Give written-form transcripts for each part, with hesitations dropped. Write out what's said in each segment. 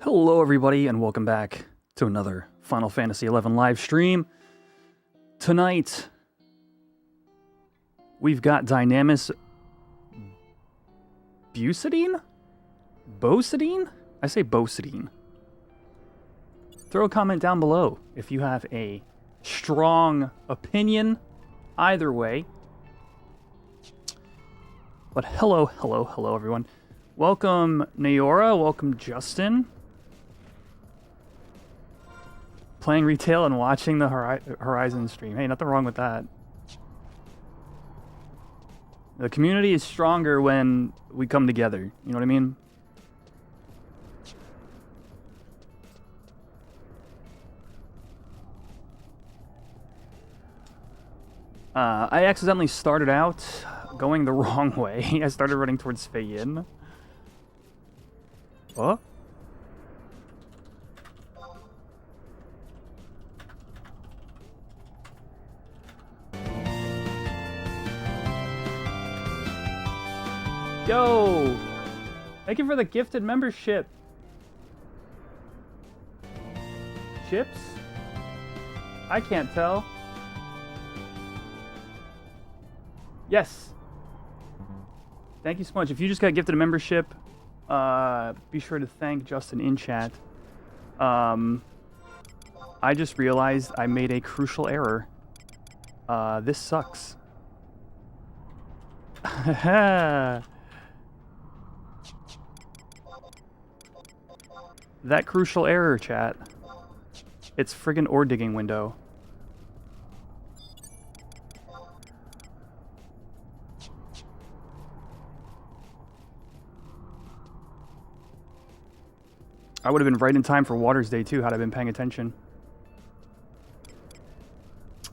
Hello everybody and welcome back to another Final Fantasy XI live stream. Tonight, we've got Dynamis Bucidine? Bocidine? I say Bocidine. Throw a comment down below if you have a strong opinion either way. But hello everyone. Welcome Naora, welcome Justin. Playing retail and watching the Horizon stream. Hey, nothing wrong with that. The community is stronger when we come together. You know what I mean? I accidentally started out going the wrong way. I started running towards Feyin. What? Yo! Thank you for the gifted membership. Chips? I can't tell. Yes. Thank you so much. If you just got gifted a membership, be sure to thank Justin in chat. I just realized I made a crucial error. This sucks. That crucial error, chat. It's friggin' ore digging window. I would have been right in time for Waters Day too, had I been paying attention.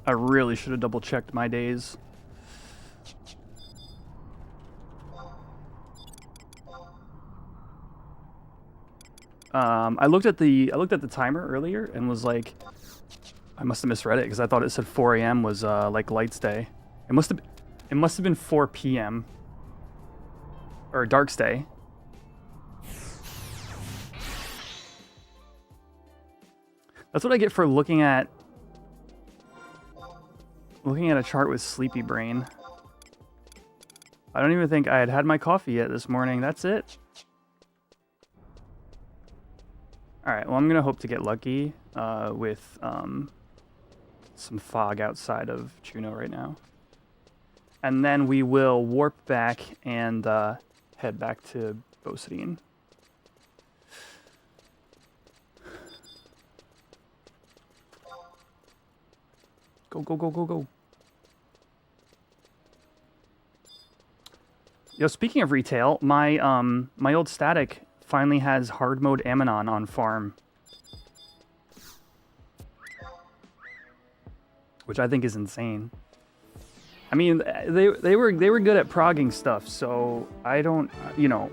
I really should have double checked my days. I looked at the timer earlier and was like, I must have misread it because I thought it said 4 a.m. was like Lights Day. It must have been 4 p.m. or Dark's Day. That's what I get for looking at a chart with sleepy brain. I don't even think I had my coffee yet this morning. That's it. Alright, well I'm going to hope to get lucky with some fog outside of Juneau right now. And then we will warp back and head back to Bocidine. Go, go, go, go, go. Yo, speaking of retail, my my old static finally has hard mode Ammonon on farm. Which I think is insane. I mean, they were good at progging stuff, so I don't, you know.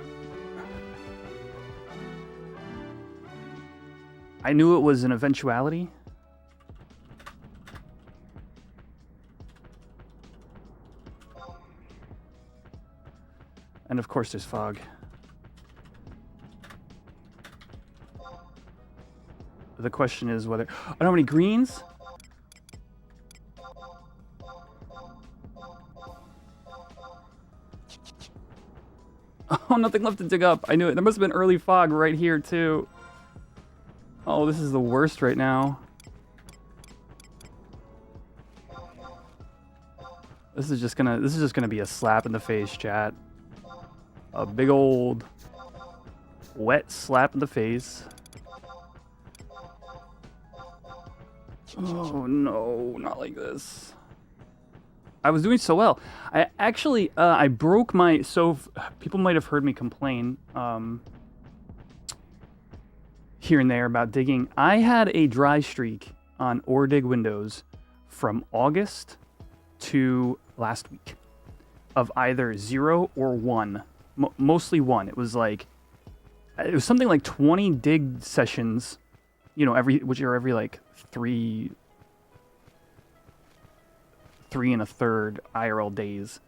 I knew it was an eventuality. And of course there's fog. The question is whether... I don't have any greens? Oh, nothing left to dig up. I knew it. There must have been early fog right here, too. Oh, this is the worst right now. This is just gonna be a slap in the face, chat. A big old wet slap in the face. Oh no, not like this. I was doing so well. I actually, I broke my, so people might have heard me complain here and there about digging. I had a dry streak on ore dig windows from August to last week of either 0 or 1. Mostly 1. It was something like 20 dig sessions, you know, every like 3 1/3 IRL days,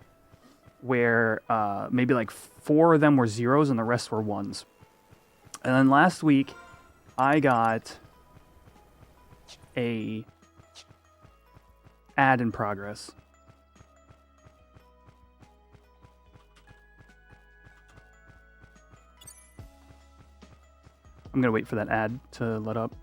where maybe like 4 of them were zeros and the rest were 1s. And then last week I got a ad in progress. I'm gonna wait for that ad to let up.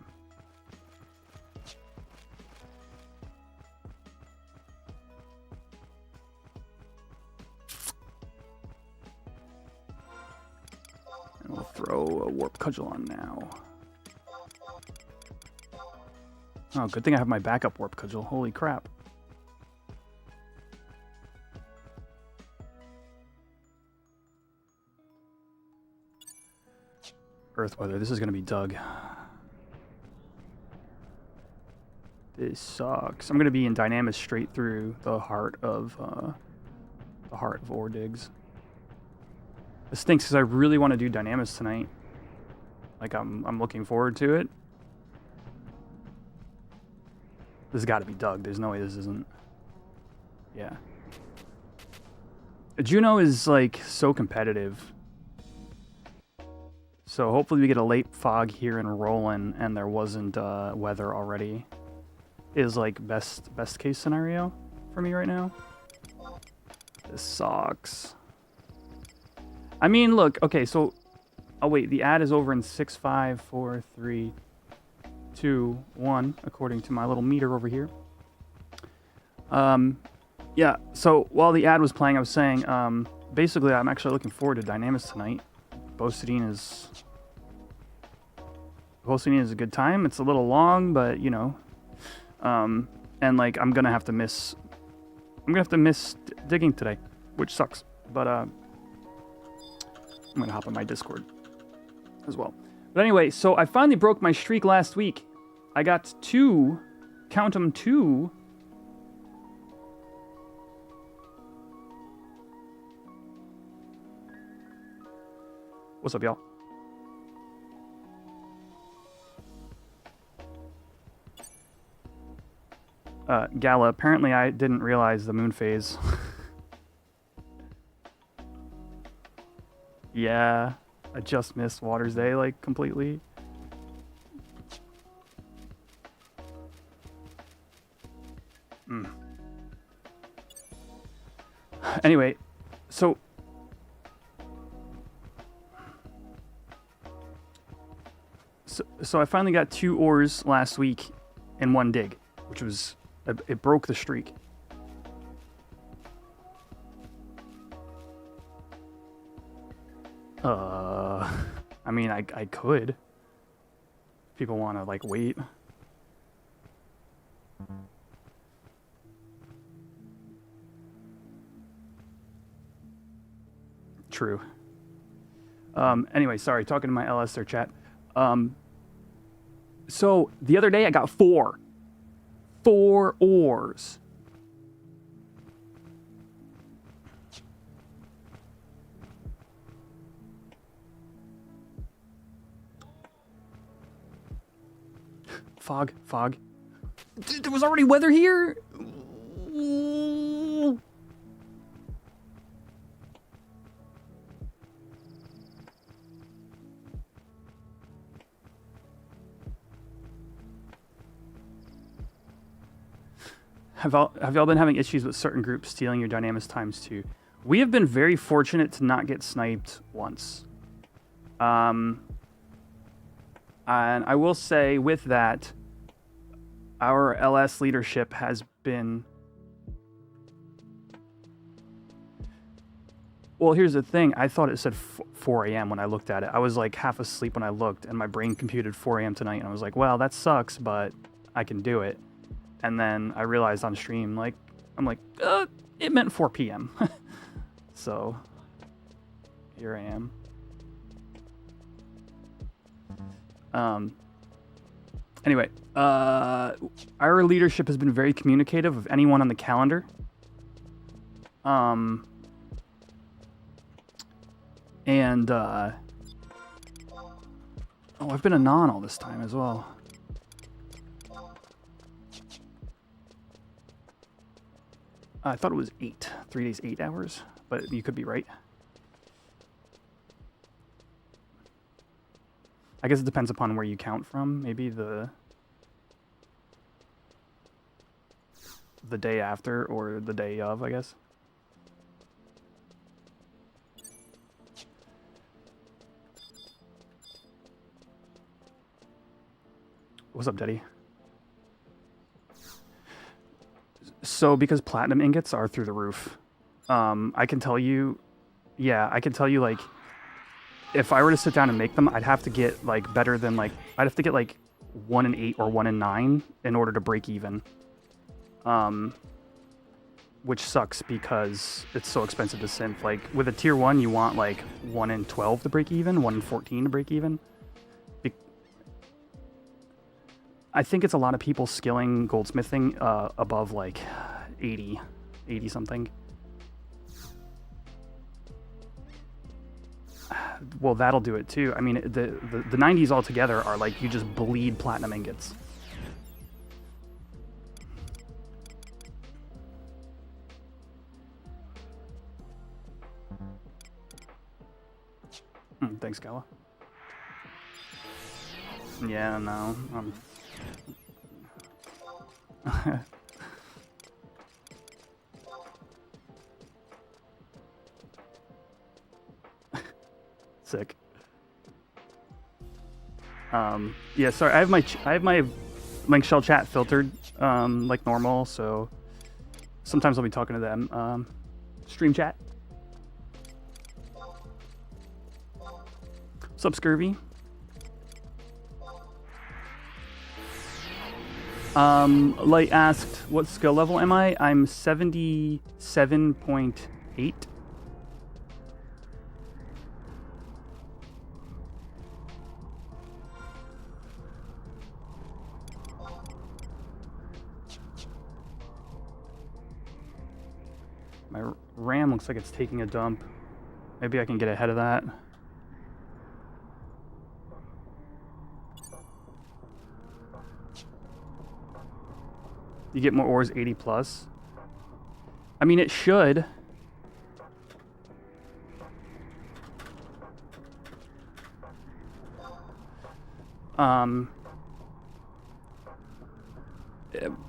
And we'll throw a warp cudgel on now. Oh, good thing I have my backup warp cudgel. Holy crap. Earth weather. This is going to be Doug. This sucks. I'm going to be in Dynamis straight through the heart of ore digs. This stinks because I really want to do Dynamis tonight. Like I'm looking forward to it. This has got to be Doug. There's no way this isn't. Yeah. Juno is like so competitive. So hopefully we get a late fog here in Roland and there wasn't weather already. Is like best case scenario for me right now. This sucks. I mean, look, okay, so oh wait, the ad is over in 6, 5, 4, 3, 2, 1, according to my little meter over here. Yeah, so while the ad was playing, I was saying, basically I'm actually looking forward to Dynamis tonight. Boastadine is a good time. It's a little long, but you know, and like I'm gonna have to miss digging today, which sucks. But I'm gonna hop on my Discord as well. But anyway, so I finally broke my streak last week. I got 2, count them 2. What's up, y'all? Gala, apparently I didn't realize the moon phase. Yeah, I just missed Water's Day, like, completely. Anyway, so I finally got 2 ores last week in one dig, which was, it broke the streak. I mean, I could. People want to, like, wait. True. Anyway, sorry, talking to my LS chat. So the other day I got 4 ores. Fog. There was already weather here? Have y'all been having issues with certain groups stealing your Dynamis times 2? We have been very fortunate to not get sniped once. And I will say with that, our LS leadership has been... Well, here's the thing. I thought it said 4 a.m. when I looked at it. I was like half asleep when I looked, and my brain computed 4 a.m. tonight, and I was like, well, that sucks, but I can do it. And then I realized on stream, like, I'm like, it meant 4 p.m. So, here I am. Anyway, our leadership has been very communicative of anyone on the calendar. Oh, I've been a non all this time as well. I thought it was 8. 3 days, 8 hours, but you could be right. I guess it depends upon where you count from. Maybe the day after or the day of, I guess. What's up, Daddy? So because platinum ingots are through the roof, I can tell you, yeah, I can tell you, like, if I were to sit down and make them, I'd have to get, like, better than, like, I'd have to get, like, 1 in 8 or 1 in 9 in order to break even. Which sucks because it's so expensive to synth. Like, with a tier 1, you want, like, 1 in 12 to break even, 1 in 14 to break even. I think it's a lot of people skilling goldsmithing above, like, 80 something. Well, that'll do it too. I mean, the 90s altogether are like you just bleed platinum ingots. Thanks, Gala. Yeah, no. Sick. Yeah, sorry. I have my link shell chat filtered like normal, so sometimes I'll be talking to them. Stream chat. What's up, Scurvy? Light asked, what skill level am I? I'm 77.8. My RAM looks like it's taking a dump. Maybe I can get ahead of that. You get more ores 80 plus. I mean, it should.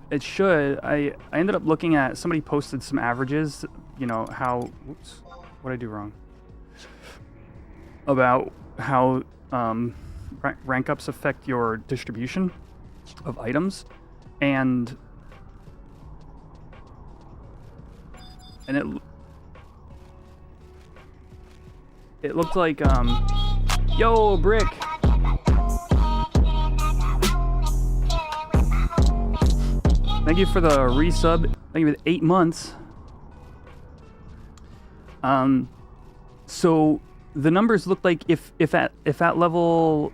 It should. I ended up looking at, somebody posted some averages, you know, how, whoops, what did I do wrong? About how rank ups affect your distribution of items. And it looked like, yo, Brick! Thank you for the resub. Thank you for the 8 months. So the numbers look like if at level,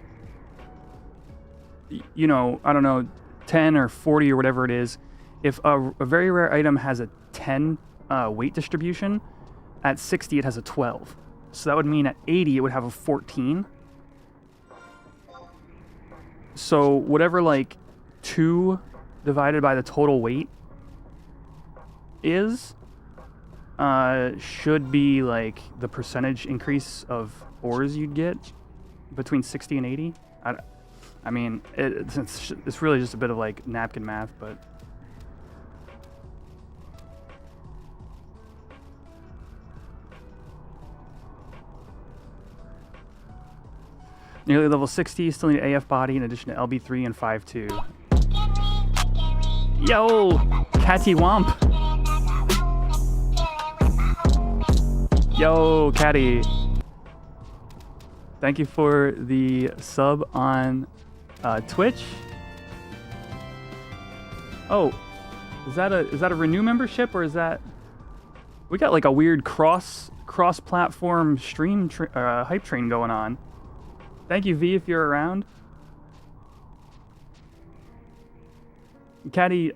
you know, I don't know, 10 or 40 or whatever it is, if a very rare item has a 10 weight distribution, at 60 it has a 12. So that would mean at 80 it would have a 14. So whatever, like, 2 divided by the total weight is, should be like the percentage increase of ores you'd get between 60 and 80. I mean, it's really just a bit of like napkin math, but nearly level 60, still need AF body in addition to LB3 and 5.2. Yo, Catty Womp. Yo, Catty. Thank you for the sub on Twitch. Oh, is that a Renew membership, or is that? We got like a weird cross-platform stream hype train going on. Thank you, V, if you're around. Caddy,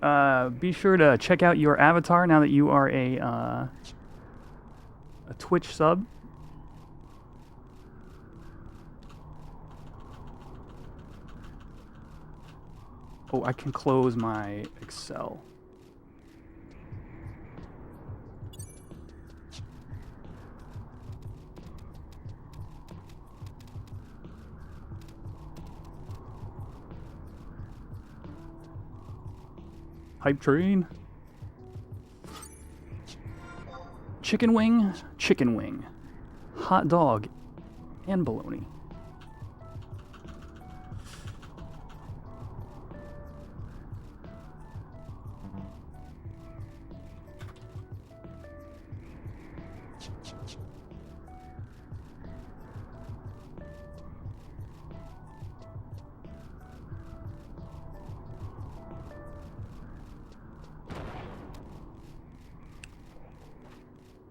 be sure to check out your avatar now that you are a Twitch sub. Oh, I can close my Excel. Hype train. Chicken wing, hot dog, and bologna.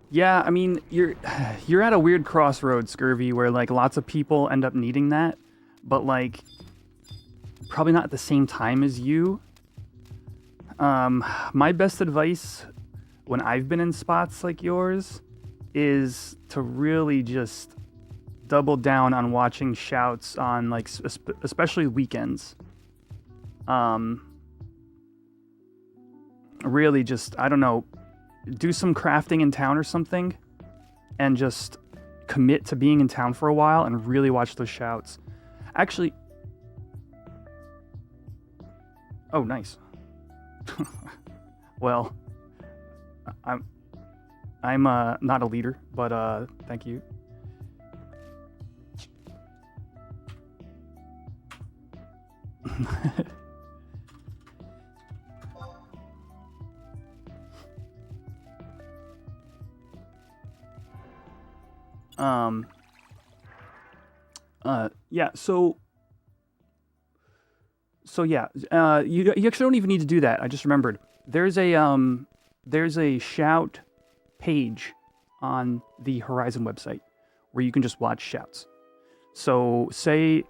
Yeah, I mean, you're at a weird crossroads, Scurvy, where like lots of people end up needing that, but like probably not at the same time as you. My best advice when I've been in spots like yours is to really just double down on watching shouts on like especially weekends. Really just, I don't know, do some crafting in town or something and just commit to being in town for a while and really watch those shouts. Actually, oh, nice. Well, I'm not a leader, but thank you. Yeah, so yeah, you actually don't even need to do that. I just remembered. There's a shout page on the Horizon website where you can just watch shouts. So say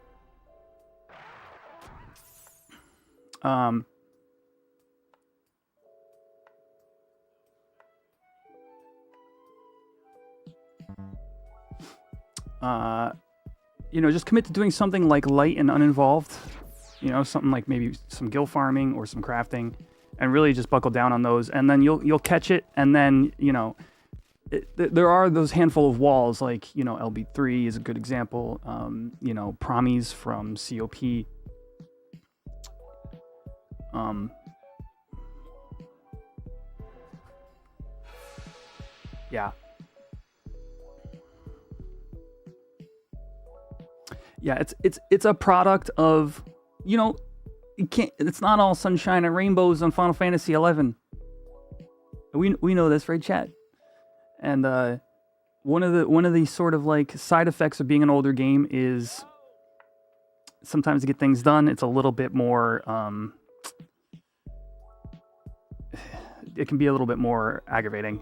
you know, just commit to doing something like light and uninvolved. You know, something like maybe some gill farming or some crafting, and really just buckle down on those, and then you'll catch it. And then, you know, there are those handful of walls, like, you know, LB3 is a good example. You know, Promies from COP. Yeah. Yeah, it's a product of, you know, it's not all sunshine and rainbows on Final Fantasy 11. We know this, right, chat? And one of the sort of like side effects of being an older game is sometimes to get things done, it's a little bit more it can be a little bit more aggravating.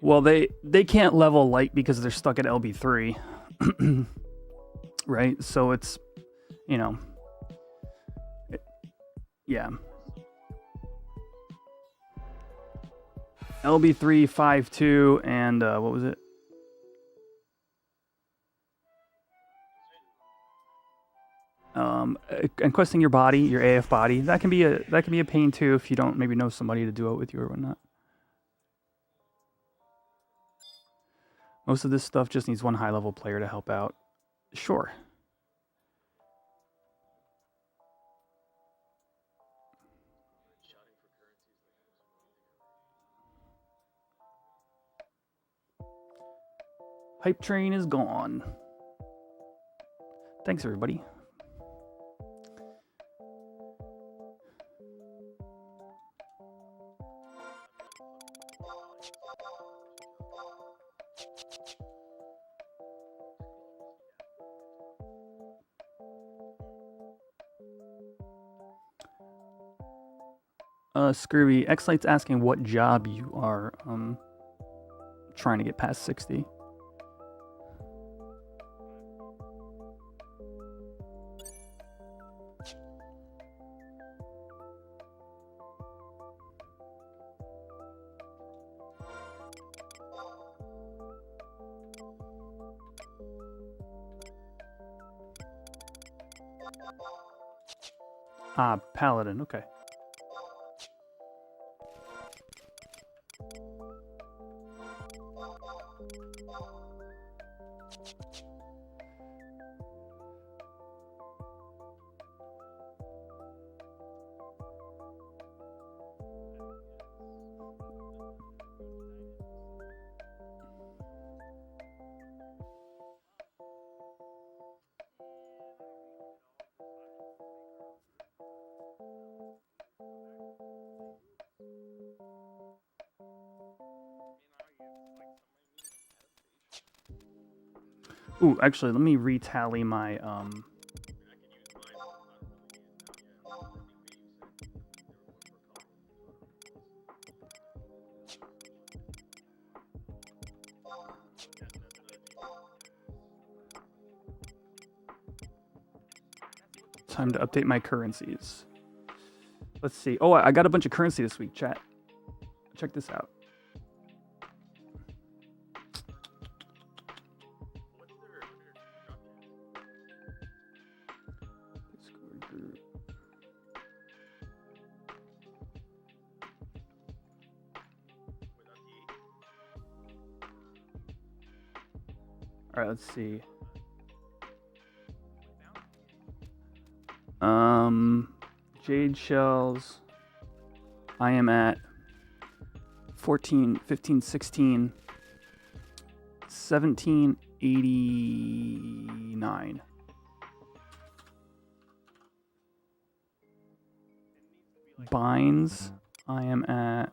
Well, they can't level light because they're stuck at LB3. Right? So it's, you know, yeah. LB3, 5-2, and what was it? And questing your body, your AF body, that can be a pain too if you don't maybe know somebody to do it with you or whatnot. Most of this stuff just needs one high level player to help out. Sure. Hype train is gone. Thanks, everybody. Scurvy, X-Light's asking what job you are trying to get past 60. Ah, Paladin, okay. Ooh, actually, let me retally my time to update my currencies. Let's see. Oh, I got a bunch of currency this week, chat. Check this out. All right, let's see. Jade shells. I am at 14, 15, 16, 1789. Binds. I am at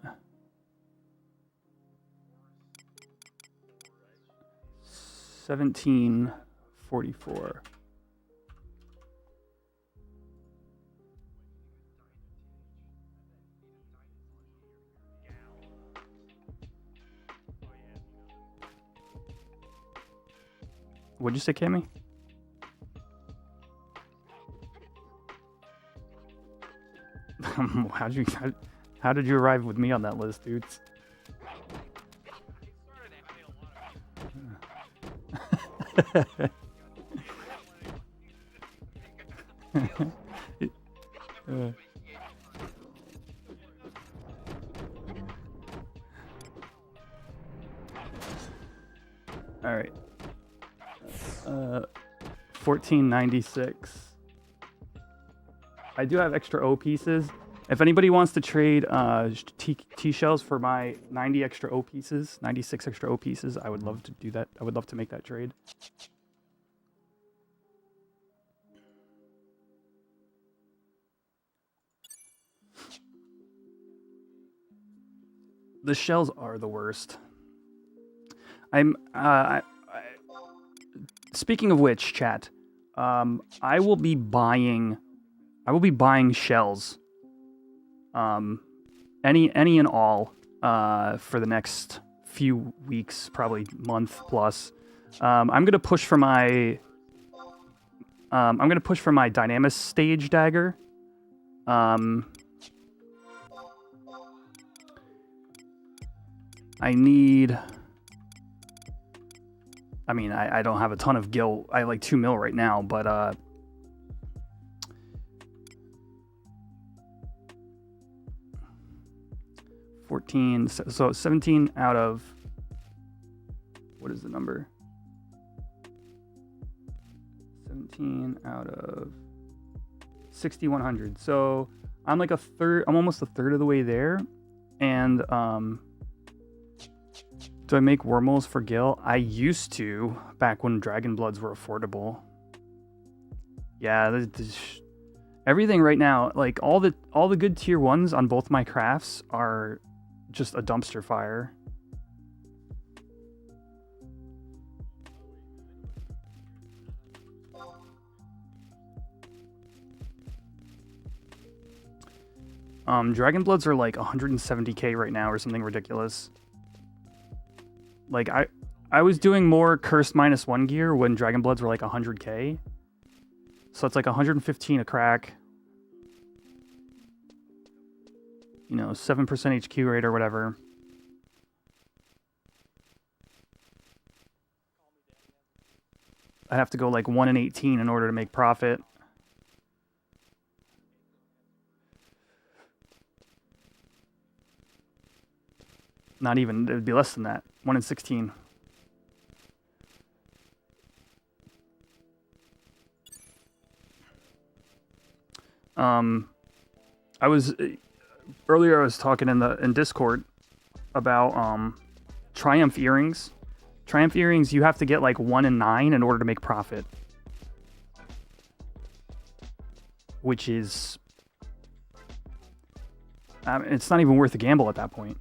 1744. What'd you say, Cammy? How did you arrive with me on that list, dudes? All right. 1496. I do have extra O pieces. If anybody wants to trade T shells for my 90 extra O pieces, 96 extra O pieces, I would love to do that. I would love to make that trade. The shells are the worst. Speaking of which, chat, I will be buying shells, any and all, for the next few weeks, probably month plus. I'm gonna push for my Dynamis stage dagger. I don't have a ton of gil. I have like 2 mil right now, but 14, so 17 out of, what is the number? 17 out of 6,100. So I'm like I'm almost a third of the way there. And do I make wormholes for gil? I used to, back when Dragon Bloods were affordable. Yeah, everything right now, like all the good tier 1s on both my crafts are just a dumpster fire. Dragon Bloods are like 170k right now or something ridiculous. Like I was doing more cursed -1 gear when Dragon Bloods were like 100k. So it's like 115 a crack. You know, 7% HQ rate or whatever. I'd have to go like 1 in 18 in order to make profit. Not even. It would be less than that. 1 in 16. I was earlier. I was talking in Discord about Triumph earrings. Triumph earrings, you have to get like 1 in 9 in order to make profit, which is it's not even worth the gamble at that point.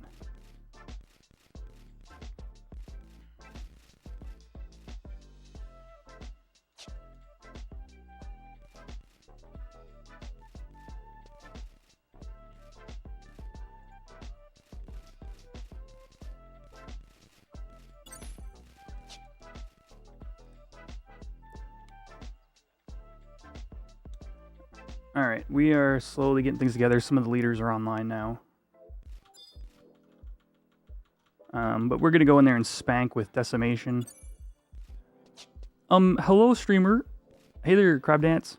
All right, we are slowly getting things together. Some of the leaders are online now. But we're going to go in there and spank with Decimation. Hello, streamer. Hey there, Crab Dance.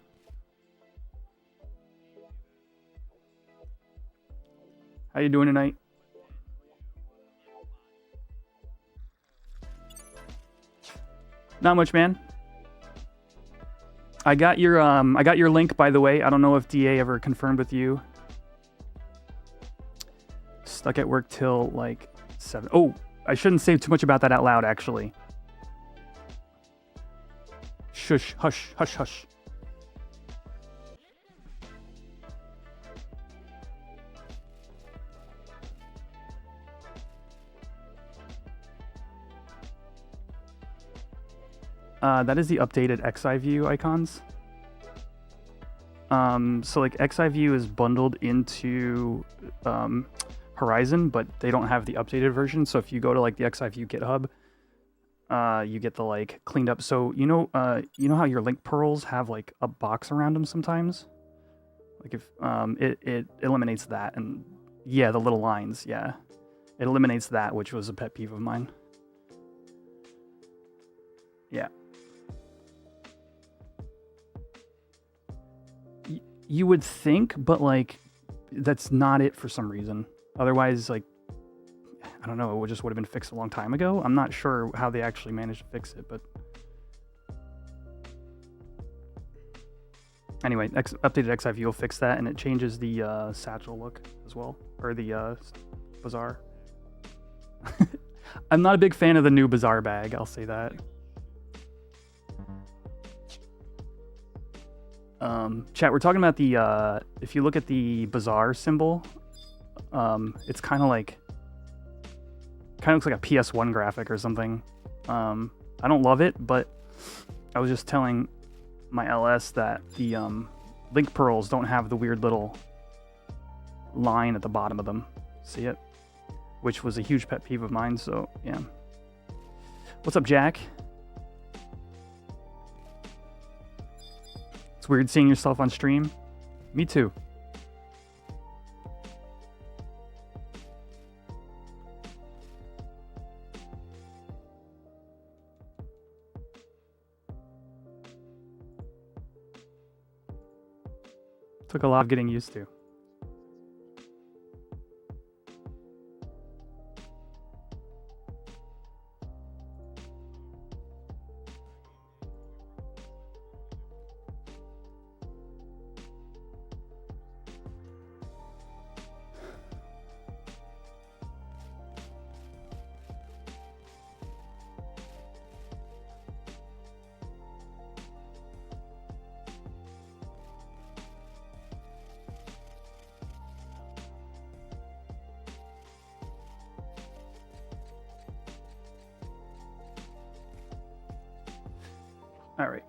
How you doing tonight? Not much, man. I got your link, by the way. I don't know if DA ever confirmed with you. Stuck at work till like 7. Oh, I shouldn't say too much about that out loud, actually. Shush, hush, hush, hush. That is the updated XI view icons. So like XI view is bundled into Horizon, but they don't have the updated version. So if you go to like the XI view GitHub, you get the like cleaned up. So you know how your link pearls have like a box around them sometimes. Like if it eliminates that, and yeah, the little lines, yeah, it eliminates that, which was a pet peeve of mine. Yeah. You would think, but like that's not it for some reason. Otherwise, like I don't know, it would have been fixed a long time ago. I'm not sure how they actually managed to fix it, but anyway, updated XI view will fix that, and it changes the satchel look as well, or the bazaar. I'm not a big fan of the new bazaar bag. I'll say that. Chat, we're talking about the, if you look at the bazaar symbol, it's kind of looks like a PS1 graphic or something. I don't love it, but I was just telling my LS that the link pearls don't have the weird little line at the bottom of them. See it? Which was a huge pet peeve of mine, so yeah. What's up, Jack? It's weird seeing yourself on stream. Me too. Took a lot of getting used to. All right.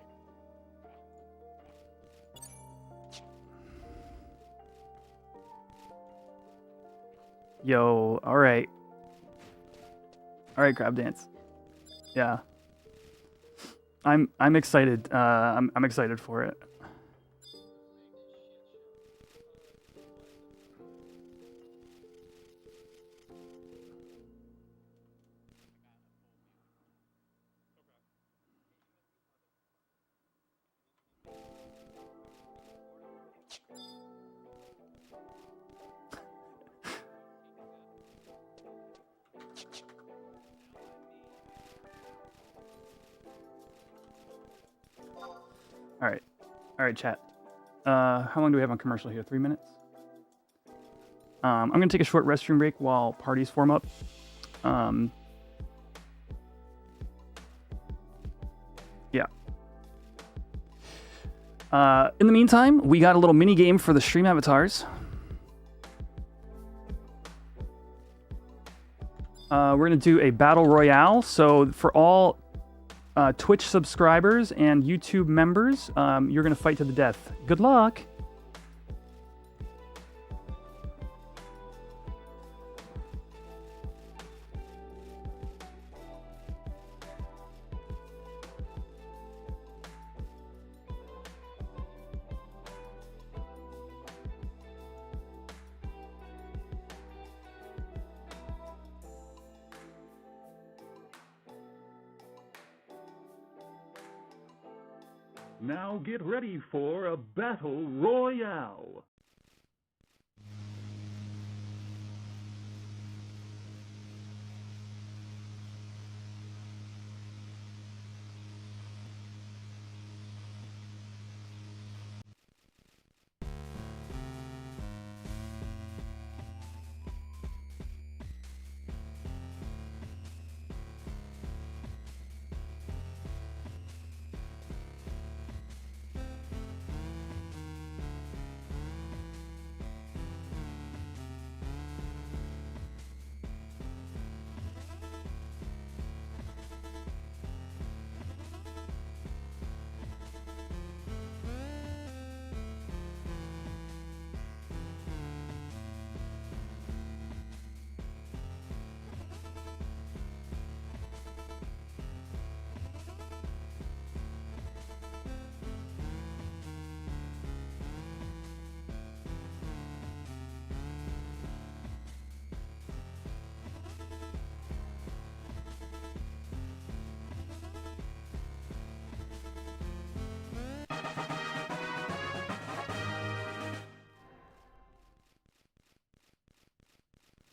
Yo, all right. All right, Crab Dance. Yeah. I'm excited. I'm excited for it. All right, chat. How long do we have on commercial here? 3 minutes? I'm going to take a short restroom break while parties form up. Yeah. In the meantime, we got a little mini game for the stream avatars. We're going to do a battle royale. So for all Twitch subscribers and YouTube members, you're going to fight to the death. Good luck. Now get ready for a battle royale.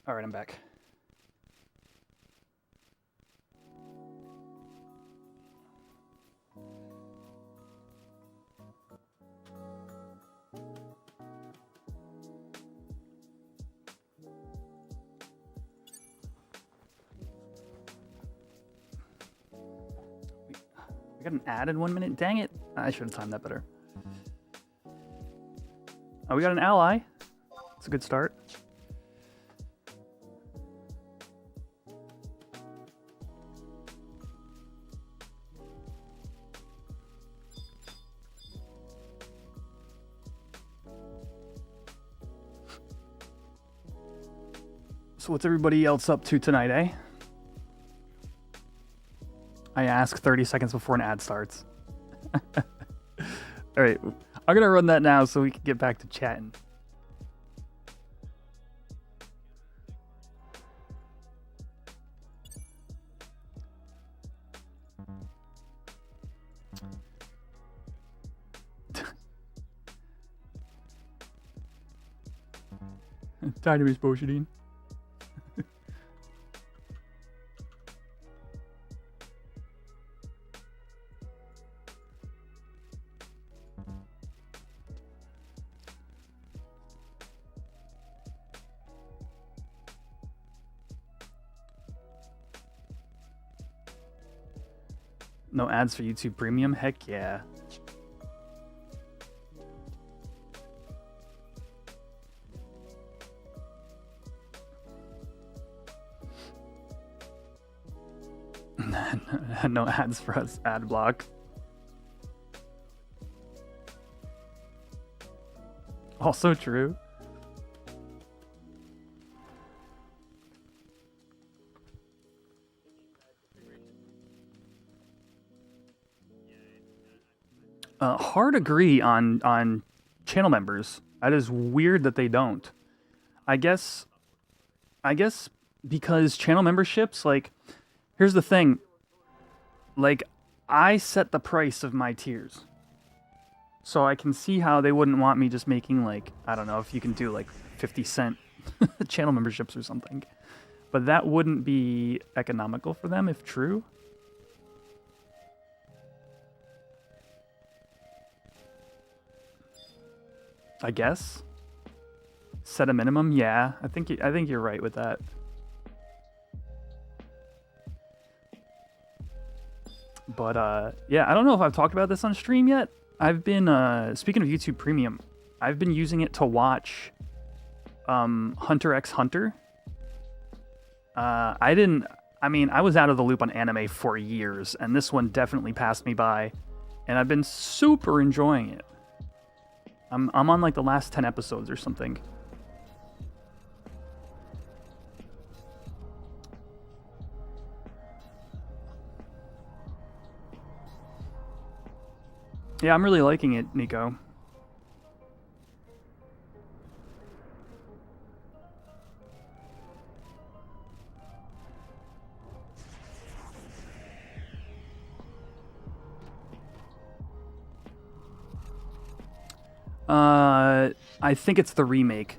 All right, I'm back. We got an ad in 1 minute? Dang it. I should have timed that better. Oh, we got an ally. That's a good start. So what's everybody else up to tonight, eh? I ask 30 seconds before an ad starts. All right, I'm gonna run that now so we can get back to chatting. Dynamis Boshidine. No ads for YouTube Premium? Heck yeah. No ads for us. Ad block. Also true. Hard agree on channel members. That is weird that they don't. I guess because channel memberships, like, here's the thing. Like, I set the price of my tiers. So I can see how they wouldn't want me just making, like, I don't know if you can do like 50 cent channel memberships or something. But that wouldn't be economical for them if true. I guess. Set a minimum, yeah. I think you're right with that. But yeah, I don't know if I've talked about this on stream yet. I've been speaking of YouTube Premium, I've been using it to watch Hunter x Hunter. I was out of the loop on anime for years, and this one definitely passed me by, and I've been super enjoying it. I'm on like the last 10 episodes or something. Yeah, I'm really liking it, Nico. I think it's the remake.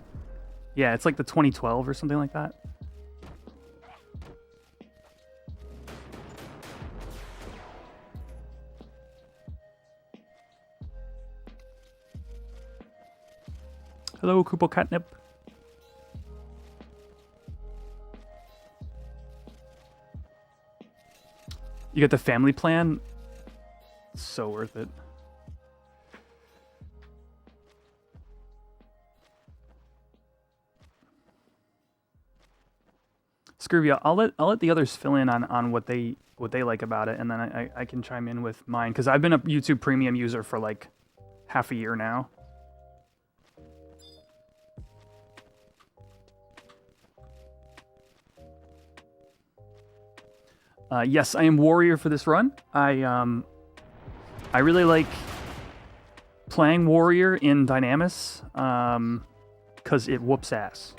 Yeah, it's like the 2012 or something like that. Hello, Kupo Catnip. You get the family plan? So worth it. Screwvy, I'll let the others fill in on what they like about it, and then I can chime in with mine, because I've been a YouTube Premium user for like half a year now. Yes, I am Warrior for this run. I really like playing Warrior in Dynamis, because it whoops ass.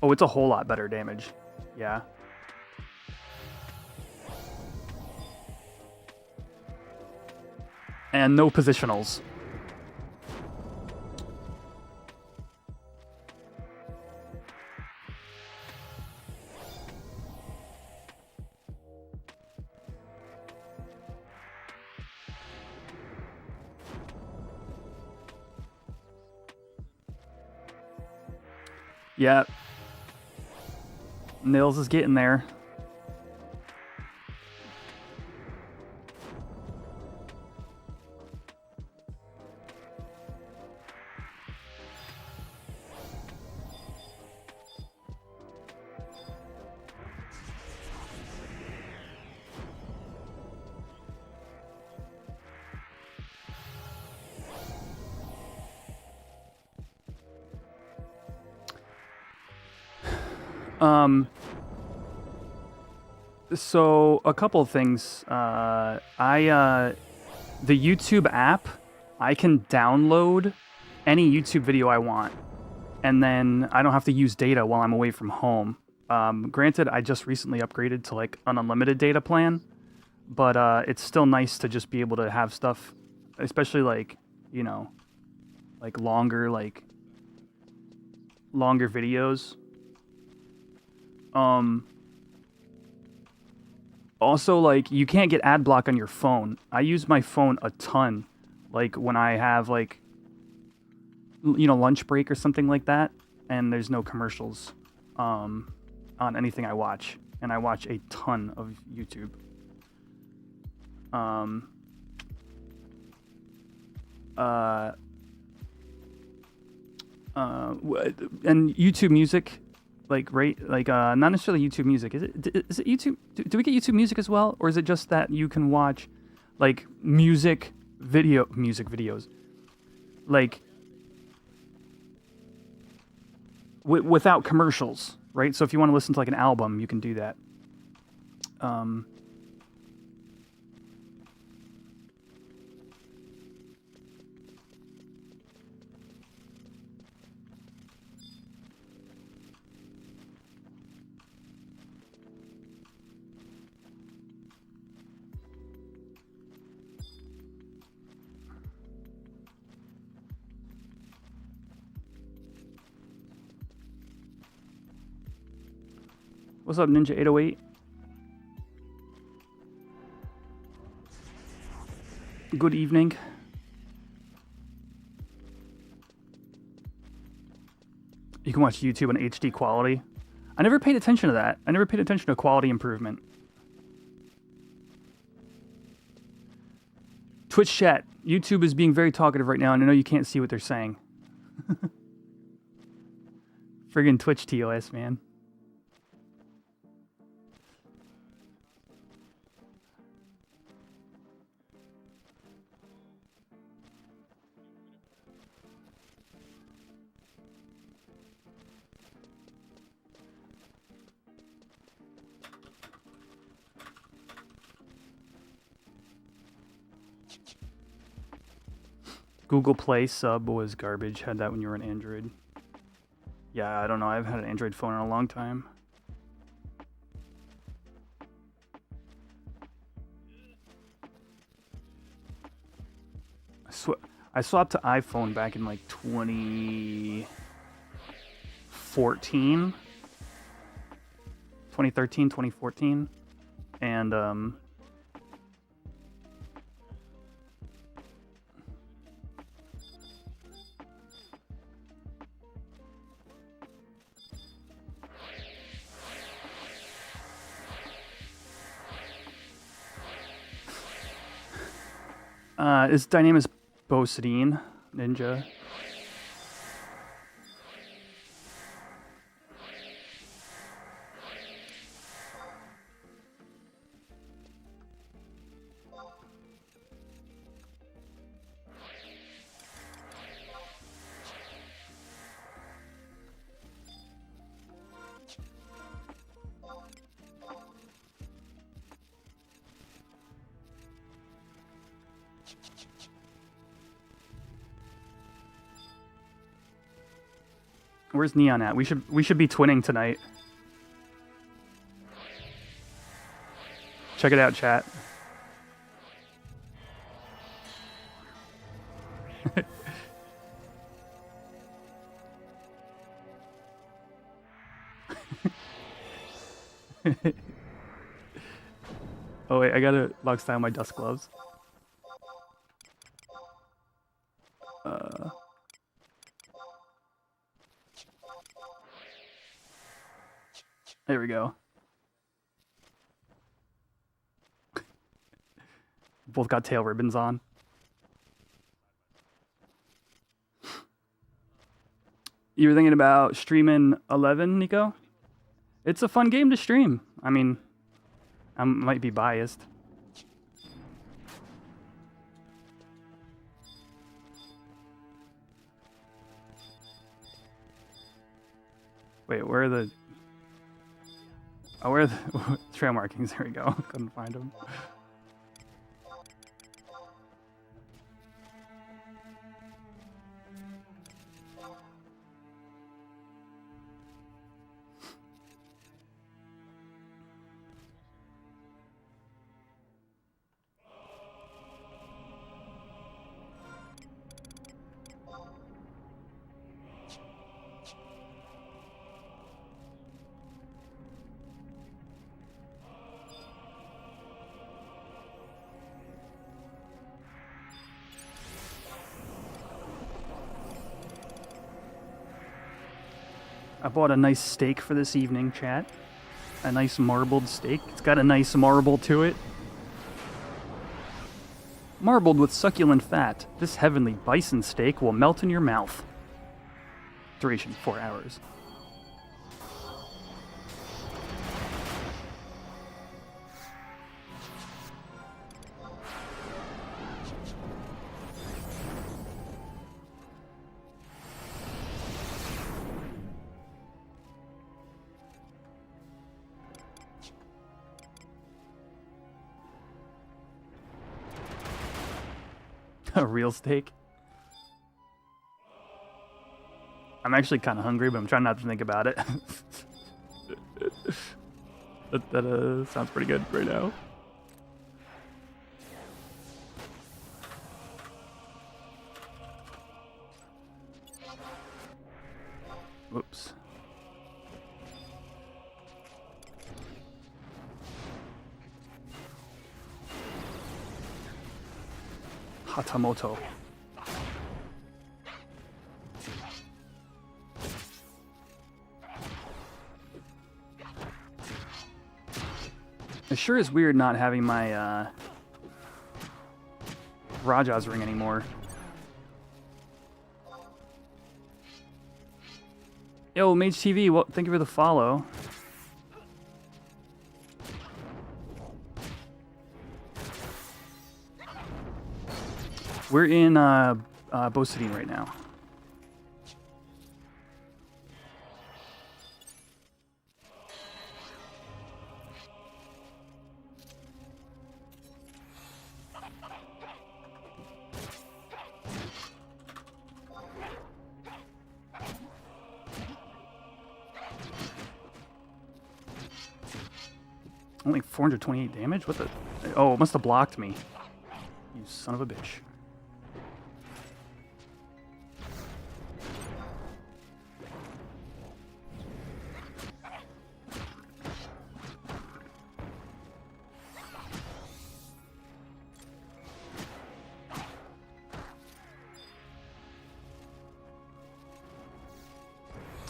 Oh, it's a whole lot better damage. Yeah. And no positionals. Yeah. Nils is getting there. So a couple of things. The YouTube app, I can download any YouTube video I want, and then I don't have to use data while I'm away from home. Granted, I just recently upgraded to like an unlimited data plan, but it's still nice to just be able to have stuff, especially like, you know, like longer videos. Also, like, you can't get ad block on your phone. I use my phone a ton, like when I have like, you know, lunch break or something like that, and there's no commercials on anything I watch, and I watch a ton of YouTube. And YouTube Music, like, right, like, not necessarily YouTube Music. Is it YouTube? Do we get YouTube Music as well, or is it just that you can watch like music videos, like without commercials, right? So if you want to listen to like an album, you can do that. What's up, Ninja 808? Good evening. You can watch YouTube in HD quality. I never paid attention to that. I never paid attention to quality improvement. Twitch chat. YouTube is being very talkative right now, and I know you can't see what they're saying. Friggin' Twitch TOS, man. Google Play sub was garbage. Had that when you were on Android. Yeah, I don't know. I've had an Android phone in a long time. I swapped to iPhone back in like 2014. 2013, 2014. And it's Dynamis Bosidine Ninja. Where's Neon at? We should be twinning tonight. Check it out, chat. Oh wait, I gotta lock style my dust gloves. There we go. Both got tail ribbons on. You were thinking about streaming 11, Nico? It's a fun game to stream. I mean, I might be biased. Wait, where are the... Oh, where are the trail markings? There we go. Couldn't find them. I bought a nice steak for this evening, chat. A nice marbled steak. It's got a nice marble to it. Marbled with succulent fat, this heavenly bison steak will melt in your mouth. Duration 4 hours. A real steak. I'm actually kind of hungry, but I'm trying not to think about it. that sounds pretty good right now. Whoops. Hatamoto. It sure is weird not having my Raja's ring anymore. Yo, Mage TV, well, thank you for the follow. We're in Bosidine right now. Only 428 damage? What the? Oh, it must have blocked me. You son of a bitch.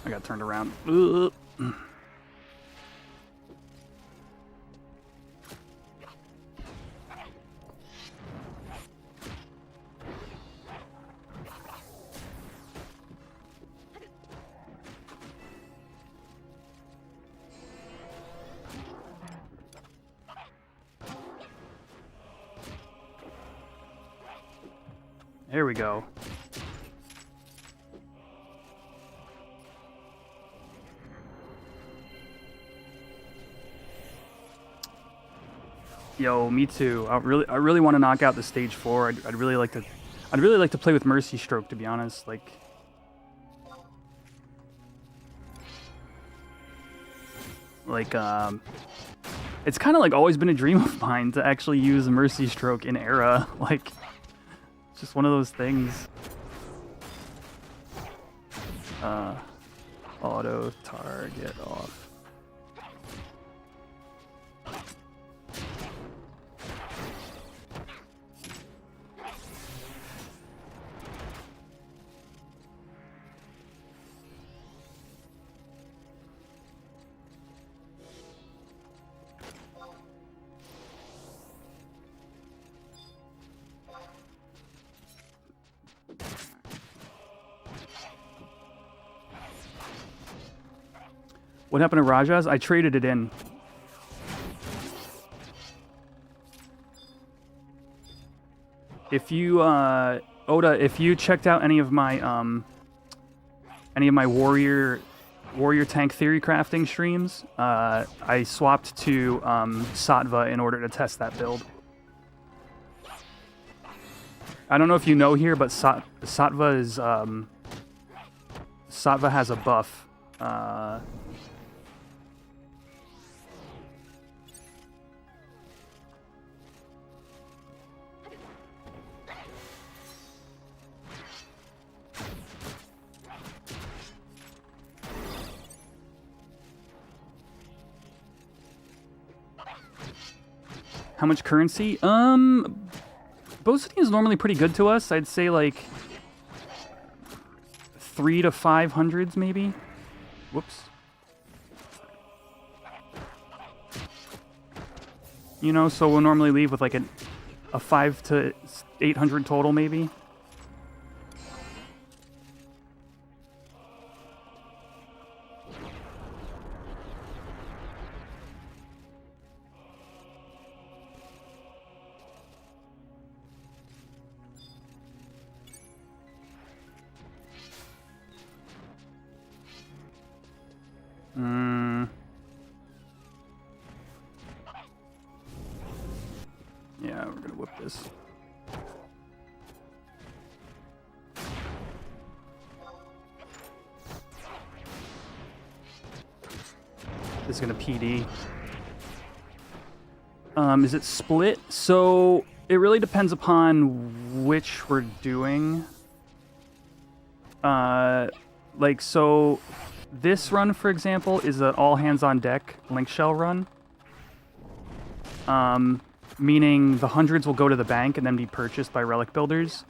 I got turned around. Ugh. There we go. Yo, me too. I really want to knock out the stage 4. I'd really like to play with Mercy Stroke, to be honest. It's kind of like always been a dream of mine to actually use Mercy Stroke in Era. Like, it's just one of those things. Auto target off. What happened to Raja's? I traded it in. If you, Oda, if you checked out any of my warrior tank theory crafting streams, I swapped to Sattva in order to test that build. I don't know if you know here, but Sattva is Sattva has a buff. How much currency? Bosidine is normally pretty good to us. I'd say like 300 to 500s maybe. Whoops. You know, so we'll normally leave with like a 500 to 800 total maybe. Yeah, we're gonna whip this. This is gonna PD. Is it split? So it really depends upon which we're doing. So this run, for example, is an all hands on deck link shell run. meaning the hundreds will go to the bank and then be purchased by relic builders.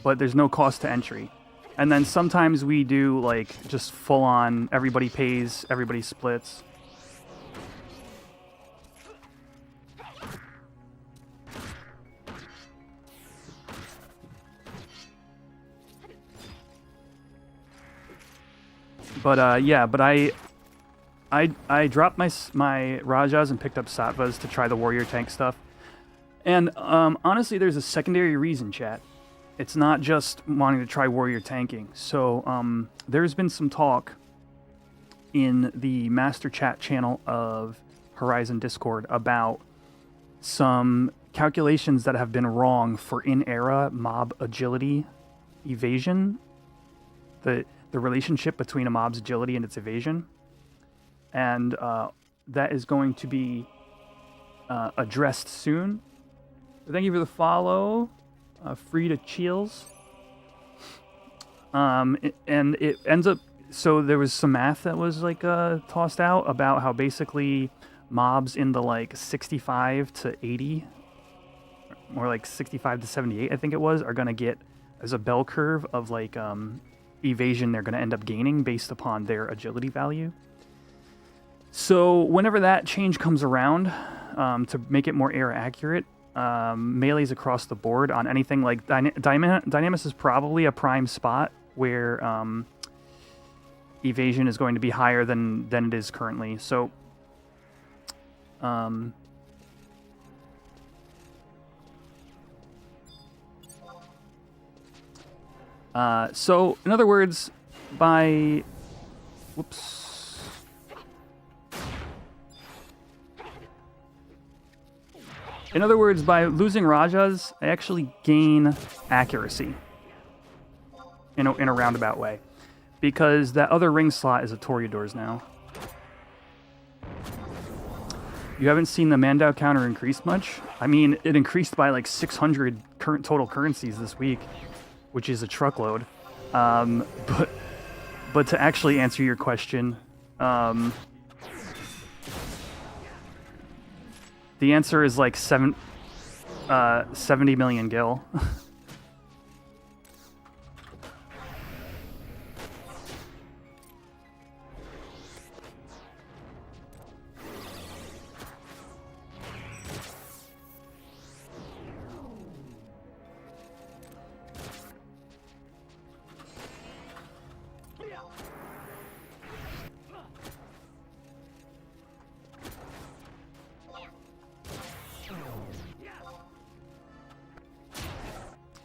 But there's no cost to entry. And then sometimes we do like just full on everybody pays, everybody splits. But yeah, but I dropped my Rajas and picked up Sattvas to try the warrior tank stuff. And honestly, there's a secondary reason, chat. It's not just wanting to try warrior tanking. So there's been some talk in the master chat channel of Horizon Discord about some calculations that have been wrong for in-era mob agility evasion. The relationship between a mob's agility and its evasion. And that is going to be addressed soon. Thank you for the follow. Free to Chills. And it ends up... So there was some math that was like tossed out about how basically mobs in the like 65 to 80, more like 65 to 78, I think it was, are going to get as a bell curve of like evasion they're going to end up gaining based upon their agility value. So whenever that change comes around, to make it more era accurate, melees across the board on anything like Dynamis is probably a prime spot where evasion is going to be higher than it is currently. So so in other words, by by losing Rajas, I actually gain accuracy in a roundabout way. Because that other ring slot is a Toreador's now. You haven't seen the Mandao counter increase much? I mean, it increased by like 600 current total currencies this week, which is a truckload. But to actually answer your question, the answer is like 70 million gil.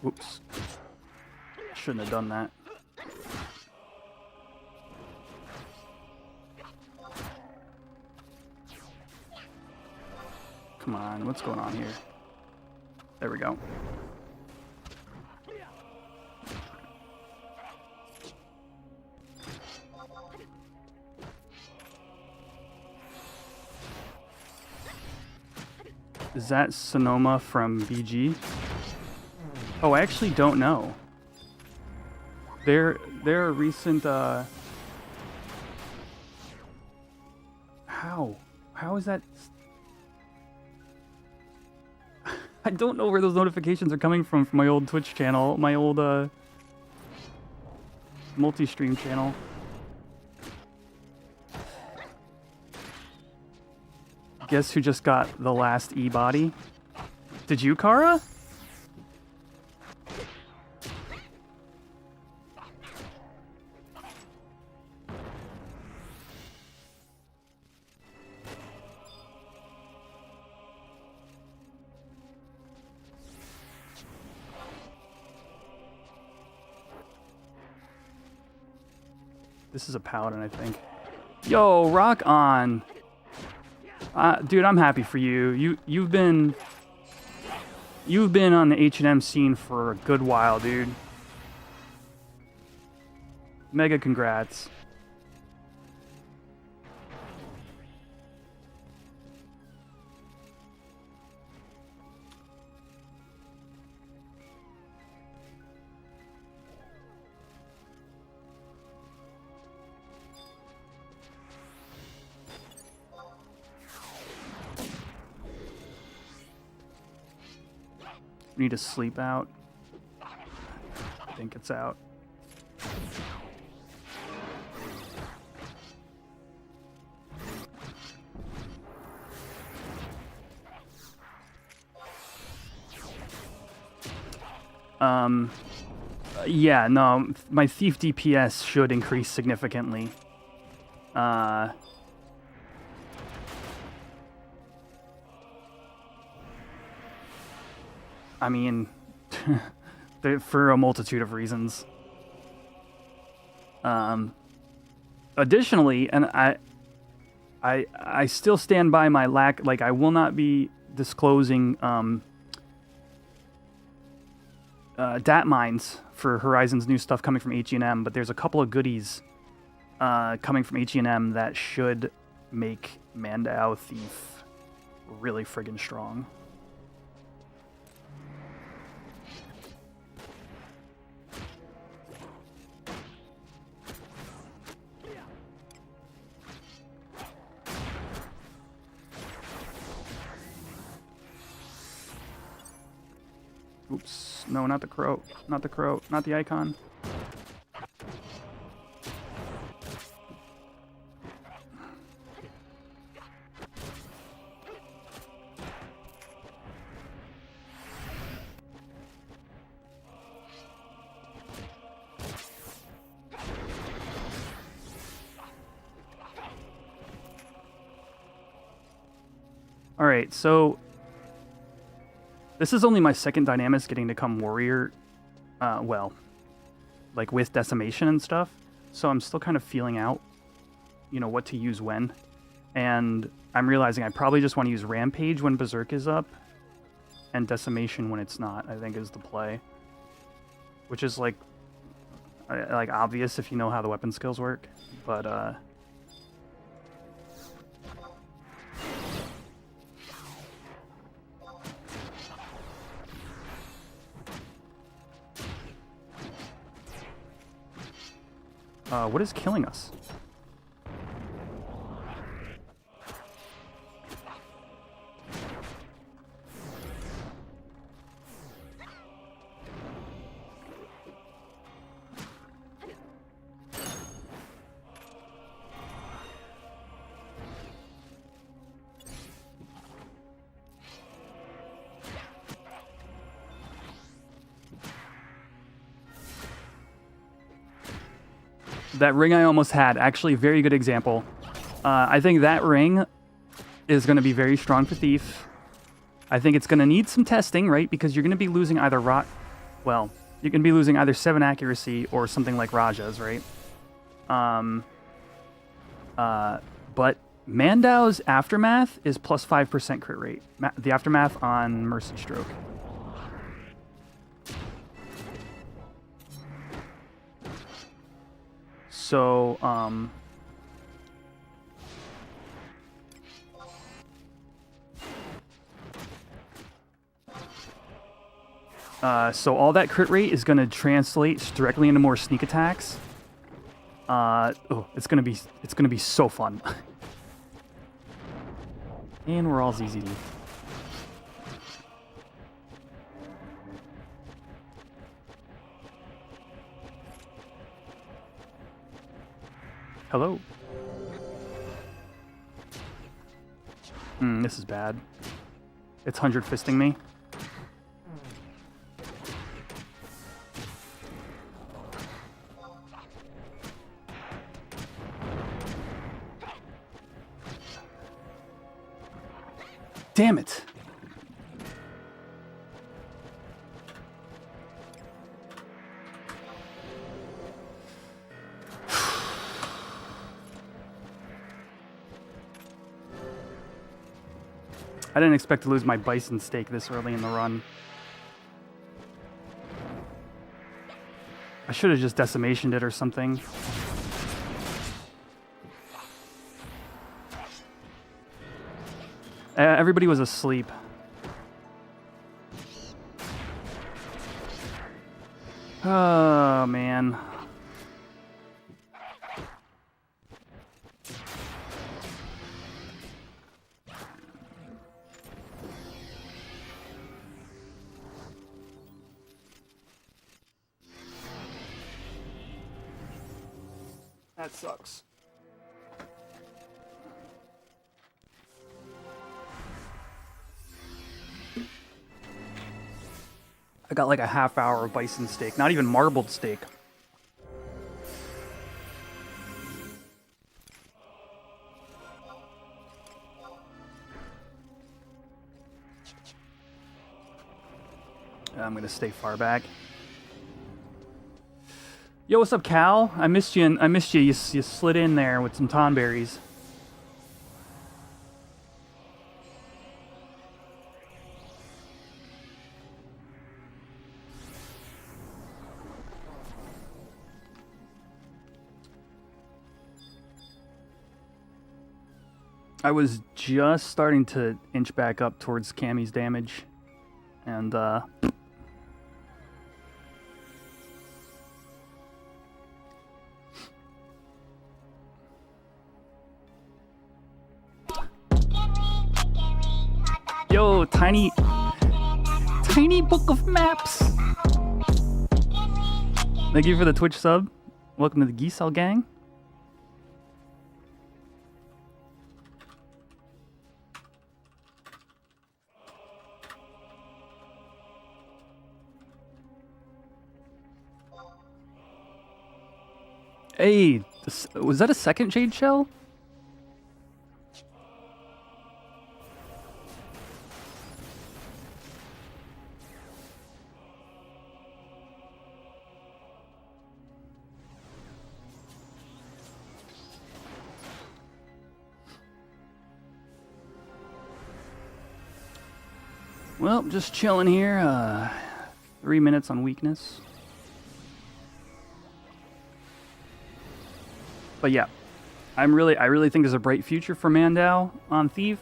Whoops. Shouldn't have done that. Come on, what's going on here? There we go. Is that Sonoma from BG? Oh, I actually don't know. They're a recent, How is that? I don't know where those notifications are coming from my old Twitch channel, my old, multi-stream channel. Guess who just got the last E-body? Did you, Kara? This is a paladin, I think. Yo, rock on. Dude, I'm happy for you. You've been on the H&M scene for a good while, dude. Mega congrats. We need to sleep out. I think it's out. Yeah, no, my thief DPS should increase significantly. I mean, for a multitude of reasons. Additionally, and I still stand by my lack, like, I will not be disclosing dat mines for Horizon's new stuff coming from H&M, but there's a couple of goodies coming from H&M that should make Mandao Thief really friggin' strong. Oops. No, not the crow. Not the crow. Not the icon. All right, so this is only my second Dynamis getting to come warrior, well, like with decimation and stuff. So I'm still kind of feeling out, you know, what to use when. And I'm realizing I probably just want to use Rampage when Berserk is up and decimation when it's not, I think is the play. Which is like obvious if you know how the weapon skills work, but what is killing us? That ring I almost had, actually, very good example. I think that ring is going to be very strong for Thief. I think it's going to need some testing, right? Because you're going to be losing either well, you're going to be losing either 7 accuracy or something like Raja's, right? But Mandao's Aftermath is plus 5% crit rate. The Aftermath on Mercy Stroke. So, so all that crit rate is going to translate directly into more sneak attacks. Oh, it's gonna be so fun. And we're all ZZD. Hello. This is bad. It's 100 fisting me. Damn it. I didn't expect to lose my bison steak this early in the run. I should have just decimationed it or something. Everybody was asleep. Oh, man. That sucks. I got like a half hour of bison steak, not even marbled steak. I'm gonna stay far back. Yo, what's up, Cal? I missed you. You slid in there with some tonberries. I was just starting to inch back up towards Cammy's damage, and yo, tiny book of maps. Thank you for the Twitch sub. Welcome to the Geesel gang. Hey, was that a second jade shell? Well, just chilling here. 3 minutes on weakness. But yeah, I really think there's a bright future for Mandao on Thief.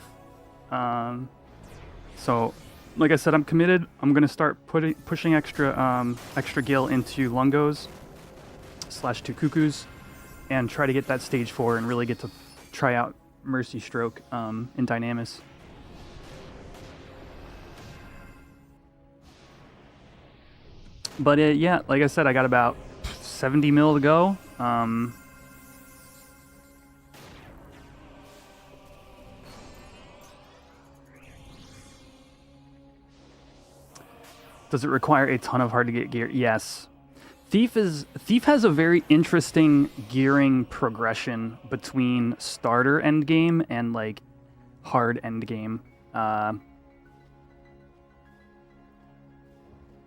So, like I said, I'm committed. I'm gonna start pushing extra gil into Lungos / 2 Cuckoos, and try to get that stage 4 and really get to try out Mercy Stroke in Dynamis. But yeah, like I said, I got about 70 mil to go. Does it require a ton of hard to get gear? Yes. Thief has a very interesting gearing progression between starter endgame and like hard endgame.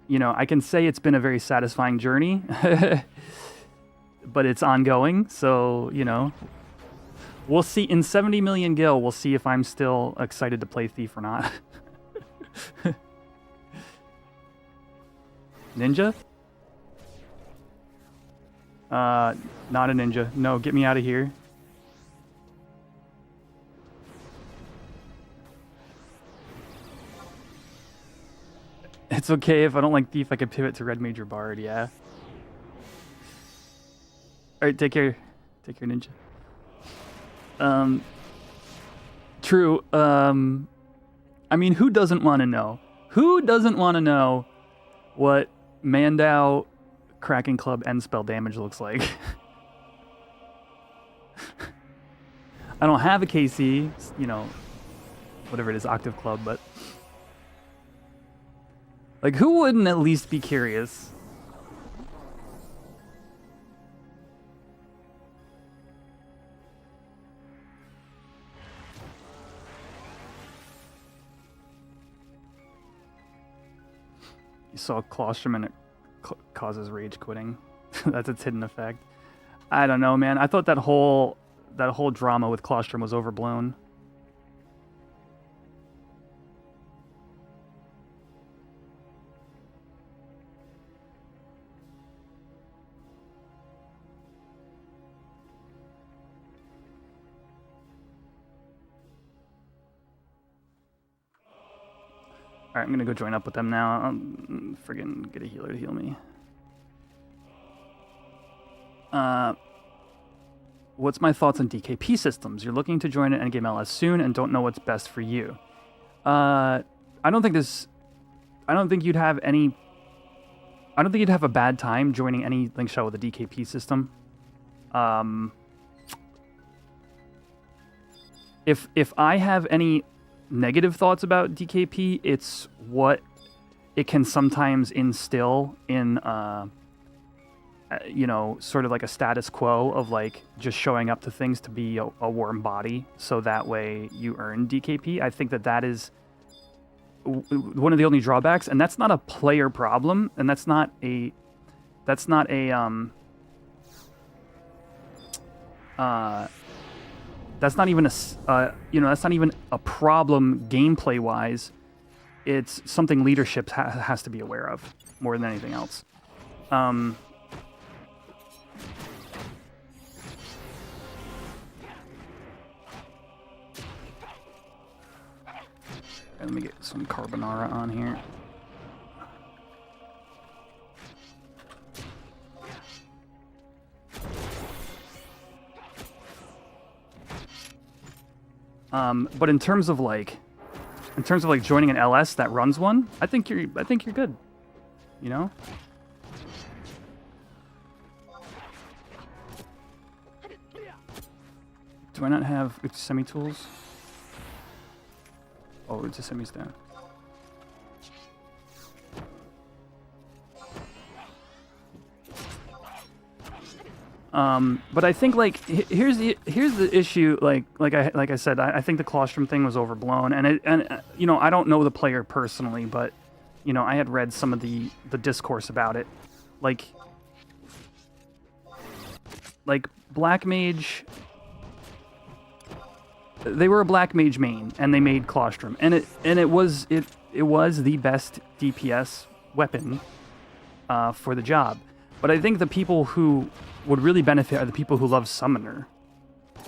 You know, I can say it's been a very satisfying journey, but it's ongoing. So, you know, we'll see in 70 million gil. We'll see if I'm still excited to play Thief or not. Ninja? Not a ninja. No, get me out of here. It's okay if I don't like Thief, I can pivot to Red Major Bard, yeah. Alright, take care. Take care, Ninja. True. I mean, who doesn't want to know? Who doesn't want to know what Mandao Kraken Club end spell damage looks like? I don't have a KC, you know, whatever it is, Octave Club, but like, who wouldn't at least be curious? You saw Claustrum and it causes rage quitting. That's its hidden effect. I don't know, man. I thought that whole drama with Claustrum was overblown. Alright, I'm gonna go join up with them now. I'll friggin' get a healer to heal me. What's my thoughts on DKP systems? You're looking to join an endgame LS soon and don't know what's best for you. I don't think you'd have a bad time joining any link shell with a DKP system. if I have any negative thoughts about DKP, it's what it can sometimes instill in, you know, sort of like a status quo of like just showing up to things to be a warm body, so that way you earn DKP. I think that that is one of the only drawbacks, and that's not a player problem, and that's not a that's not even a you know, that's not even a problem gameplay wise. It's something leadership has to be aware of more than anything else. Let me get some carbonara on here. But in terms of like joining an LS that runs one, I think you're good. You know? Do I not have semi-tools? Oh, it's a semi's down. But I think like here's the issue. Like I said, I think the colostrum thing was overblown, and you know, I don't know the player personally, but you know, I had read some of the discourse about it, like Black Mage. They were a Black Mage main, and they made colostrum, and it was the best DPS weapon for the job. But I think the people who would really benefit are the people who love Summoner.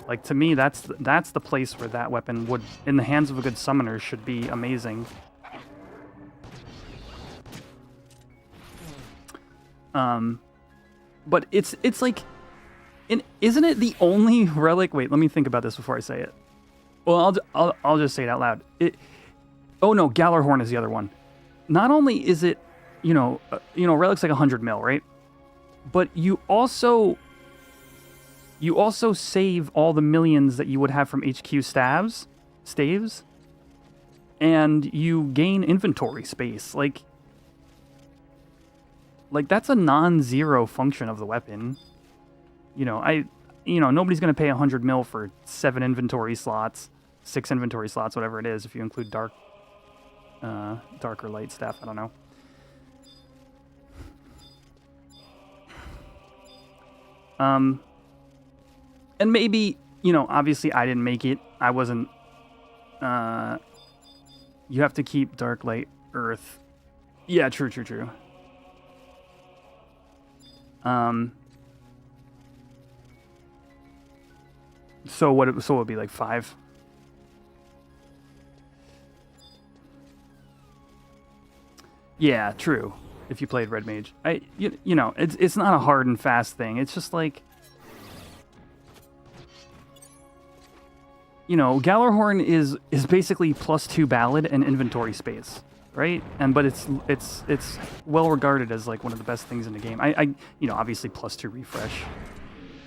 Like, to me, that's the place where that weapon would, in the hands of a good Summoner, should be amazing. But it's like, isn't it the only relic? Wait, let me think about this before I say it. Well, I'll just say it out loud. Oh no, Gallarhorn is the other one. Not only is it, you know, relic's like 100 mil, right? But you also save all the millions that you would have from HQ staves, and you gain inventory space. Like that's a non-zero function of the weapon. You know, nobody's gonna pay 100 mil for 7 inventory slots, 6 inventory slots, whatever it is, if you include dark or light staff. I don't know. And maybe, you know, obviously I didn't make it. I wasn't, you have to keep dark, light, earth. Yeah, true. So what it would be like 5? Yeah, true. If you played Red Mage, you know, it's not a hard and fast thing. It's just like, you know, Gallarhorn is basically +2 ballad and inventory space, right? But it's well regarded as like one of the best things in the game. You know, obviously +2 refresh,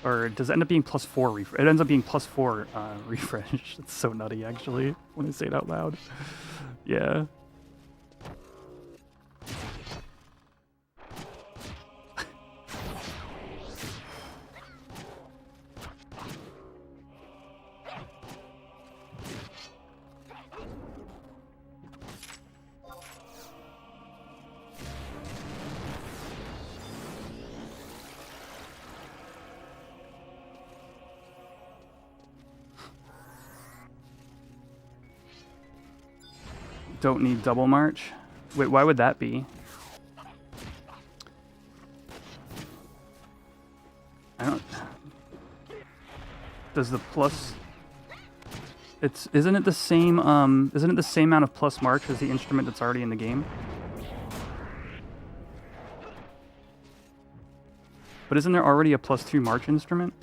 or does it end up being +4 refresh? It ends up being +4 refresh. It's so nutty, actually, when I say it out loud. Yeah. Don't need double march? Wait, why would that be? I don't... Does the plus... Isn't it the same amount of plus march as the instrument that's already in the game? But isn't there already a +2 march instrument?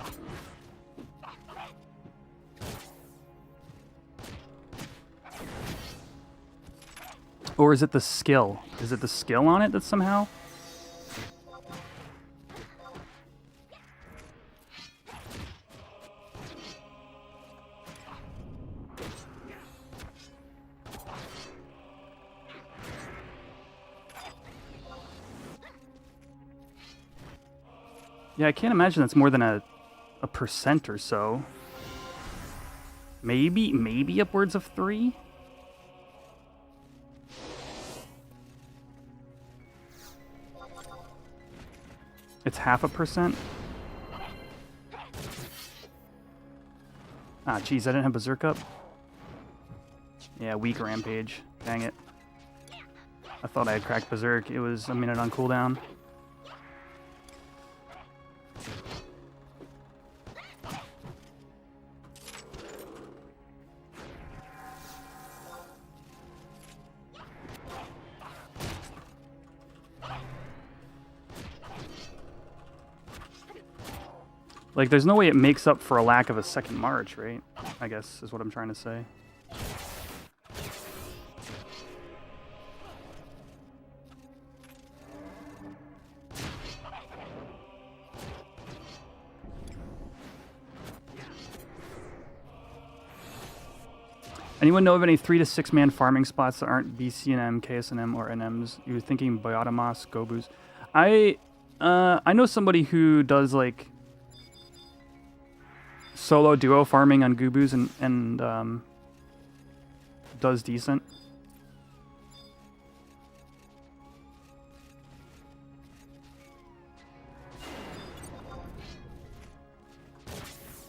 Or is it the skill? Is it the skill on it that somehow? Yeah, I can't imagine that's more than a percent or so. Maybe upwards of 3? It's 0.5%? Ah, jeez, I didn't have Berserk up. Yeah, weak Rampage. Dang it. I thought I had cracked Berserk. It was a minute on cooldown. Like, there's no way it makes up for a lack of a second March, right? I guess is what I'm trying to say. Anyone know of any 3 to 6 man farming spots that aren't BCNM, KSNM, or NMs? You were thinking Biotomas, Gobus. I know somebody who does like solo duo farming on Gobus and does decent.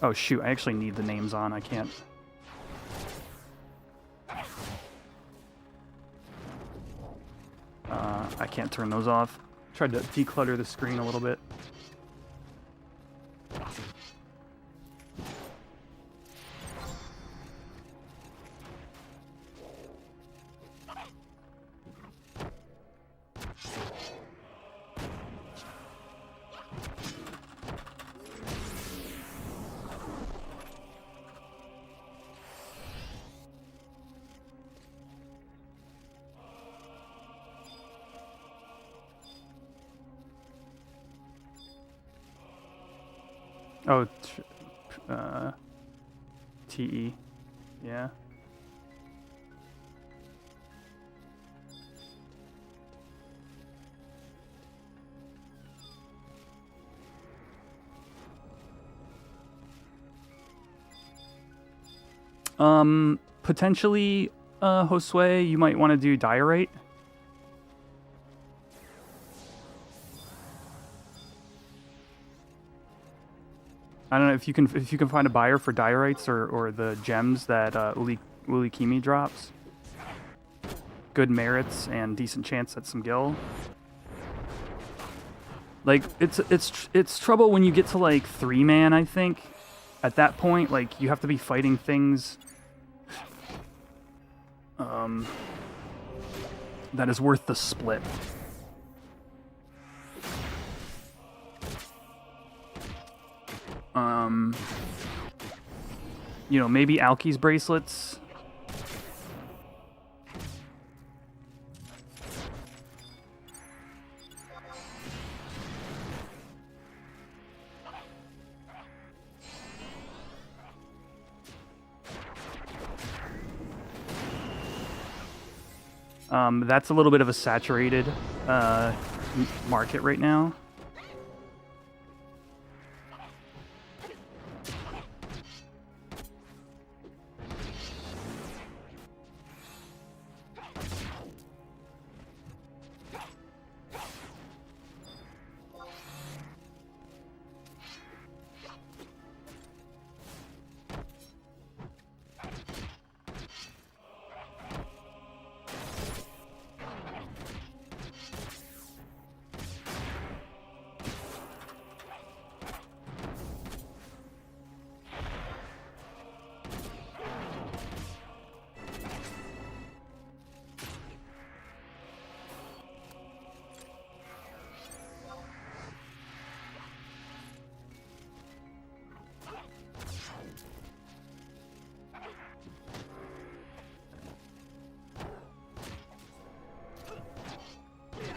Oh shoot! I actually need the names on. I can't. I can't turn those off. Tried to declutter the screen a little bit. Oh, TE, yeah. Potentially, Josue, you might want to do Diorite. I don't know if you can find a buyer for Diorites or the gems that Ulikimi drops. Good merits and decent chance at some gil. Like it's trouble when you get to like 3-man, I think. At that point, like you have to be fighting things that is worth the split. You know, maybe Alki's bracelets. That's a little bit of a saturated market right now.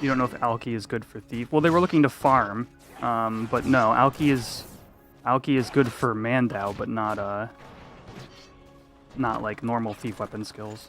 You don't know if Alki is good for Thief. Well, they were looking to farm, but no, Alki is good for Mandao, but not like normal Thief weapon skills.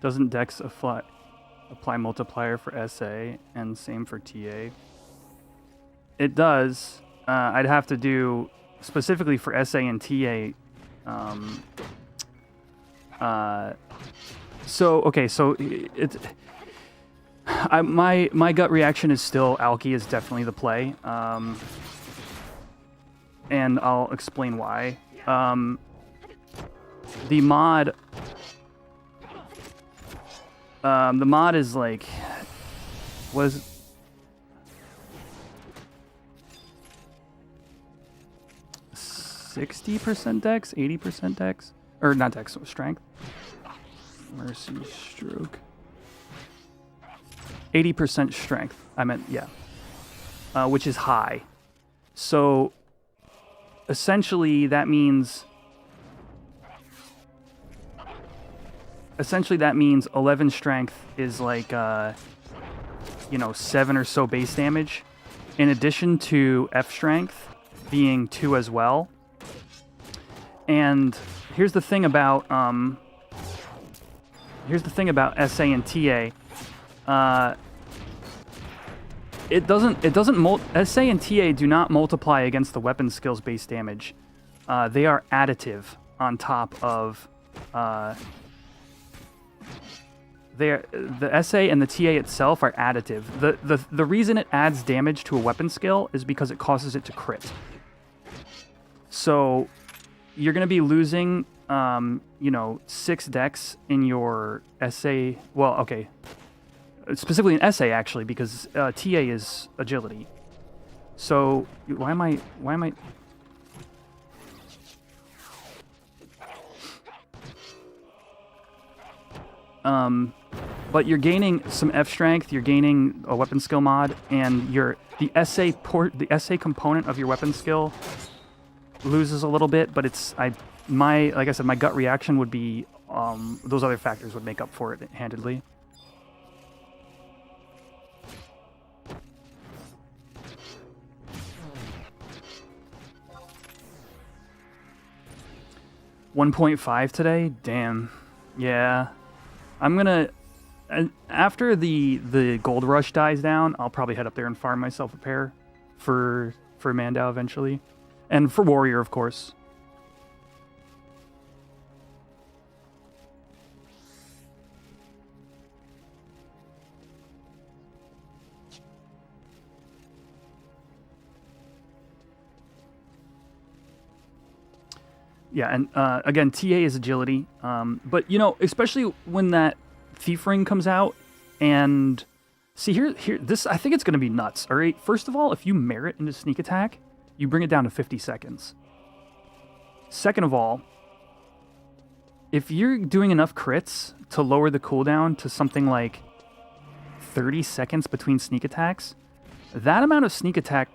Doesn't Dex apply multiplier for SA and same for TA? It does. I'd have to do specifically for SA and TA. So it. My gut reaction is still Alki is definitely the play, and I'll explain why. The mod is like was 60% dex, 80% dex, or not dex, strength. Mercy stroke. 80% strength. I meant, yeah. Which is high. So essentially that means 11 strength is like 7 or so base damage, in addition to F strength being 2 as well. And here's the thing about SA and TA. SA and TA do not multiply against the weapon skills base damage. They are additive on top of the SA and the TA itself are additive. The reason it adds damage to a weapon skill is because it causes it to crit. So you're going to be losing 6 dex in your SA. Well, okay. Specifically in SA, actually, because TA is agility. So why am I? But you're gaining some F strength. You're gaining a weapon skill mod, and the SA component of your weapon skill loses a little bit. But like I said, my gut reaction would be those other factors would make up for it handedly. $1.5 today? Damn. Yeah. I'm gonna... After the gold rush dies down, I'll probably head up there and farm myself a pair for Mandau eventually. And for Warrior, of course. Yeah, and again, TA is agility. But, especially when that Thief Ring comes out, and see, here, this, I think it's going to be nuts, all right? First of all, if you merit into sneak attack, you bring it down to 50 seconds. Second of all, if you're doing enough crits to lower the cooldown to something like 30 seconds between sneak attacks, that amount of sneak attack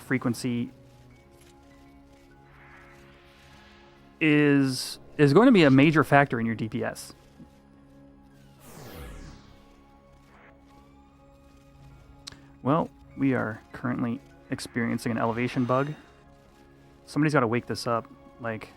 frequency is going to be a major factor in your DPS. Well, we are currently experiencing an elevation bug. Somebody's got to wake this up. Like...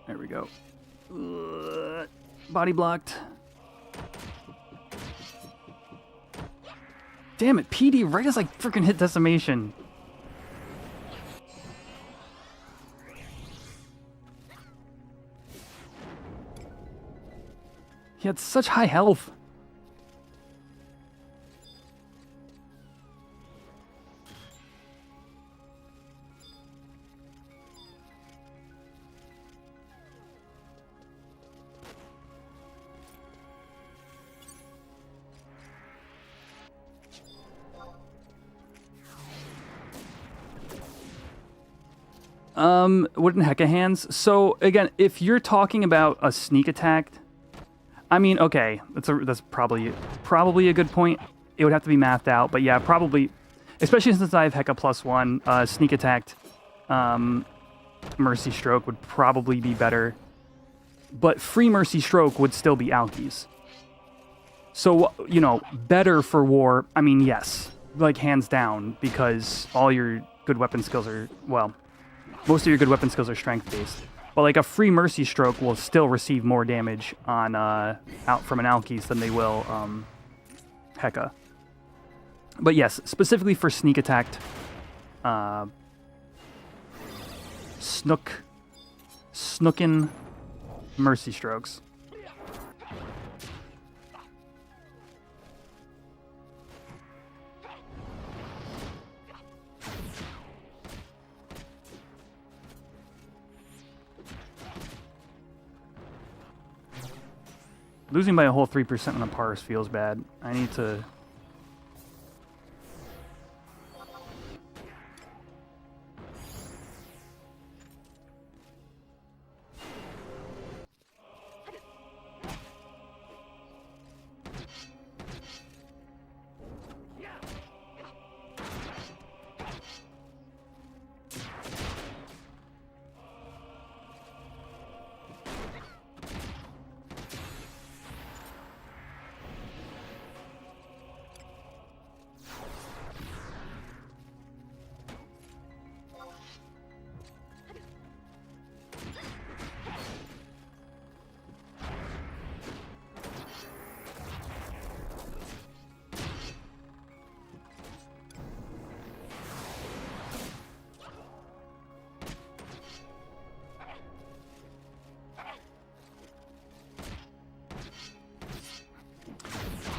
There we go. Body blocked. Damn it, PD right as I freaking hit decimation. He had such high health. Wooden Hecka hands. So again, if you're talking about a sneak attack, I mean, okay, that's probably a good point. It would have to be mathed out, but yeah, probably, especially since I have Hecka +1, sneak attacked, Mercy Stroke would probably be better. But free Mercy Stroke would still be Alkies. So, you know, better for war, I mean, yes, like hands down, because all your good weapon skills are, well, most of your good weapon skills are strength-based. But like a free Mercy Stroke will still receive more damage on out from an Alkies than they will Hecka. But yes, specifically for sneak attacked, snookin' Mercy Strokes. Losing by a whole 3% on a parse feels bad. I need to...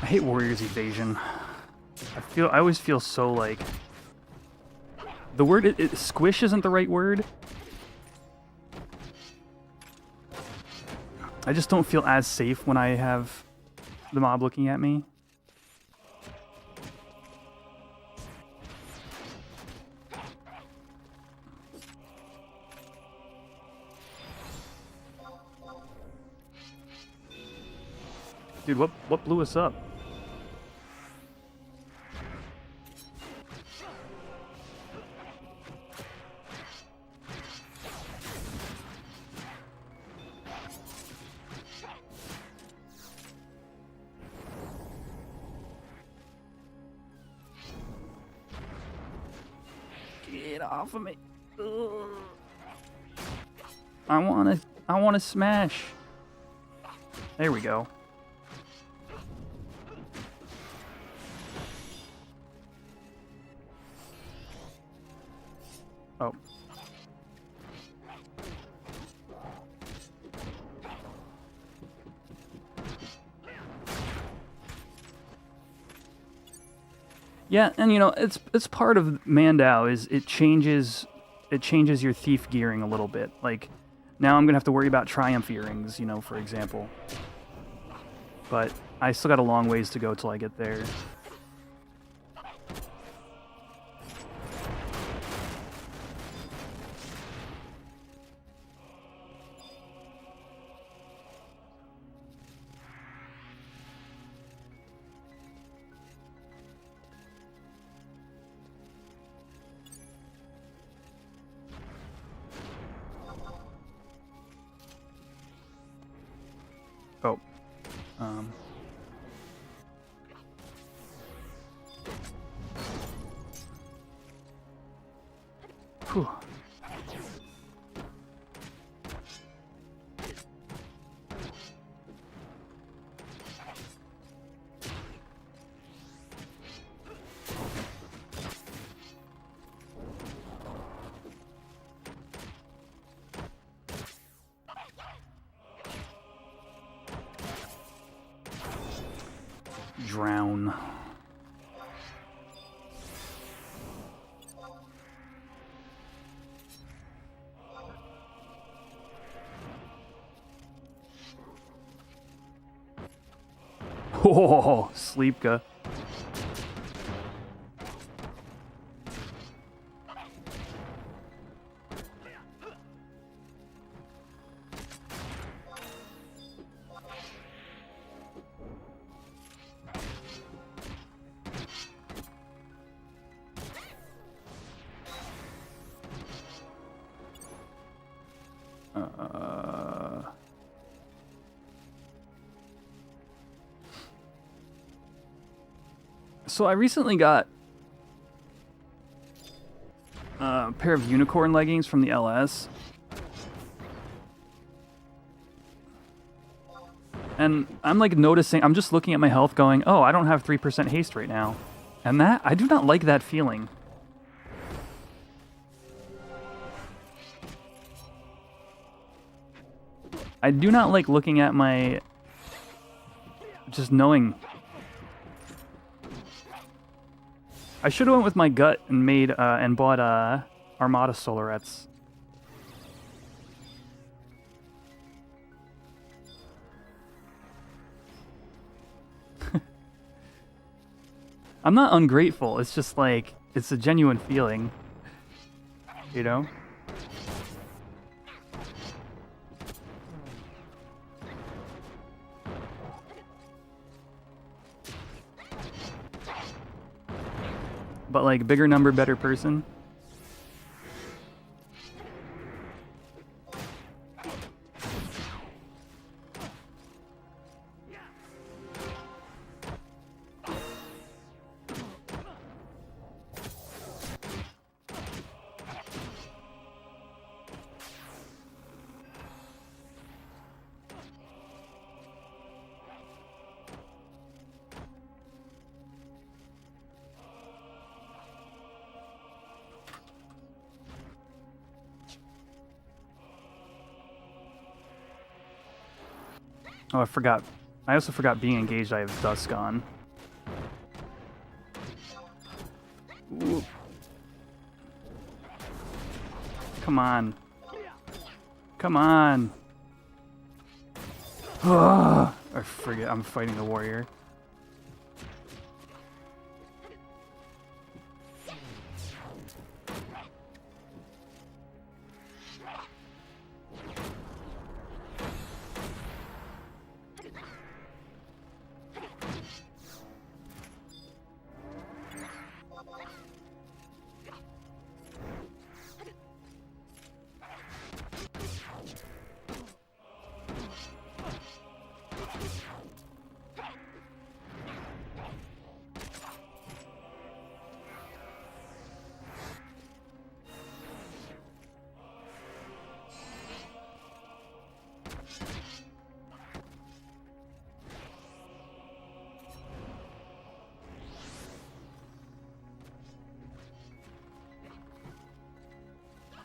I hate Warrior's Evasion. I always feel so like... The word... squish isn't the right word. I just don't feel as safe when I have the mob looking at me. Dude, what blew us up? Get off of me. Ugh. I wanna smash. There we go. Oh. Yeah, and you know, it's part of Mandao is it changes your thief gearing a little bit. Like now I'm gonna have to worry about triumph earrings, you know, for example. But I still got a long ways to go till I get there. Oh. Whew. Drown. Oh, Sleepka. So I recently got a pair of unicorn leggings from the LS. And I'm like noticing, I'm just looking at my health going, oh, I don't have 3% haste right now. And that, I do not like that feeling. I do not like looking at my, just knowing. I should have went with my gut and made, and bought, Armada Solarettes. I'm not ungrateful, it's just like, it's a genuine feeling. You know? But like, bigger number, better person. Oh, I forgot. I also forgot being engaged. I have Dusk on. Ooh. Come on. Come on. I forget. I'm fighting the warrior.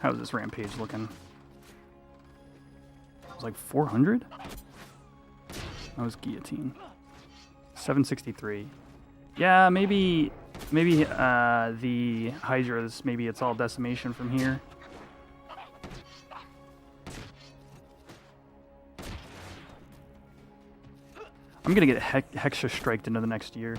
How's this rampage looking? It was like 400? That was guillotine. 763. Yeah, maybe the Hydras, maybe it's all decimation from here. I'm gonna get Hexa striked into the next year.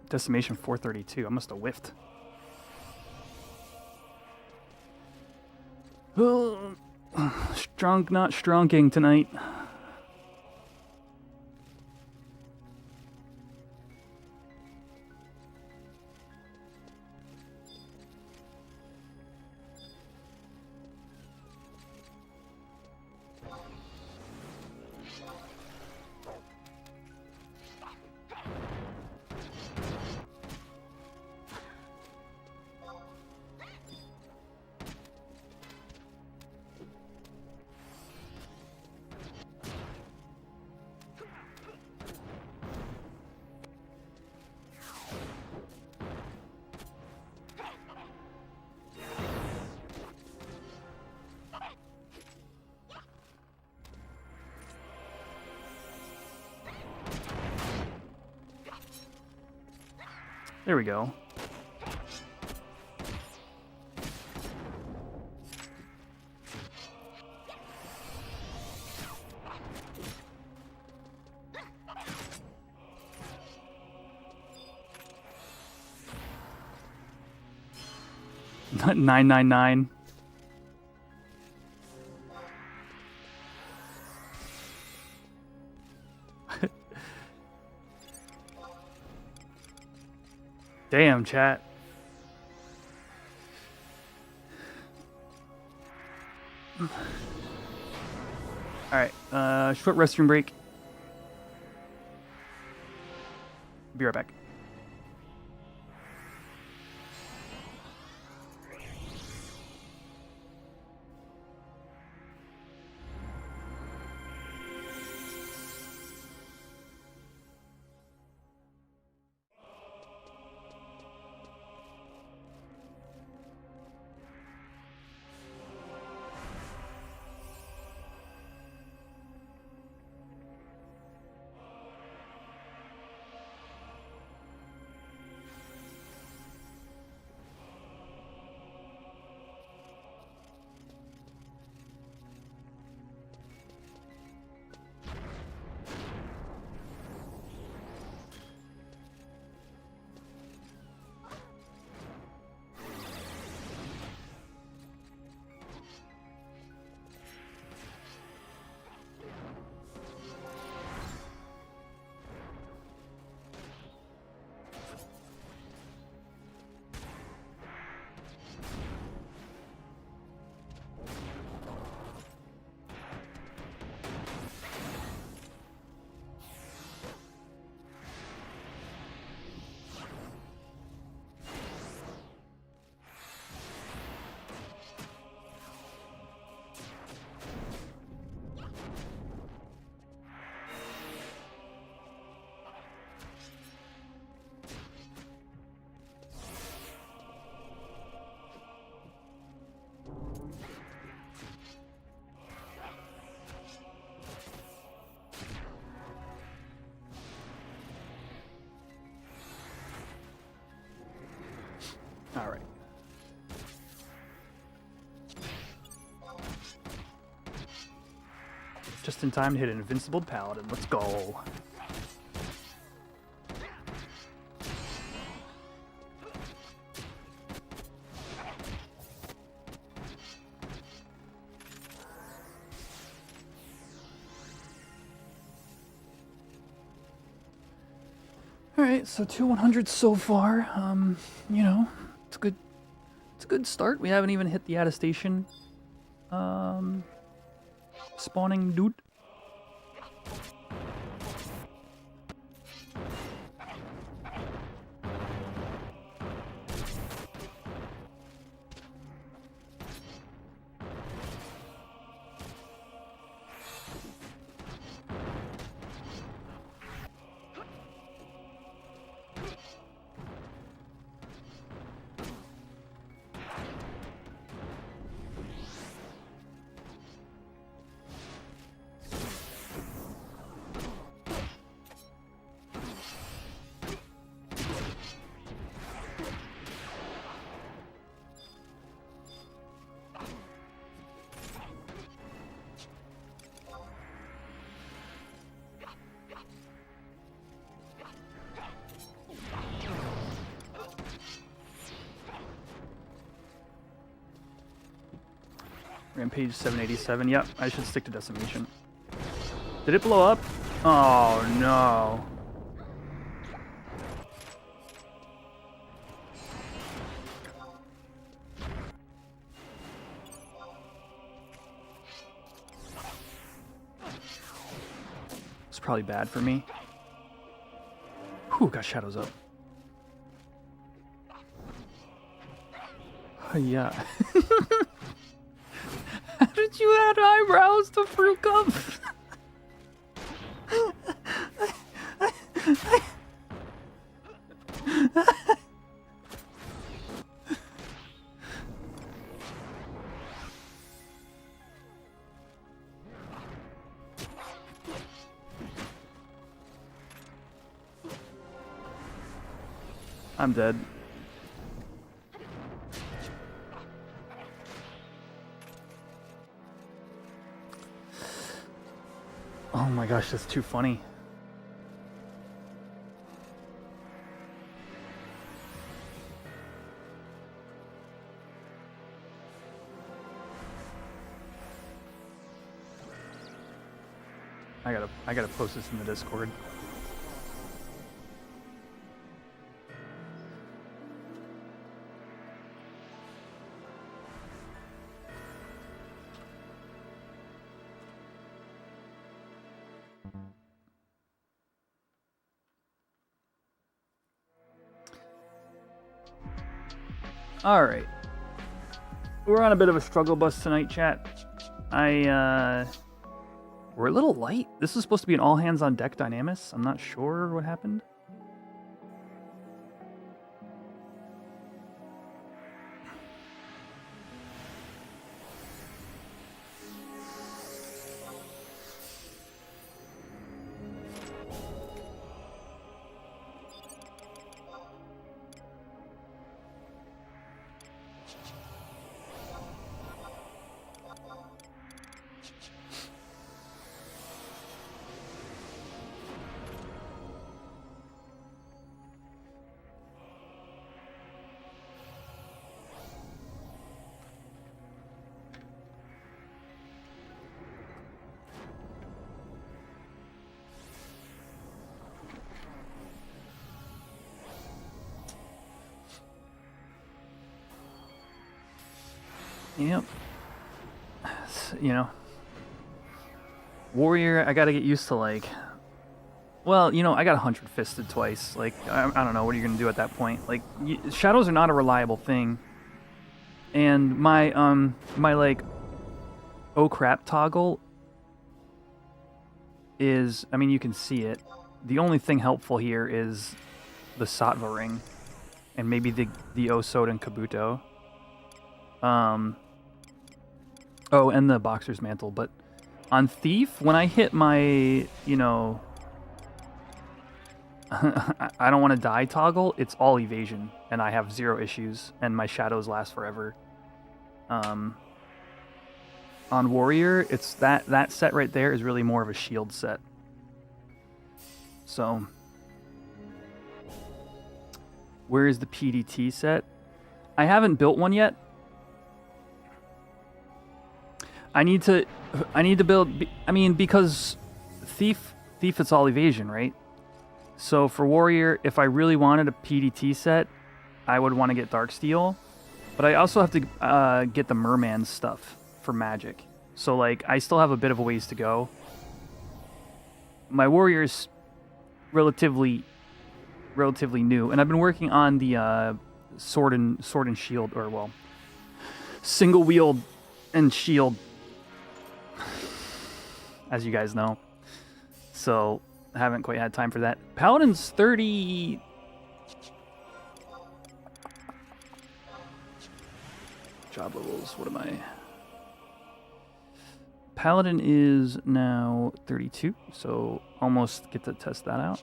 Decimation 432. I must have whiffed. Strong, not stronking tonight. There we go. $999. Damn, chat. Alright, short restroom break. Be right back. All right. Just in time to hit an invincible paladin. Let's go. All right, so 2 100s so far. You know, it's good. It's a good start. We haven't even hit the attestation spawning dude. Rampage 787. Yep, I should stick to decimation. Did it blow up? Oh no. It's probably bad for me. Whew, got shadows up. Yeah. How did you add eyebrows to Fruit Cup? I'm dead. Oh my gosh, that's too funny. I gotta post this in the Discord. All right. We're on a bit of a struggle bus tonight, chat. We're a little light. This is supposed to be an all hands on deck Dynamis. I'm not sure what happened. Yep. You know, Warrior, I gotta get used to, like, well, you know, I got 100 fisted twice. Like, I don't know, what are you gonna do at that point? Like, shadows are not a reliable thing. And my, like, oh crap toggle is, I mean, you can see it. The only thing helpful here is the Sattva ring. And maybe the Osod and Kabuto. Oh, and the Boxer's Mantle, but on Thief, when I hit my, you know, I don't want to die toggle, it's all evasion, and I have 0 issues, and my shadows last forever. On Warrior, it's that set right there is really more of a shield set. So, where is the PDT set? I haven't built one yet. I need to build, I mean, because Thief, it's all evasion, right? So for Warrior, if I really wanted a PDT set, I would want to get Darksteel. But I also have to get the Merman stuff for Magic. So, like, I still have a bit of a ways to go. My Warrior's relatively new, and I've been working on the sword and shield, or, well, single wield and shield, as you guys know. So, I haven't quite had time for that. Paladin's 30... Job levels, what am I? Paladin is now 32, so almost get to test that out.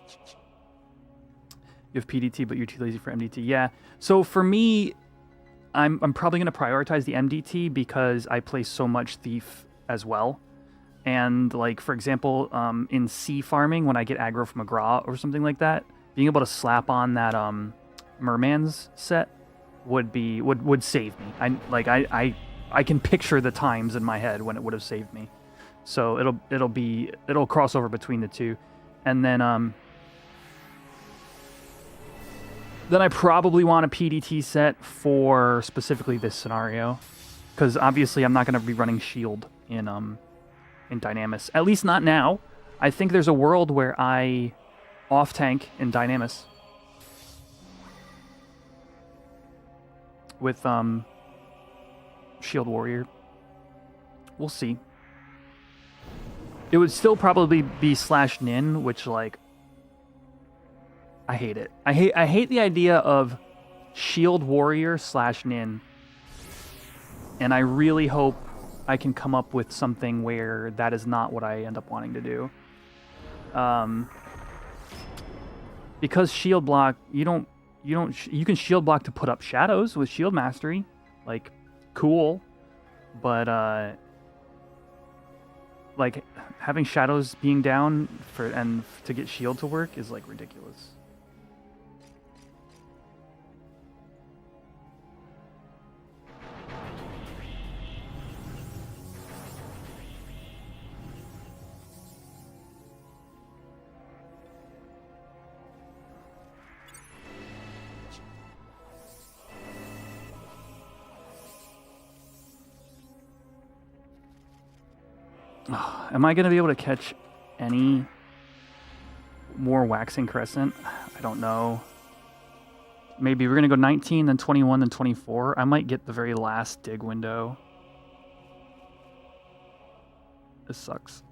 You have PDT, but you're too lazy for MDT. Yeah, so for me, I'm probably going to prioritize the MDT because I play so much Thief as well. And, like, for example, in C farming, when I get aggro from a Gra or something like that, being able to slap on that Merman's set would save me. I can picture the times in my head when it would have saved me. So it'll cross over between the two. And then I probably want a PDT set for specifically this scenario, because obviously I'm not going to be running shield in Dynamis. At least not now. I think there's a world where I off tank in Dynamis with Shield Warrior. We'll see. It would still probably be /Nin, which, like, I hate it. I hate the idea of Shield Warrior /Nin. And I really hope I can come up with something where that is not what I end up wanting to do. Because shield block, you can shield block to put up shadows with shield mastery. Like, cool. But like, having shadows being down to get shield to work is, like, ridiculous. Am I going to be able to catch any more waxing crescent. I don't know. Maybe we're going to go 19, then 21, then 24. I might get the very last dig window. This sucks.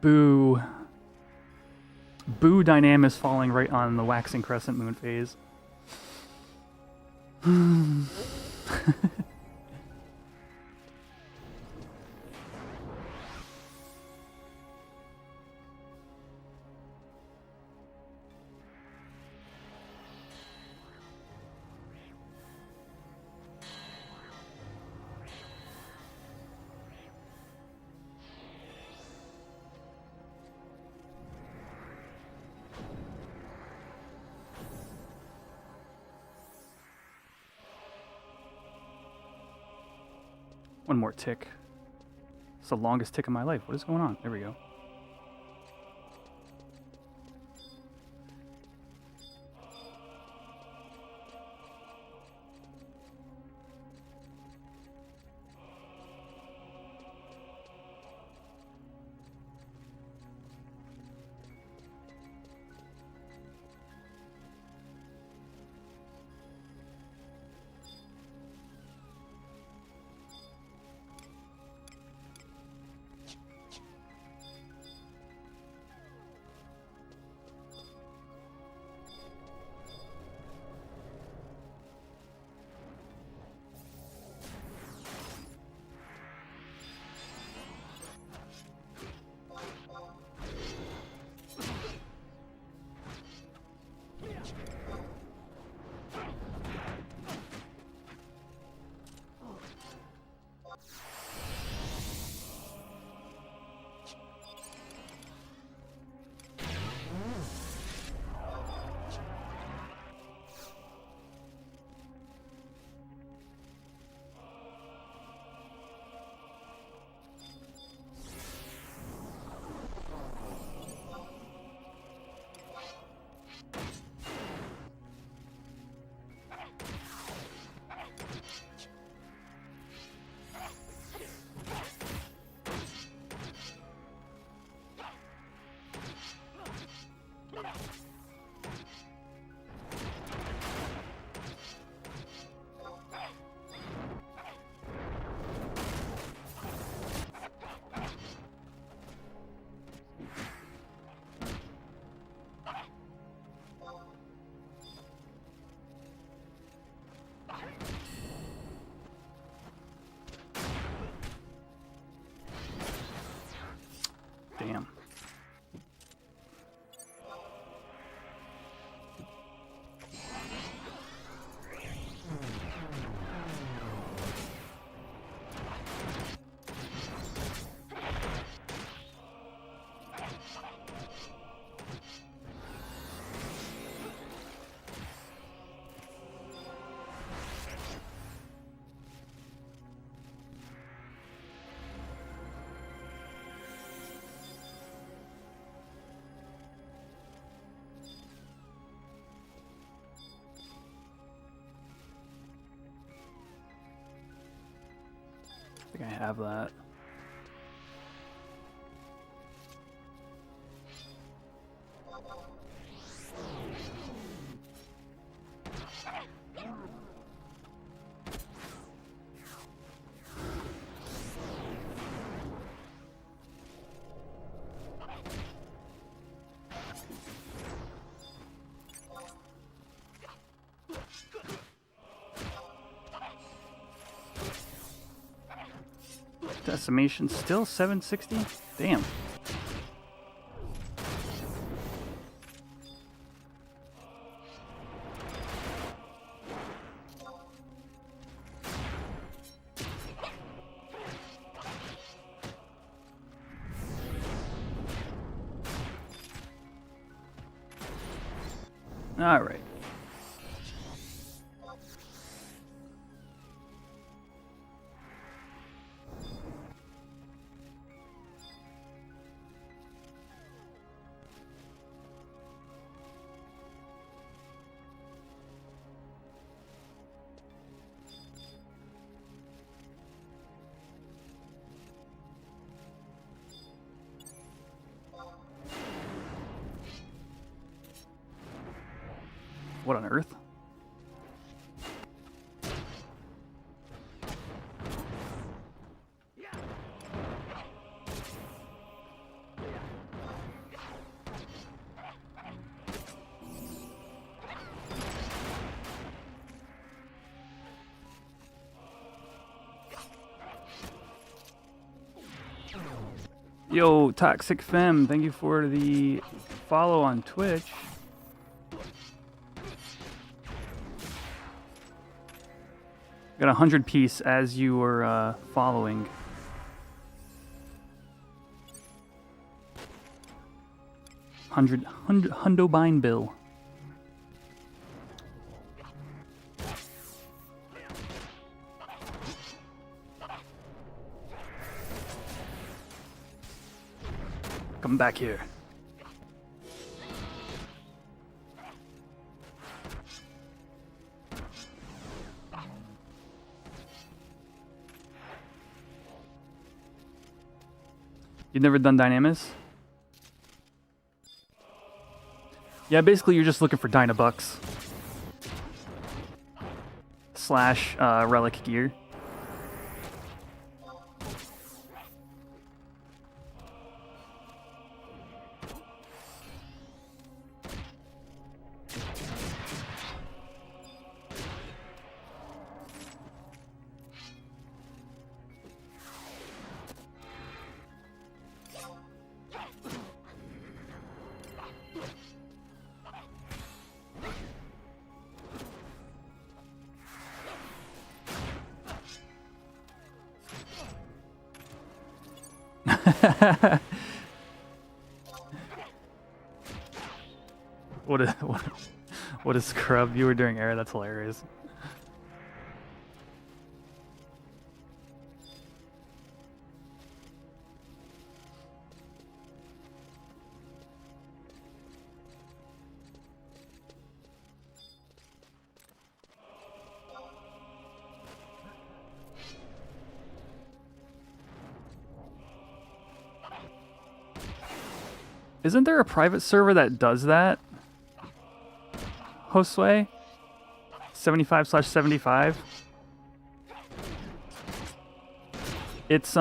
Boo. Boo Dynamis falling right on the waxing crescent moon phase. One more tick. It's the longest tick of my life. What is going on? There we go. Damn. I think I have that. Decimation still 760? Damn. All right. What on earth? Yo, Toxic Femme, thank you for the follow on Twitch. Got 100 piece as you were following. Hundo Bine Bill. Come back here. You've never done Dynamis? Yeah, basically you're just looking for Dynabucks. / relic gear. What a scrub you were doing, air. That's hilarious. Isn't there a private server that does that? Josue? 75/75? It's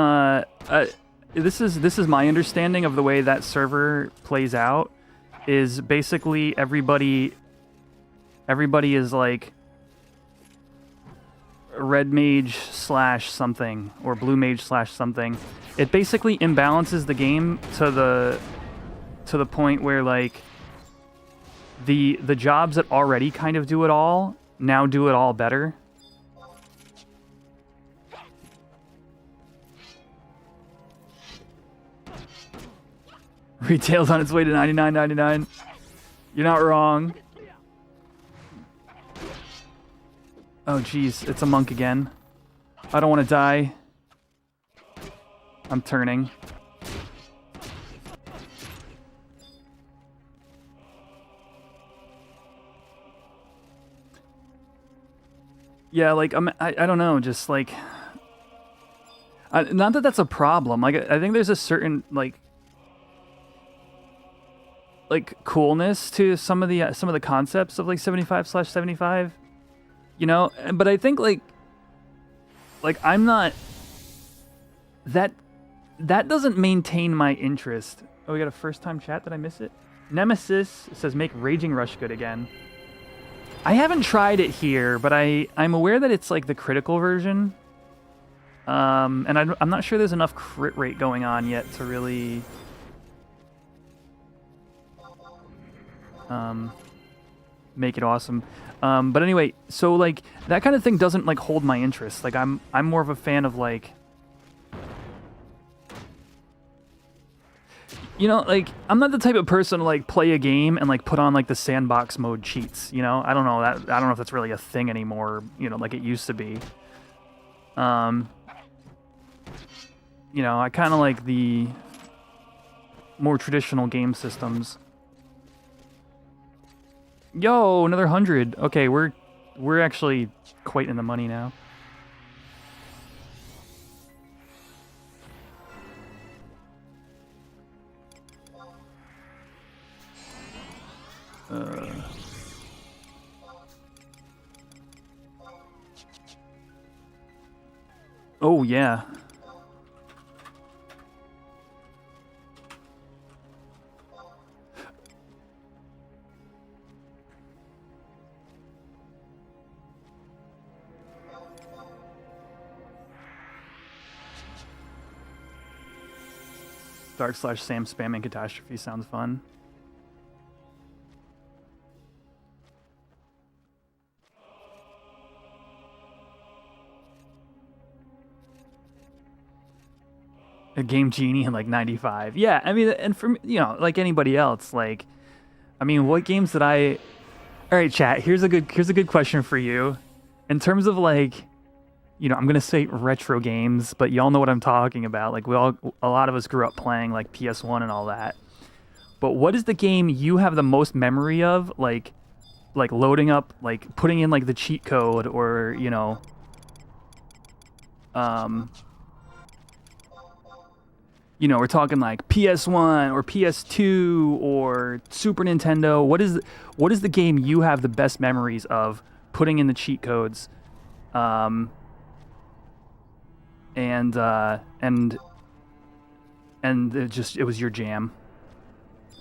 this is my understanding of the way that server plays out, is basically everybody is like red mage / something or blue mage / something. It basically imbalances the game to the point where like the jobs that already kind of do it all now do it all better. Retail's on its way to $99.99. You're not wrong. Oh jeez, it's a monk again. I don't want to die. I'm turning. Yeah, like I don't know, just like not that that's a problem. Like I think there's a certain like coolness to some of the concepts of like 75/75, you know. But I think like I'm not that doesn't maintain my interest. Oh, we got a first time chat. Did I miss it? Nemesis says make Raging Rush good again. I haven't tried it here, but I'm aware that it's like the critical version. And I'm not sure there's enough crit rate going on yet to really make it awesome. But anyway, so like that kind of thing doesn't like hold my interest. Like I'm more of a fan of like, you know, like I'm not the type of person to like play a game and like put on like the sandbox mode cheats, you know? I don't know if that's really a thing anymore, you know, like it used to be. You know, I kind of like the more traditional game systems. Yo, another 100. Okay, we're actually quite in the money now. Oh, yeah. Dark/Sam spamming catastrophe sounds fun. A Game Genie in like 95. Yeah, I mean, and for me, you know, like anybody else, like, I mean, what games did I? All right, chat. Here's a good question for you. In terms of like, you know, I'm gonna say retro games, but y'all know what I'm talking about. Like a lot of us grew up playing like PS1 and all that. But what is the game you have the most memory of? Like loading up, like putting in like the cheat code, or you know, you know, we're talking like PS1 or PS2 or Super Nintendo. What is the game you have the best memories of putting in the cheat codes? And it was your jam.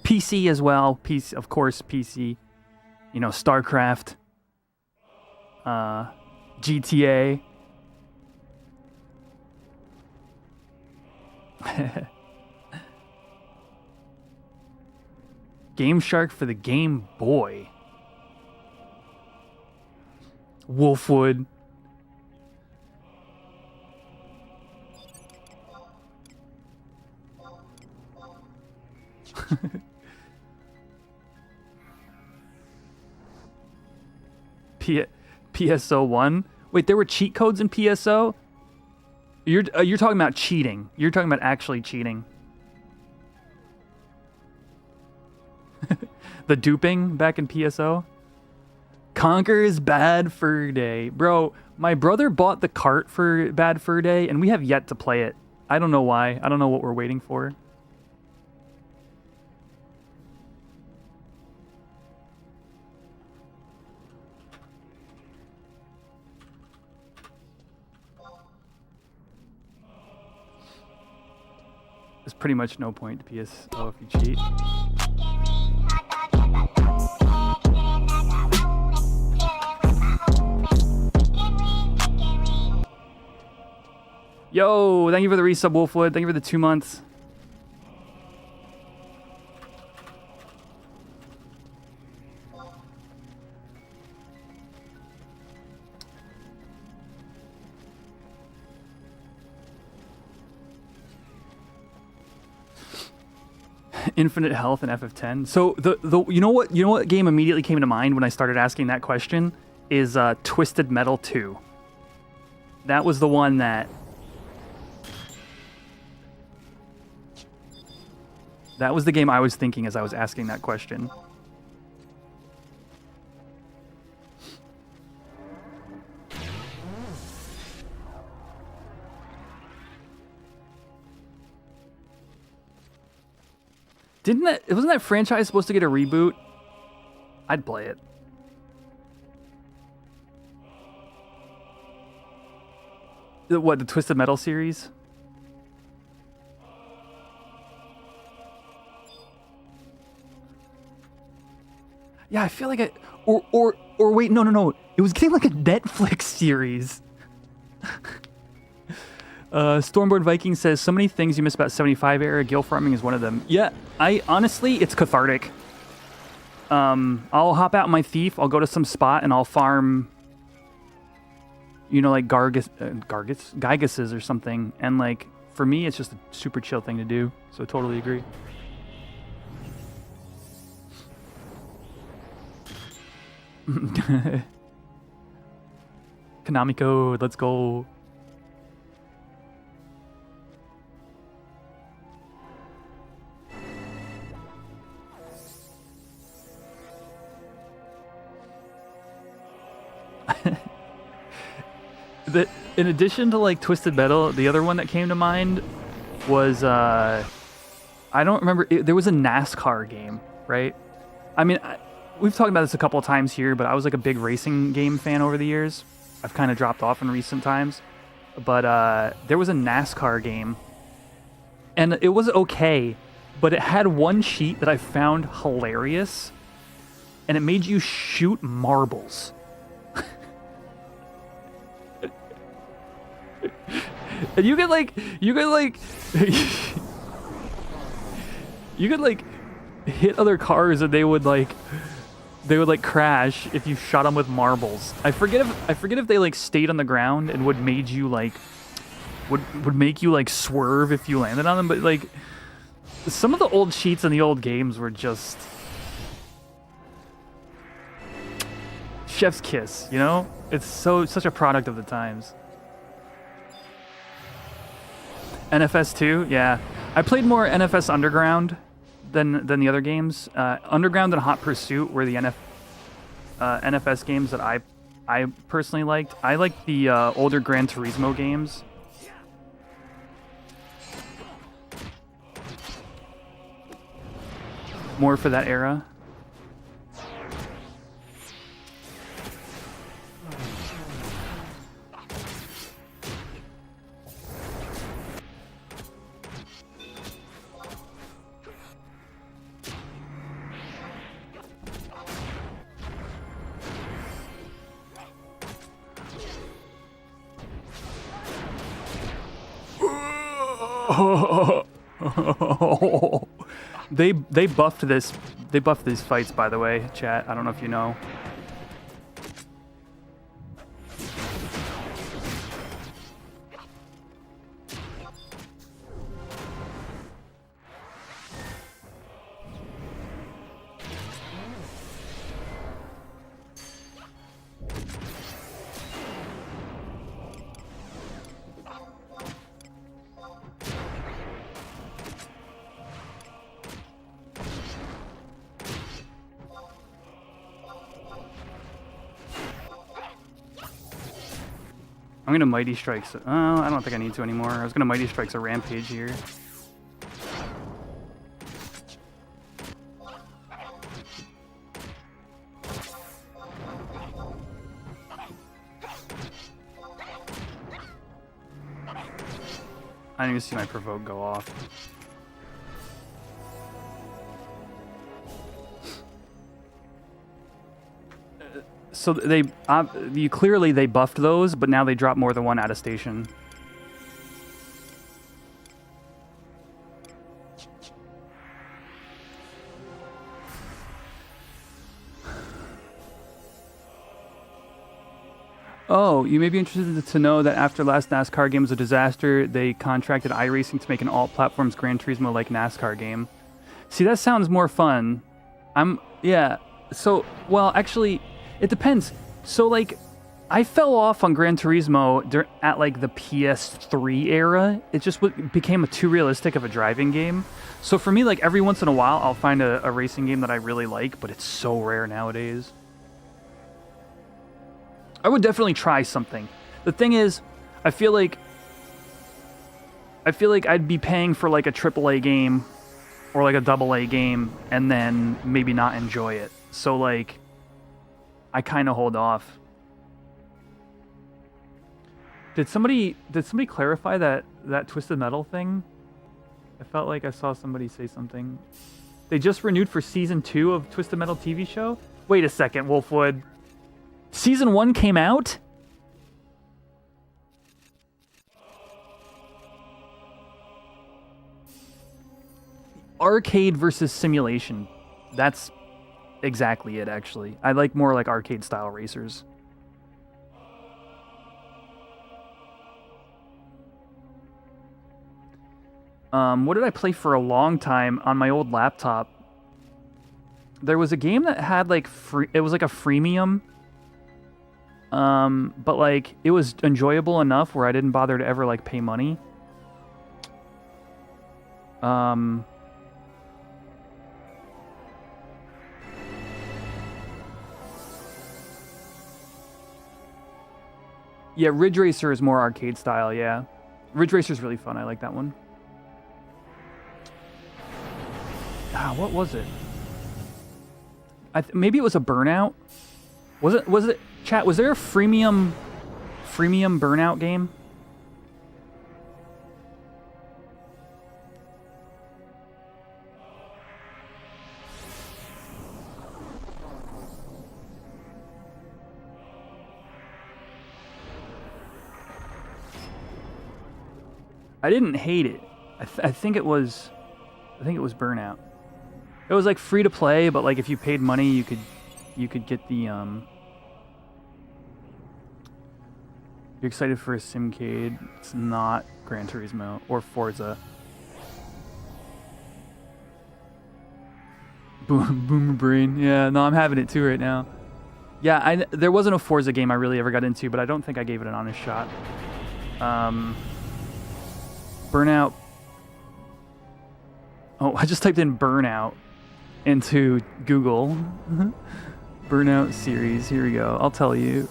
PC as well. PC, of course, PC. You know, StarCraft, GTA. Game Shark for the Game Boy. Wolfwood. PSO1. Wait, there were cheat codes in PSO? You're talking about cheating. You're talking about actually cheating. The duping back in PSO. Conker's Bad Fur Day. Bro, my brother bought the cart for Bad Fur Day, and we have yet to play it. I don't know why. I don't know what we're waiting for. There's pretty much no point to PSO if you cheat. Yo, thank you for the resub, Wolfwood. Thank you for the 2 months. Infinite Health and FF10. So the you know what game immediately came to mind when I started asking that question is Twisted Metal 2. That was the one that was the game I was thinking as I was asking that question. Wasn't that franchise supposed to get a reboot? I'd play it. The Twisted Metal series? Yeah, I feel like or wait, no. It was getting like a Netflix series. Stormborn Viking says, so many things you miss about 75 era. Gil farming is one of them. Yeah, honestly, it's cathartic. I'll hop out my thief. I'll go to some spot and I'll farm, you know, like Gygases or something. And like, for me, it's just a super chill thing to do. So I totally agree. Konami code, let's go. In addition to like Twisted Metal, the other one that came to mind was I don't remember. There was a NASCAR game, right? I mean, we've talked about this a couple of times here, but I was like a big racing game fan over the years. I've kind of dropped off in recent times. but there was a NASCAR game, and it was okay, but it had one cheat that I found hilarious, and it made you shoot marbles. And you could hit other cars, and they would crash if you shot them with marbles. I forget if they like stayed on the ground and would make you like swerve if you landed on them. But like some of the old cheats in the old games were just chef's kiss. You know, it's such a product of the times. NFS 2, yeah. I played more NFS Underground than the other games. Underground and Hot Pursuit were the NFS games that I personally liked. I liked the older Gran Turismo games. More for that era. They buffed this. They buffed these fights, by the way, chat. I don't know if you know. I'm gonna Mighty Strikes. I don't think I need to anymore. I was gonna Mighty Strikes a Rampage here. I didn't even see my Provoke go off. So they clearly they buffed those, but now they drop more than one out of station. Oh, you may be interested to know that after last NASCAR game was a disaster, they contracted iRacing to make an all-platforms Gran Turismo-like NASCAR game. See, that sounds more fun. Yeah. So, well, actually, it depends. So, like, I fell off on Gran Turismo at, like, the PS3 era. It just became too realistic of a driving game. So for me, like, every once in a while, I'll find a racing game that I really like, but it's so rare nowadays. I would definitely try something. The thing is, I feel like I'd be paying for like a AAA game or like a AA game and then maybe not enjoy it. So like I kind of hold off. Did somebody clarify that Twisted Metal thing? I felt like I saw somebody say something. They just renewed for season 2 of Twisted Metal TV show? Wait a second, Wolfwood. Season 1 came out? Arcade versus simulation. That's exactly it, actually. I like more like arcade style racers. What did I play for a long time on my old laptop? There was a game that had like it was like a freemium. But like it was enjoyable enough where I didn't bother to ever like pay money. Yeah, Ridge Racer is more arcade style, yeah. Ridge Racer is really fun. I like that one. What was it? Maybe it was a Burnout. Was it chat? Was there a freemium Burnout game? I didn't hate it. I think it was Burnout. It was like free to play, but like if you paid money, you could get the You're excited for a Simcade. It's not Gran Turismo or Forza. Boomer Brain. Yeah, no, I'm having it too right now. Yeah, there wasn't a Forza game I really ever got into, but I don't think I gave it an honest shot. Burnout. Oh, I just typed in Burnout into Google. Burnout series. Here we go. I'll tell you.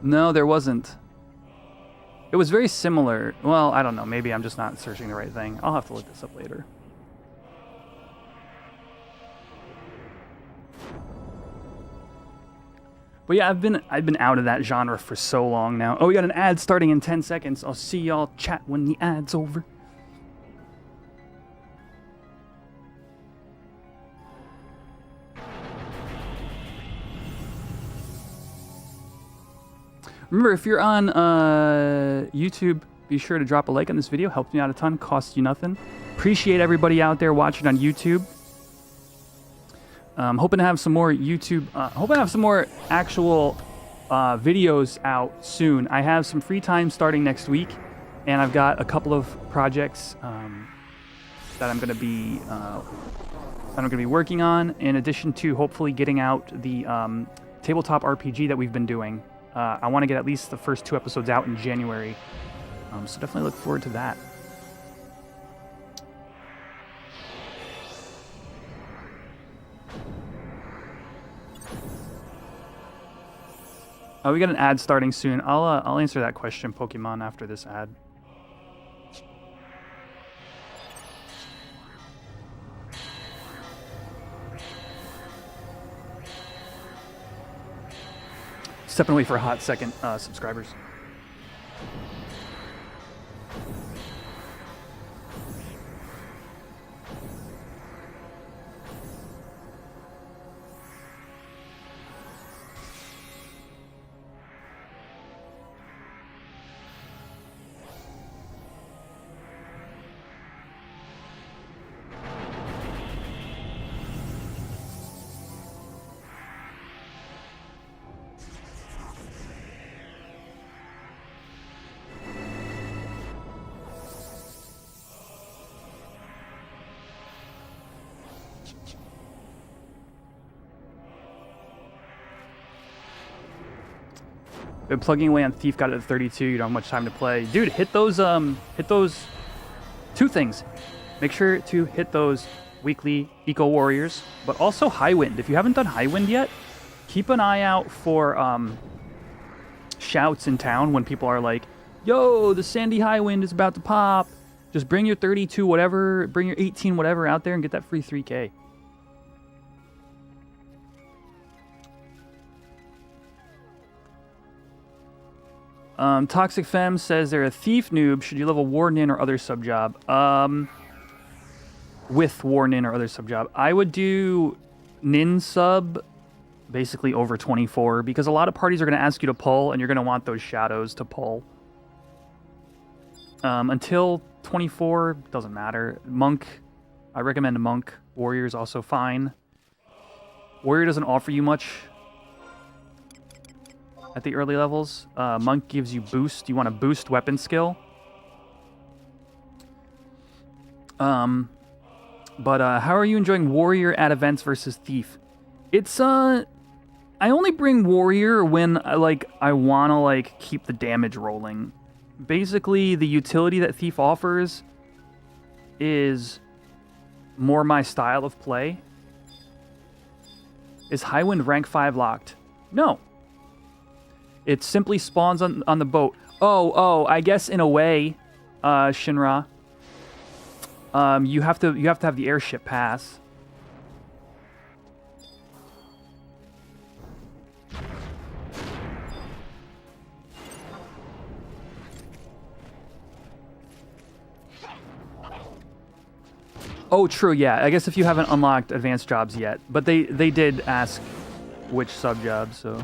No, there wasn't. It was very similar. Well, I don't know. Maybe I'm just not searching the right thing. I'll have to look this up later. But yeah, I've been out of that genre for so long now. Oh, we got an ad starting in 10 seconds. I'll see y'all chat when the ad's over. Remember, if you're on YouTube, be sure to drop a like on this video. Helps me out a ton. Costs you nothing. Appreciate everybody out there watching on YouTube. Hoping to have some more YouTube. Hoping to have some more actual videos out soon. I have some free time starting next week, and I've got a couple of projects that I'm going to be working on. In addition to hopefully getting out the tabletop RPG that we've been doing. I want to get at least the first 2 episodes out in January, so definitely look forward to that. We got an ad starting soon. I'll answer that question, Pokemon, after this ad. Stepping away for a hot second, subscribers. Been plugging away on Thief, got it at 32. You don't have much time to play. Dude, hit those 2 things. Make sure to hit those weekly Eco Warriors, but also Highwind. If you haven't done Highwind yet, keep an eye out for shouts in town when people are like, yo, the Sandy Highwind is about to pop. Just bring your 32 whatever, bring your 18 whatever out there and get that free 3K. Toxic Femme says they're a thief noob. Should you level War Nin or other sub job? With War Nin or other sub job, I would do Nin sub basically over 24 because a lot of parties are going to ask you to pull and you're going to want those shadows to pull. Until 24, doesn't matter. Monk, I recommend a Monk. Warrior is also fine. Warrior doesn't offer you much at the early levels. Monk gives you boost. You want to boost weapon skill. But how are you enjoying Warrior at events versus Thief? It's I only bring Warrior when I want to keep the damage rolling. Basically, the utility that Thief offers is more my style of play. Is Highwind rank 5 locked? No. It simply spawns on the boat. Oh, I guess in a way, Shinra, you have to have the airship pass. Oh, true, yeah. I guess if you haven't unlocked advanced jobs yet. But they did ask which sub jobs, so...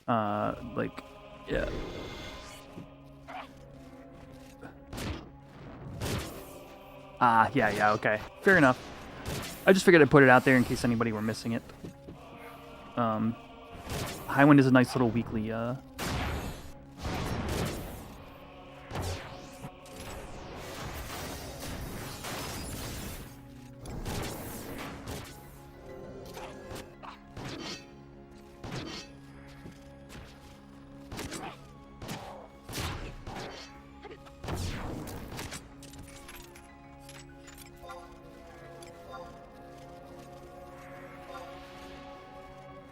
like, yeah. Ah, yeah, okay. Fair enough. I just figured I'd put it out there in case anybody were missing it. Highwind is a nice little weekly,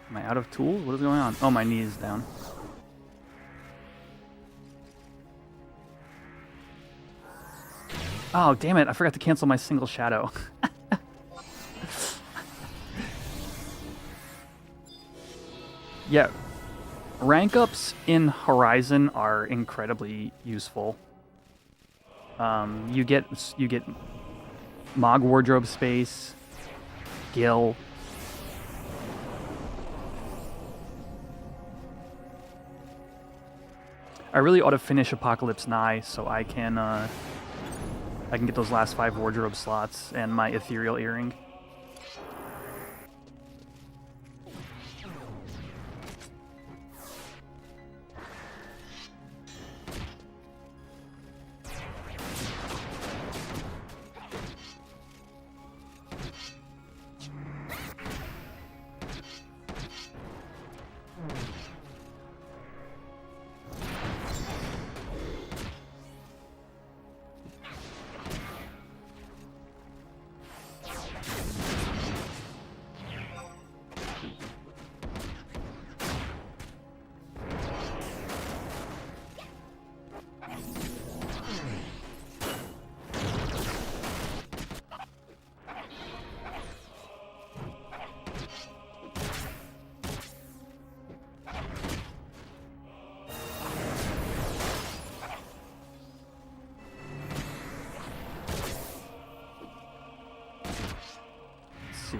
Am I out of tools? What is going on? Oh, my knee is down. Oh, damn it. I forgot to cancel my single shadow. Yeah. Rank ups in Horizon are incredibly useful. You get Mog wardrobe space, Gil. I really ought to finish Apocalypse Nigh so I can get those last 5 wardrobe slots and my ethereal earring.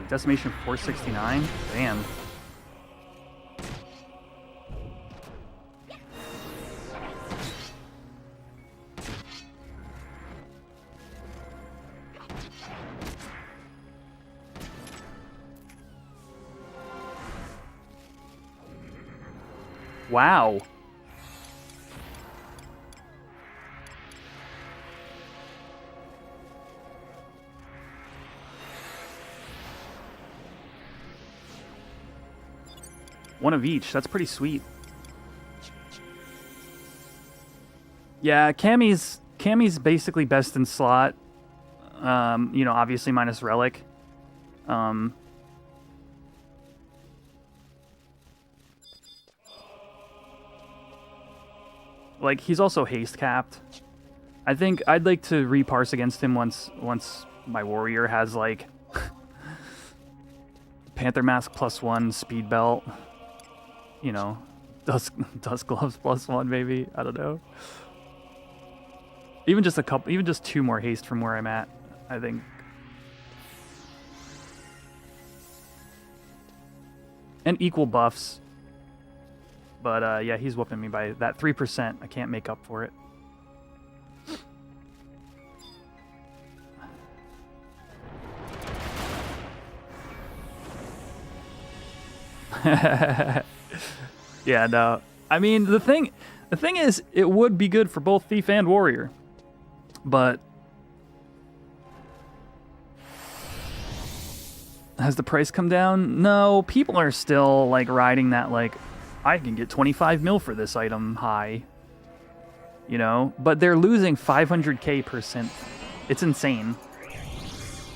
Decimation 469? Damn. Wow. One of each. That's pretty sweet. Yeah, Cammy's basically best in slot. You know, obviously minus Relic. Like, he's also haste capped. I think I'd like to reparse against him once my warrior has, like, Panther Mask +1, Speed Belt. You know, Dusk Gloves +1, maybe. I don't know. Even just 2 more haste from where I'm at, I think. And equal buffs. But yeah, he's whooping me by that 3%. I can't make up for it. Yeah, no. I mean, the thing is, it would be good for both Thief and Warrior. But has the price come down? No, people are still, like, riding that, like, I can get 25 mil for this item high. You know? But they're losing 500k per synth. It's insane.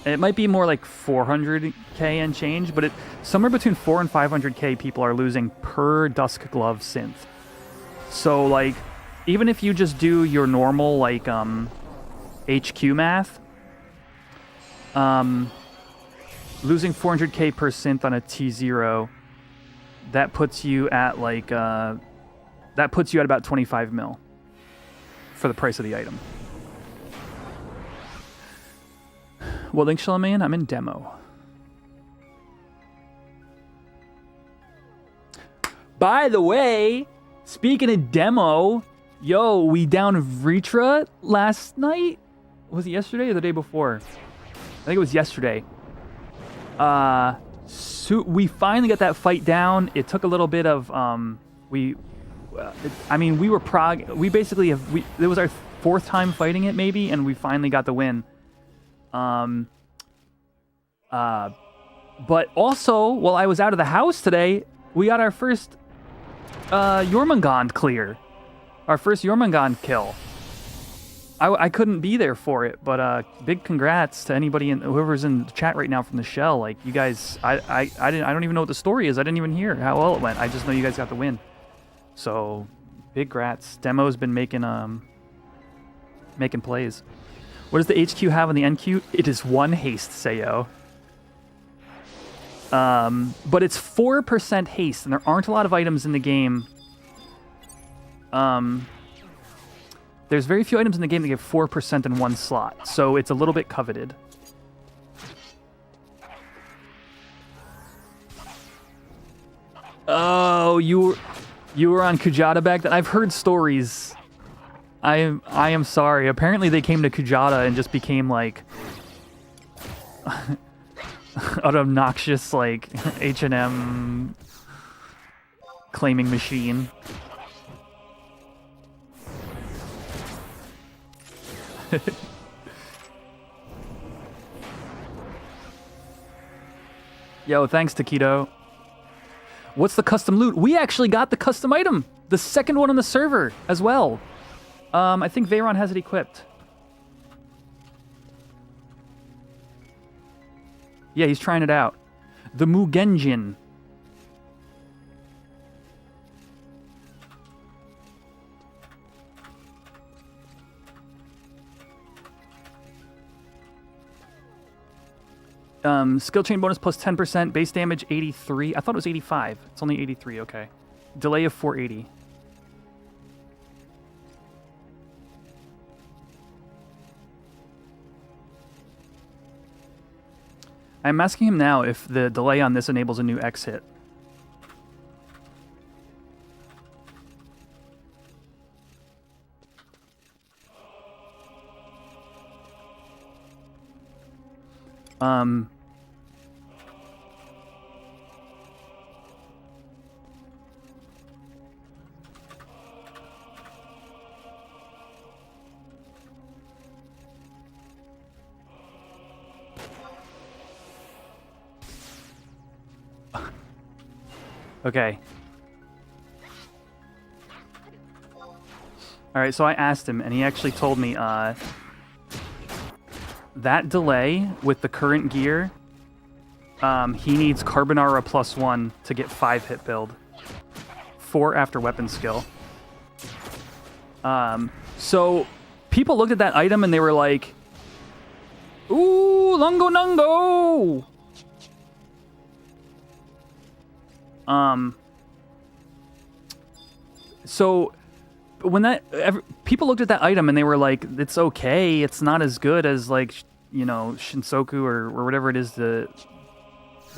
And it might be more like 400k and change, but somewhere between 4 and 500k people are losing per Dusk Glove synth. So, like, even if you just do your normal, like, HQ math, losing 400k per synth on a T0, that puts you at, like, about 25 mil. For the price of the item. What link shall I in? I'm in demo. By the way, speaking of demo, yo, we downed Vritra last night? Was it yesterday or the day before? I think it was yesterday. So we finally got that fight down. It took a little bit of, it was our fourth time fighting it maybe, and we finally got the win. But also, while I was out of the house today, we got our first Jormungand clear. Our first Jormungand kill. I couldn't be there for it, but big congrats to anybody whoever's in the chat right now from the shell. Like, you guys, I don't even know what the story is. I didn't even hear how well it went. I just know you guys got the win. So big grats. Demo's been making plays. What does the HQ have on the NQ? It is 1 haste, Sayo. But it's 4% haste, and there aren't a lot of items in the game. There's very few items in the game that give 4% in one slot, so it's a little bit coveted. Oh, you were on Kujata back then? I've heard stories. I am sorry. Apparently they came to Kujata and just became like an obnoxious like H&M claiming machine. Yo, thanks, Taquito. What's the custom loot? We actually got the custom item. The second one on the server as well. I think Veyron has it equipped. Yeah, he's trying it out. The Mugenjin. Skill chain bonus plus 10%, base damage 83. I thought it was 85. It's only 83, okay. Delay of 480. I'm asking him now if the delay on this enables a new X hit. Okay. Alright, so I asked him, and he actually told me, that delay with the current gear, he needs Carbonara +1 to get 5 hit build. 4 after weapon skill. So people looked at that item and they were like, ooh, Lungo Nungo! So when people looked at that item and they were like, it's okay, it's not as good as like, you know, Shinsoku or whatever it is the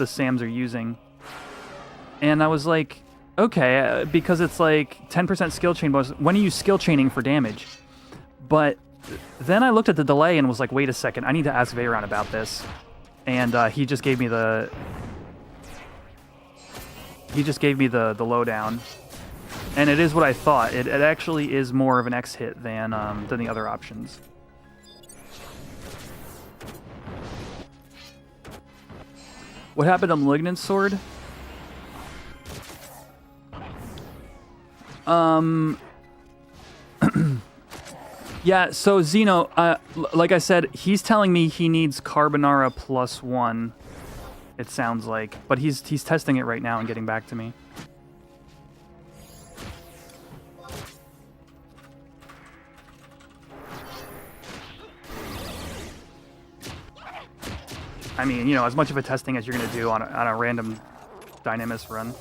Sams are using. And I was like, okay, because it's like 10% skill chain bonus. When are you skill chaining for damage? But then I looked at the delay and was like, wait a second, I need to ask Veyron about this. And he just gave me the lowdown. And it is what I thought. It actually is more of an X hit than the other options. What happened to Malignant Sword? Yeah, so Zeno, like I said, he's telling me he needs Carbonara +1, it sounds like. But he's testing it right now and getting back to me. I mean, you know, as much of a testing as you're going to do on a random Dynamis run.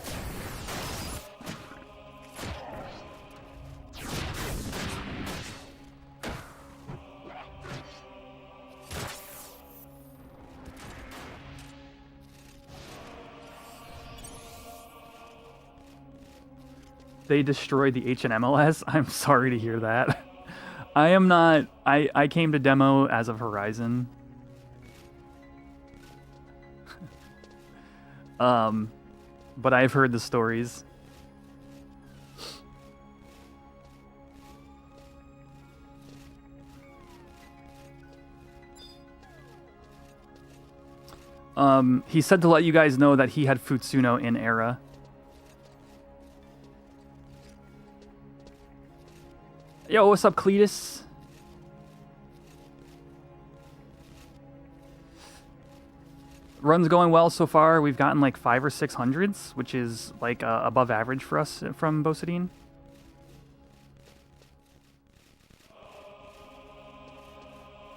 they destroyed the HNMLS. I'm sorry to hear that. I am not... I came to demo as of Horizon. But I've heard the stories. He said to let you guys know that he had Futsuno in Era. Yo, what's up, Cletus? Run's going well so far. We've gotten like 500 or 600s, which is like above average for us from Bosadine.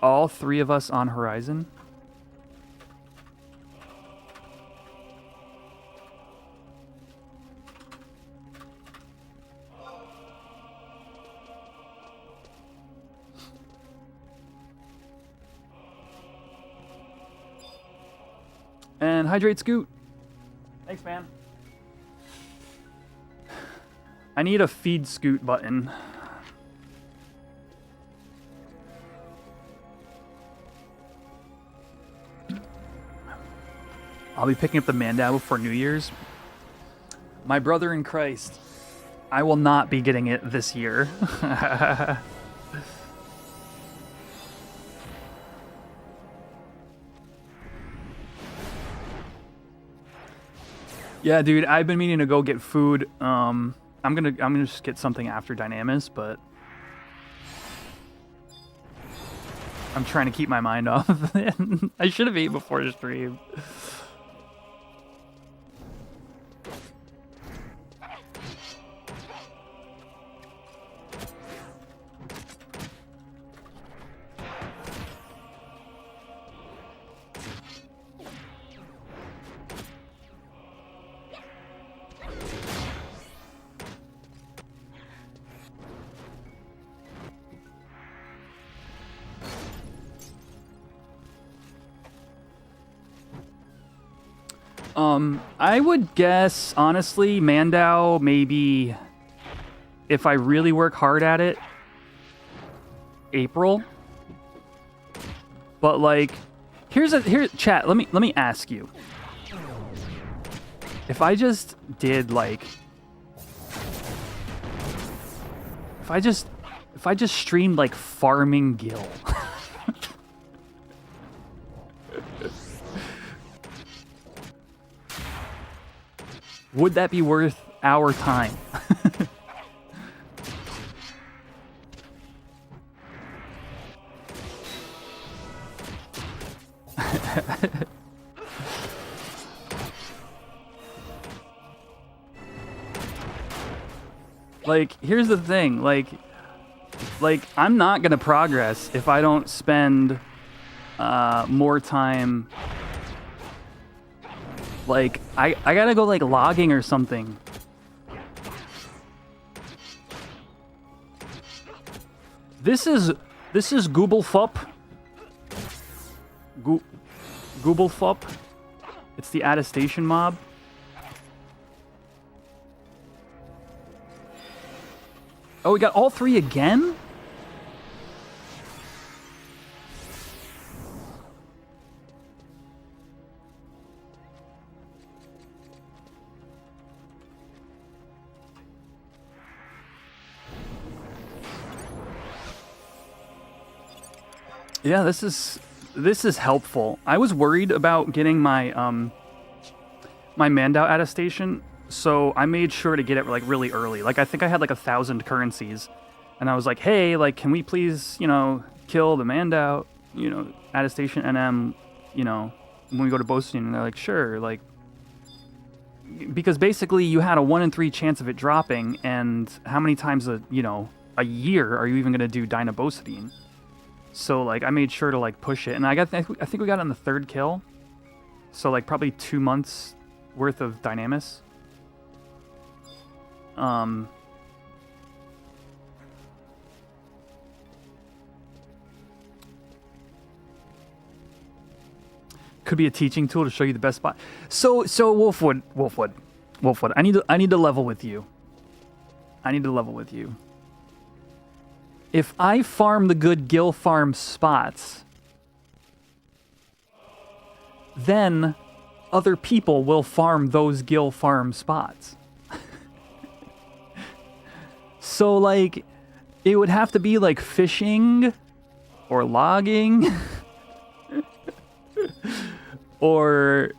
All three of us on Horizon. And hydrate Scoot. Thanks, man. I need a feed Scoot button. I'll be picking up the Mandao before New Year's. My brother in Christ, I will not be getting it this year. Yeah, dude, I've been meaning to go get food. I'm gonna just get something after Dynamis, but I'm trying to keep my mind off of it. I should have ate before the stream. I would guess, honestly, Mandao, maybe, if I really work hard at it, April. But, like, chat, let me ask you. If I just did, like, if I just streamed, like, farming Gil. Would that be worth our time? Like, here's the thing, like I'm not gonna progress if I don't spend more time. Like, I gotta go, like, logging or something. This is Gooblefup. Gooblefup. It's the attestation mob. Oh, we got all three again? Yeah, this is helpful. I was worried about getting my my Mandao attestation, so I made sure to get it like really early. Like, I think I had like 1,000 currencies, and I was like, hey, like, can we please, you know, kill the Mandao, you know, attestation NM, you know, when we go to Boasting? And they're like, sure, like, because basically you had a 1 in 3 chance of it dropping, and how many times a year are you even gonna do Dynabosadine? So, like, I made sure to, like, push it. And I think we got it on the 3rd kill. So, like, probably 2 months worth of Dynamis. Could be a teaching tool to show you the best spot. So Wolfwood. I need to level with you. I need to level with you. If I farm the good Gil farm spots, then other people will farm those Gil farm spots. So, like, it would have to be, like, fishing or logging or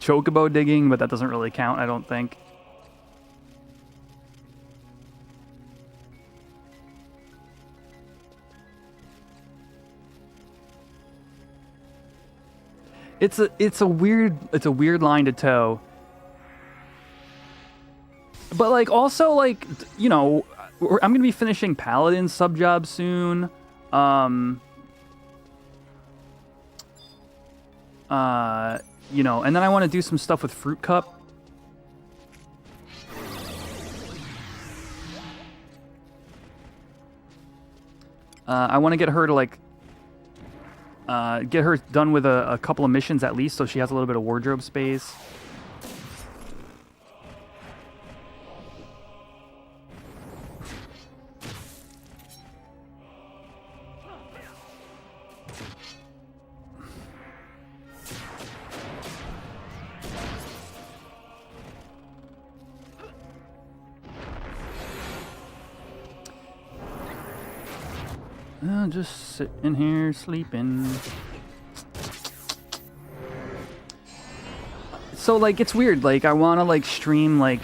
chocobo digging, but that doesn't really count, I don't think. It's a weird line to toe. But like also like, you know, I'm gonna be finishing Paladin sub job soon. You know, and then I want to do some stuff with Fruit Cup. I want to get her to like get her done with a couple of missions at least, so she has a little bit of wardrobe space. Just sitting here sleeping. So like it's weird, like I want to like stream like,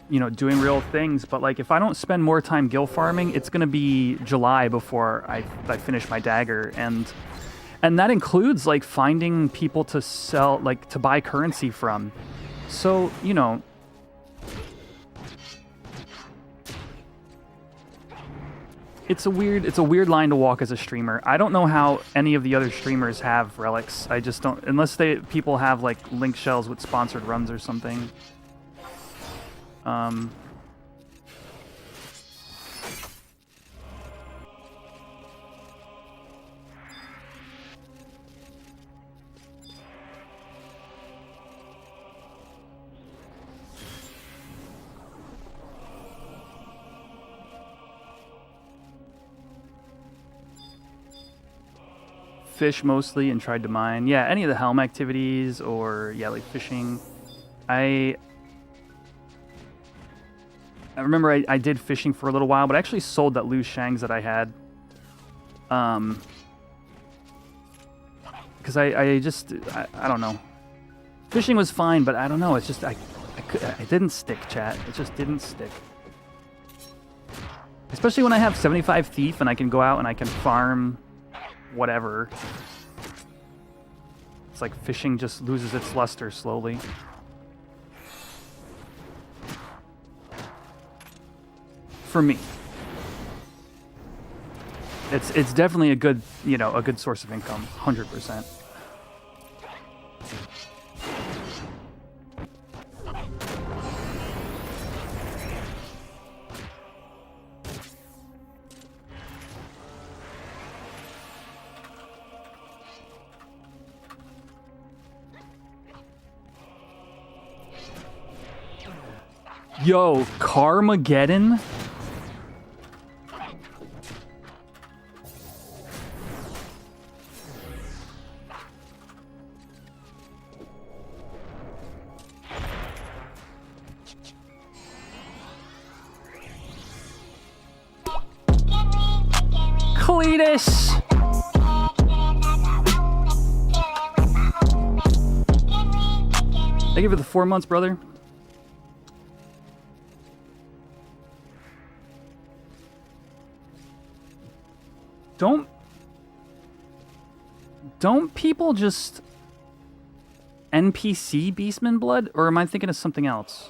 you know, doing real things, but like if I don't spend more time gil farming, it's gonna be July before I finish my dagger, and that includes like finding people to sell, like to buy currency from. So, you know, it's a weird line to walk as a streamer. I don't know how any of the other streamers have relics. I just don't, unless people have like link shells with sponsored runs or something. Fish mostly and tried to mine. Yeah, any of the helm activities or yeah, like fishing. I remember I did fishing for a little while, but I actually sold that loose shangs that I had. Because I don't know. Fishing was fine, but I don't know. It's just I didn't stick, chat. It just didn't stick. Especially when I have 75 thief and I can go out and I can farm whatever. It's like fishing just loses its luster slowly. For me. It's definitely a good, you know, a good source of income, 100%. Yo, Carmageddon? Cletus! Thank you for the 4 months, brother. Don't people just NPC Beastman blood, or am I thinking of something else?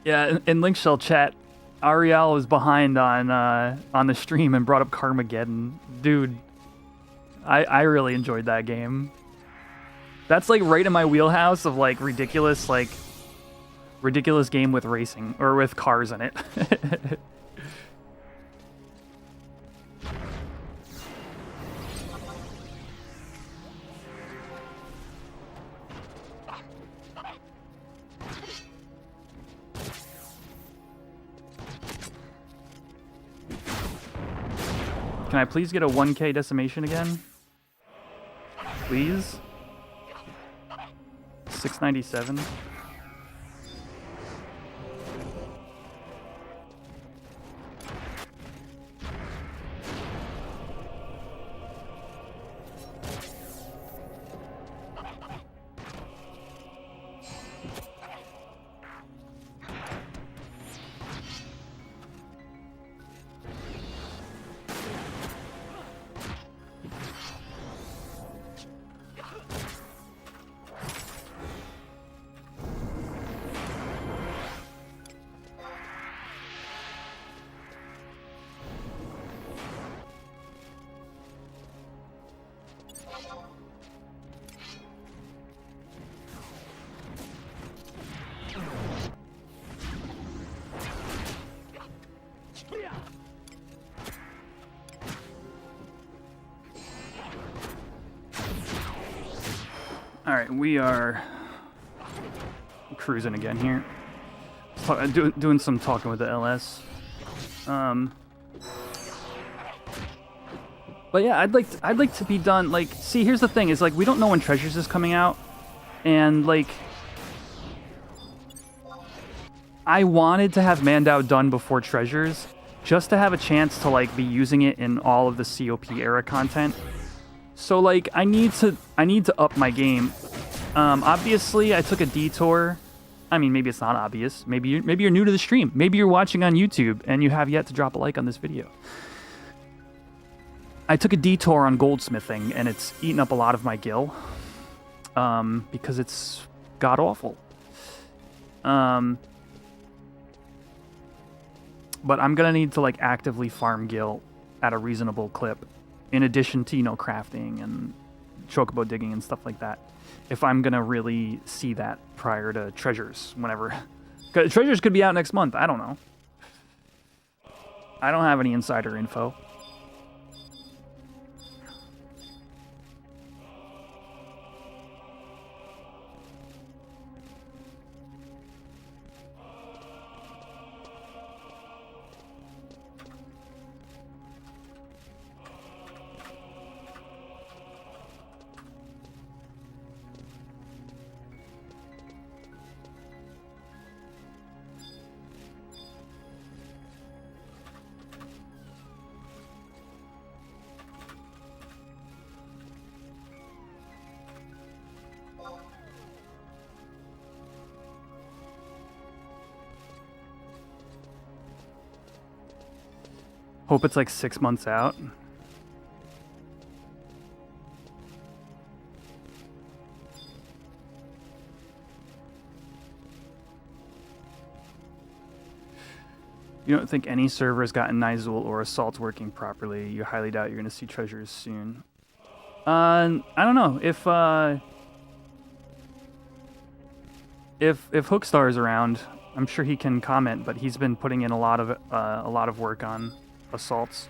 Yeah, in Link Shell chat, Ariel was behind on the stream and brought up Carmageddon. Dude, I really enjoyed that game. That's like right in my wheelhouse of like ridiculous game with racing or with cars in it. Can I please get a 1K decimation again? Please? 697. Alright, we are cruising again here. Doing some talking with the LS. But yeah, I'd like to be done. Like, see, here's the thing: is like we don't know when Treasures is coming out, and like I wanted to have Mandao done before Treasures, just to have a chance to like be using it in all of the COP era content. So like I need to up my game. Obviously, I took a detour. I mean, maybe it's not obvious. Maybe you're new to the stream. Maybe you're watching on YouTube and you have yet to drop a like on this video. I took a detour on goldsmithing and it's eaten up a lot of my gil. Because it's god awful. But I'm gonna need to like actively farm gil at a reasonable clip, in addition to, you know, crafting and chocobo digging and stuff like that, if I'm gonna really see that prior to Treasures, whenever. Treasures could be out next month, I don't know. I don't have any insider info. Hope it's like 6 months out. You don't think any server has gotten Nizul or Assault working properly? You highly doubt you're going to see Treasures soon. I don't know if Hookstar is around. I'm sure he can comment, but he's been putting in a lot of work on Assaults.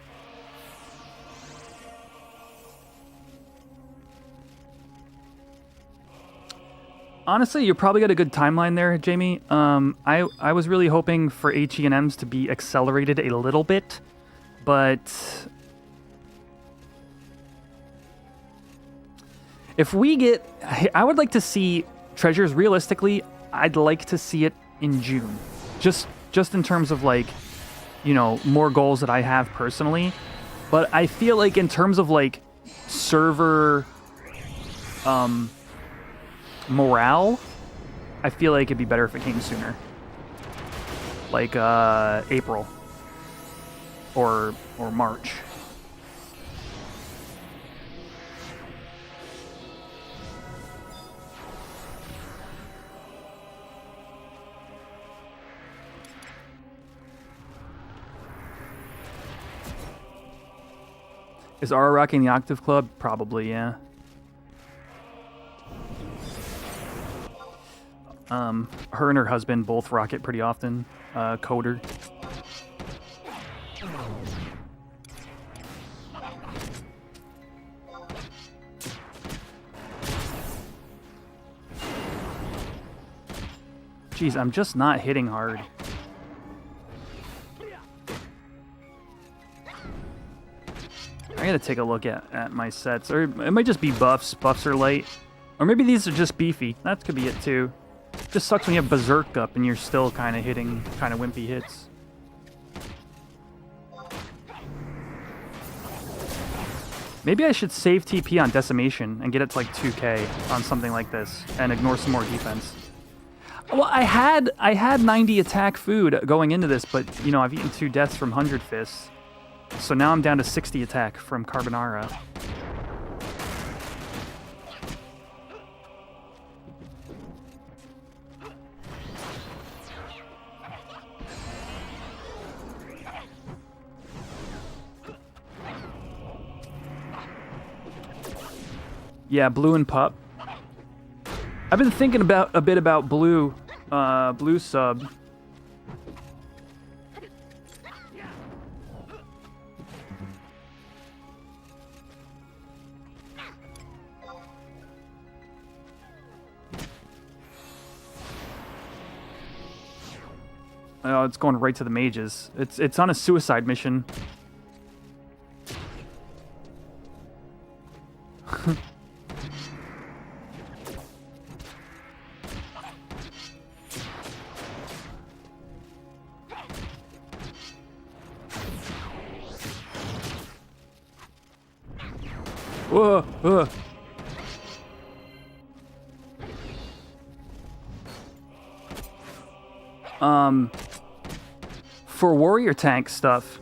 Honestly, you probably got a good timeline there, Jamie. I was really hoping for HE&Ms to be accelerated a little bit, but if we get, I would like to see Treasures. Realistically, I'd like to see it in June, just in terms of like, you know, more goals that I have personally. But I feel like in terms of like server morale, I feel like it'd be better if it came sooner, like April or March. Is Ara rocking the Octave Club? Probably, yeah. Her and her husband both rock it pretty often. Coder. Jeez, I'm just not hitting hard. I gotta take a look at my sets. Or it might just be buffs. Buffs are light. Or maybe these are just beefy. That could be it too. Just sucks when you have Berserk up and you're still kind of hitting kind of wimpy hits. Maybe I should save TP on Decimation and get it to like 2k on something like this and ignore some more defense. Well, I had 90 attack food going into this, but you know, I've eaten 2 deaths from 100 Fists. So now I'm down to 60 attack from Carbonara. Yeah, blue and pup. I've been thinking a bit about blue, blue sub. Oh, it's going right to the mages. It's on a suicide mission. Whoa, for warrior tank stuff.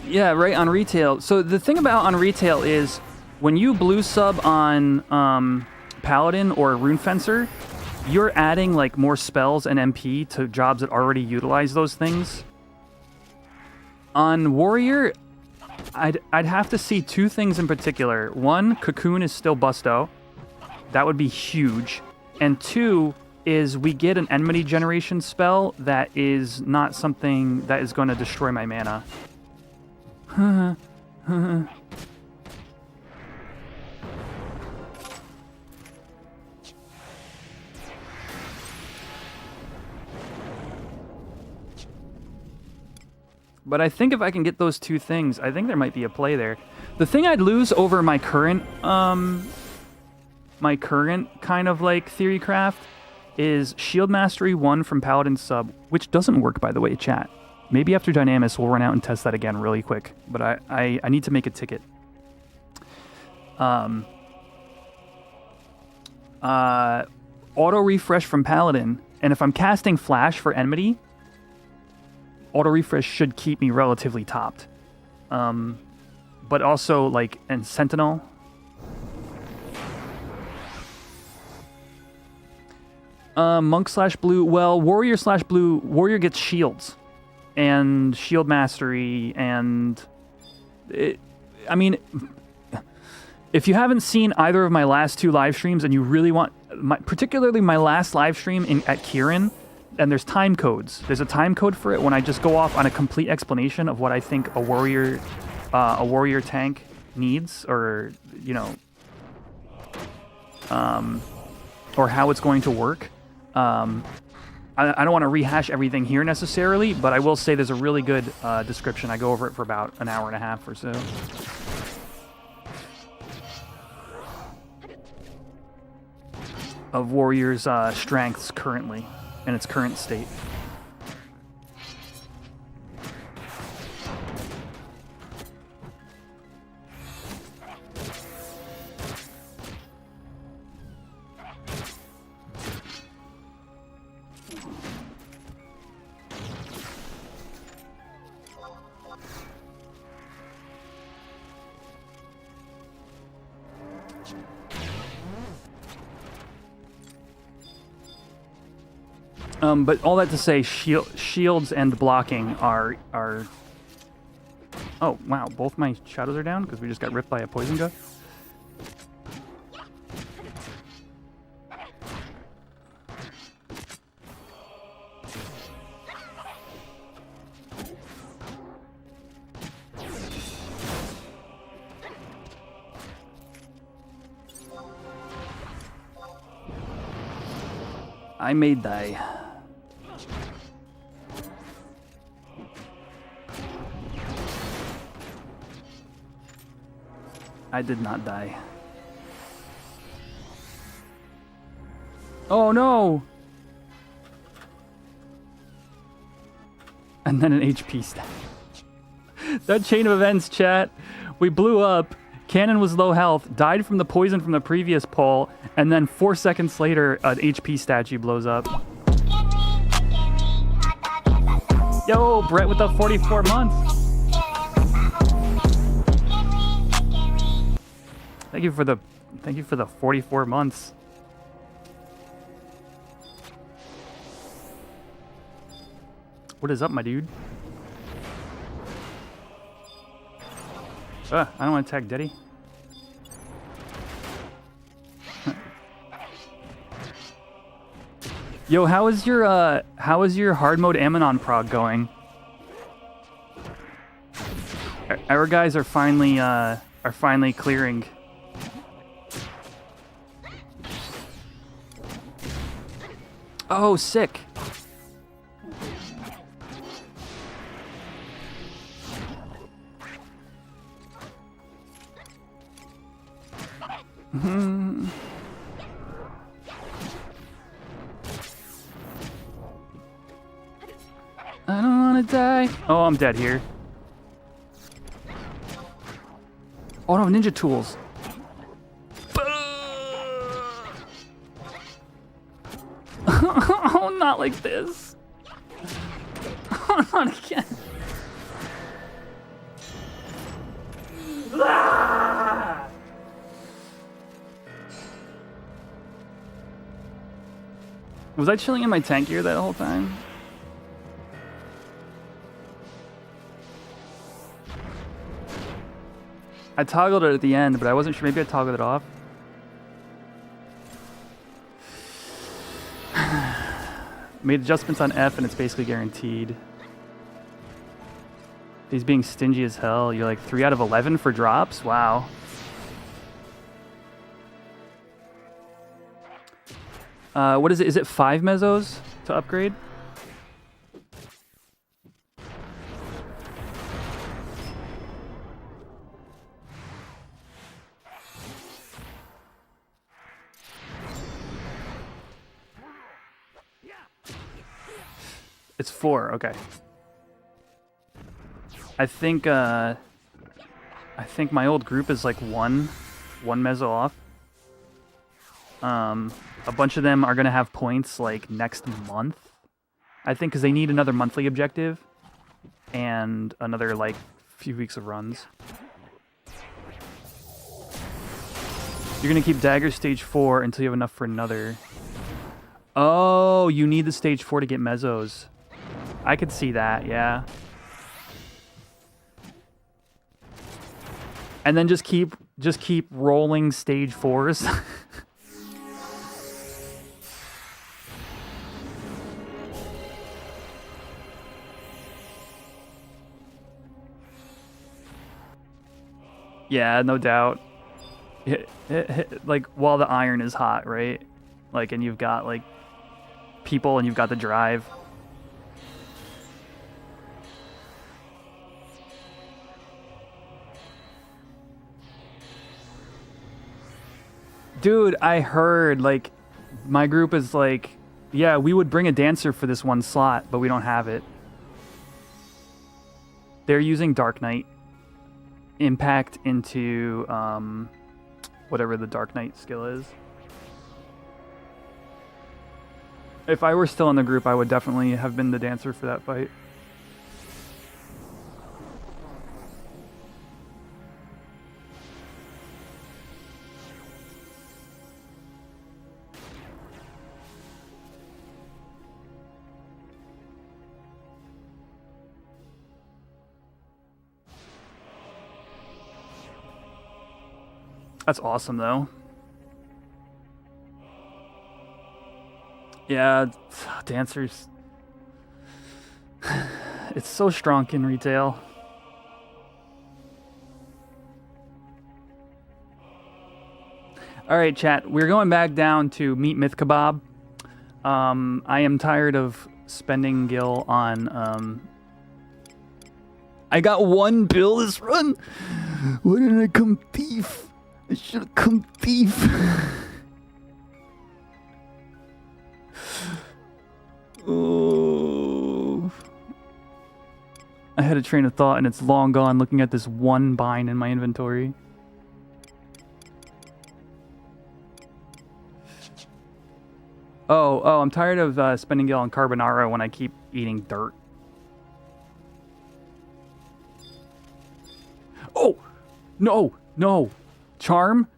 Yeah, right, on retail. So the thing about on retail is when you blue sub on Paladin or Rune Fencer, you're adding like more spells and MP to jobs that already utilize those things. On Warrior, I'd have to see 2 things in particular. 1, Cocoon is still busto. That would be huge. And 2 is we get an enmity generation spell that is not something that is going to destroy my mana. But I think if I can get those 2 things, I think there might be a play there. The thing I'd lose over my current kind of like theory craft is Shield Mastery 1 from Paladin sub, which doesn't work, by the way, chat. Maybe after Dynamis, we'll run out and test that again really quick. But I need to make a ticket. Auto refresh from Paladin, and if I'm casting Flash for Enmity, auto refresh should keep me relatively topped. But also like and Sentinel. Monk / blue. Well, warrior / blue. Warrior gets shields and shield mastery, and I mean, if you haven't seen either of my last 2 live streams and you really want, particularly my last live stream at Kieran, and there's time codes. There's a time code for it when I just go off on a complete explanation of what I think a warrior tank needs, or you know, or how it's going to work. I don't want to rehash everything here necessarily, but I will say there's a really good description. I go over it for about an hour and a half or so. Of Warrior's strengths currently, in its current state. But all that to say, shields and blocking are... Oh, wow, both my shadows are down because we just got ripped by a poison gun. I may die. I did not die. Oh no! And then an HP stat. That chain of events, chat. We blew up. Cannon was low health, died from the poison from the previous pull, and then 4 seconds later, an HP statue blows up. Yo, Brett with the 44 months. Thank you for the 44 months. What is up, my dude? I don't want to attack Deddy. Yo, how is your hard mode Ammonon prog going? Our guys are finally clearing. Oh, sick. I don't want to die. Oh, I'm dead here. Oh no, ninja tools. Oh, not like this. Oh, not again. Was I chilling in my tank gear that whole time? I toggled it at the end, but I wasn't sure. Maybe I toggled it off. Made adjustments on F and it's basically guaranteed. He's being stingy as hell. You're like 3 out of 11 for drops? Wow. What is it? Is it 5 mesos to upgrade? It's 4, okay. I think my old group is like one meso off. A bunch of them are gonna have points like next month, I think, because they need another monthly objective and another like few weeks of runs. You're gonna keep Dagger stage 4 until you have enough for another. Oh, you need the stage 4 to get mesos. I could see that, yeah. And then just keep rolling stage 4s. Yeah, no doubt. Like while the iron is hot, right? Like, and you've got like people and you've got the drive. Dude, I heard, like, my group is like, yeah, we would bring a dancer for this one slot, but we don't have it. They're using Dark Knight impact into whatever the Dark Knight skill is. If I were still in the group, I would definitely have been the dancer for that fight. That's awesome, though. Yeah, dancers. It's so strong in retail. All right, chat. We're going back down to Meat Myth Kebab. I am tired of spending gil on. I got 1 bill this run. Why didn't I come thief? I should have come thief. Oh. I had a train of thought and it's long gone looking at this 1 bind in my inventory. Oh, I'm tired of spending gil on carbonara when I keep eating dirt. Oh! No! Charm!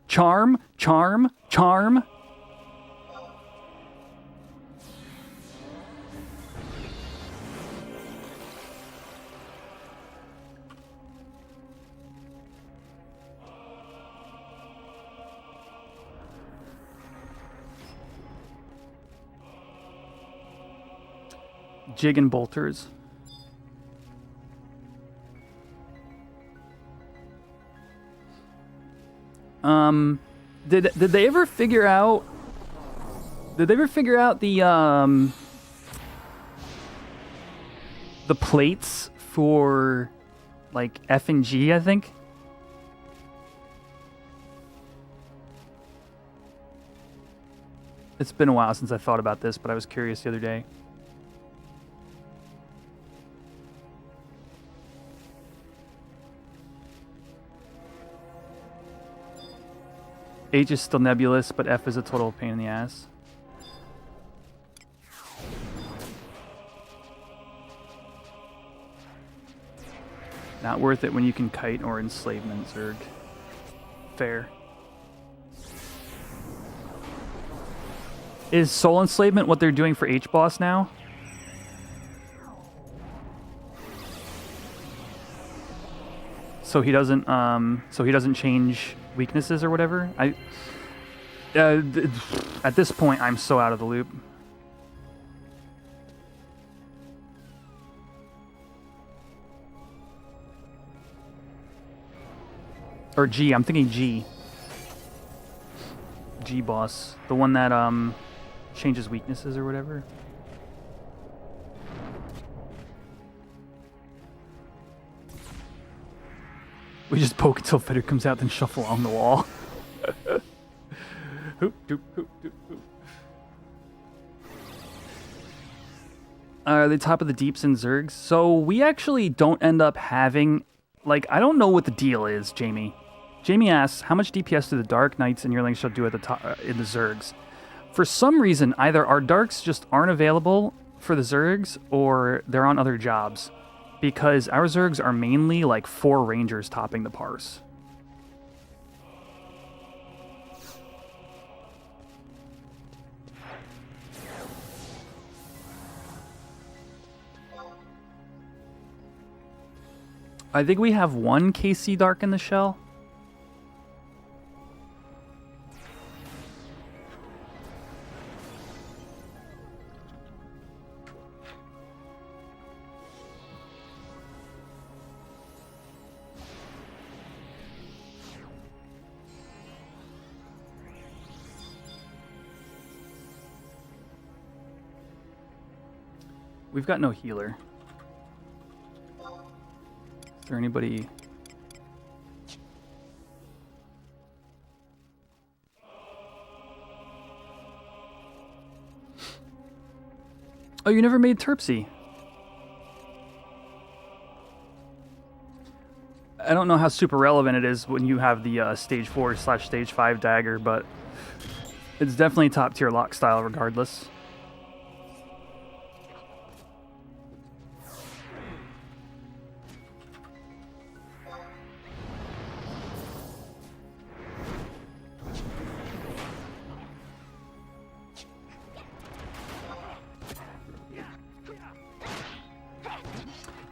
Jig and bolters. Did they ever figure out? Did they ever figure out the plates for like F and G? I think. It's been a while since I thought about this, but I was curious the other day. H is still nebulous, but F is a total pain in the ass. Not worth it when you can kite or enslavement, Zerg. Fair. Is soul enslavement what they're doing for H-Boss now? So he doesn't change weaknesses or whatever. At this point, I'm so out of the loop. Or G, I'm thinking G. G boss, the one that changes weaknesses or whatever. We just poke until Fitter comes out, then shuffle on the wall. Hoop, doop, hoop, doop, hoop. Are they top of the deeps and Zergs? So we actually don't end up having... Like, I don't know what the deal is, Jamie. Jamie asks, how much DPS do the Dark Knights and Yearlings shall do at the top in the Zergs? For some reason, either our Darks just aren't available for the Zergs, or they're on other jobs. Because our Zergs are mainly like 4 Rangers topping the parse. I think we have 1 KC Dark in the shell. We've got no healer. Is there anybody... Oh, you never made Terpsy. I don't know how super relevant it is when you have the stage 4/stage 5 dagger, but it's definitely top tier lock style regardless.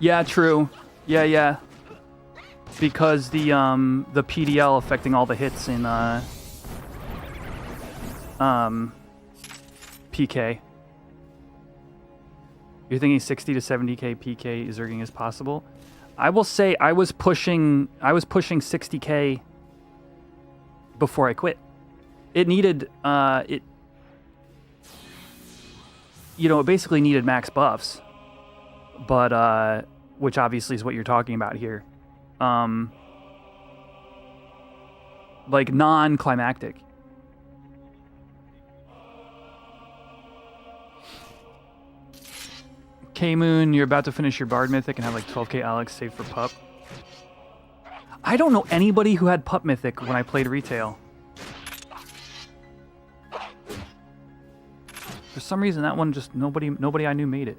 Yeah, true. Yeah. Because the PDL affecting all the hits in PK. You're thinking 60 to 70k PK zerging is possible? I will say I was pushing 60k before I quit. It needed it basically needed max buffs. But which obviously is what you're talking about here. Like non-climactic. K-Moon, you're about to finish your Bard Mythic and have like 12k Alex saved for Pup. I don't know anybody who had Pup Mythic when I played retail. For some reason, that one just nobody I knew made it.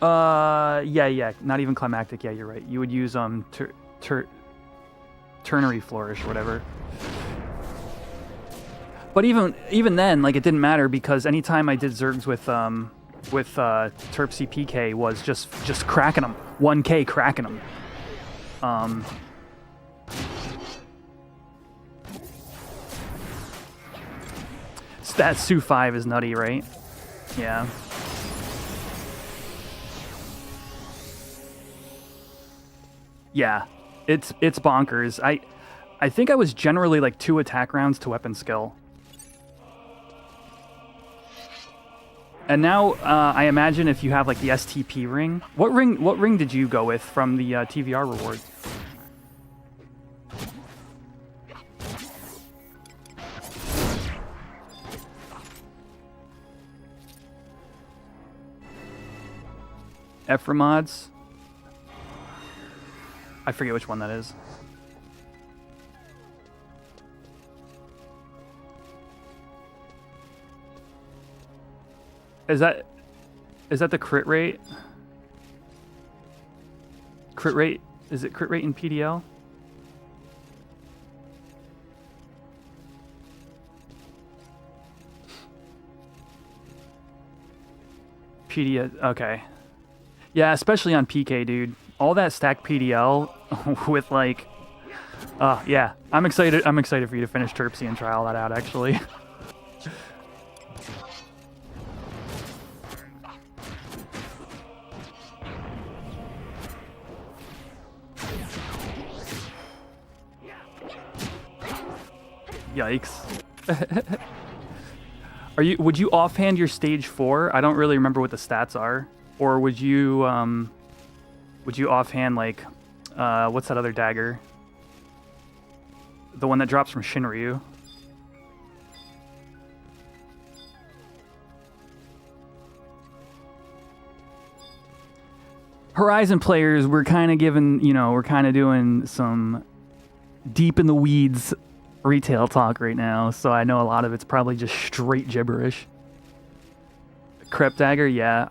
Yeah, not even climactic. Yeah, you're right. You would use ternary flourish or whatever. But even then, like, it didn't matter because anytime I did zergs with Terpsy PK was just cracking them, 1k cracking them. That Su 5 is nutty, right? Yeah. Yeah, it's bonkers. I think I was generally like 2 attack rounds to weapon skill. And now I imagine if you have like the STP ring. What ring did you go with from the TVR reward? Ephramods. I forget which one that is. Is that the crit rate? Crit rate? Is it crit rate in PDL? PDL, okay. Yeah, especially on PK, dude. All that stacked PDL with like, yeah. I'm excited for you to finish Terpsy and try all that out, actually. Yikes. Would you offhand your stage 4? I don't really remember what the stats are. Or would you offhand like what's that other dagger? The one that drops from Shinryu. Horizon players, we're kind of doing some deep in the weeds retail talk right now, so I know a lot of it's probably just straight gibberish. Crep dagger, yeah,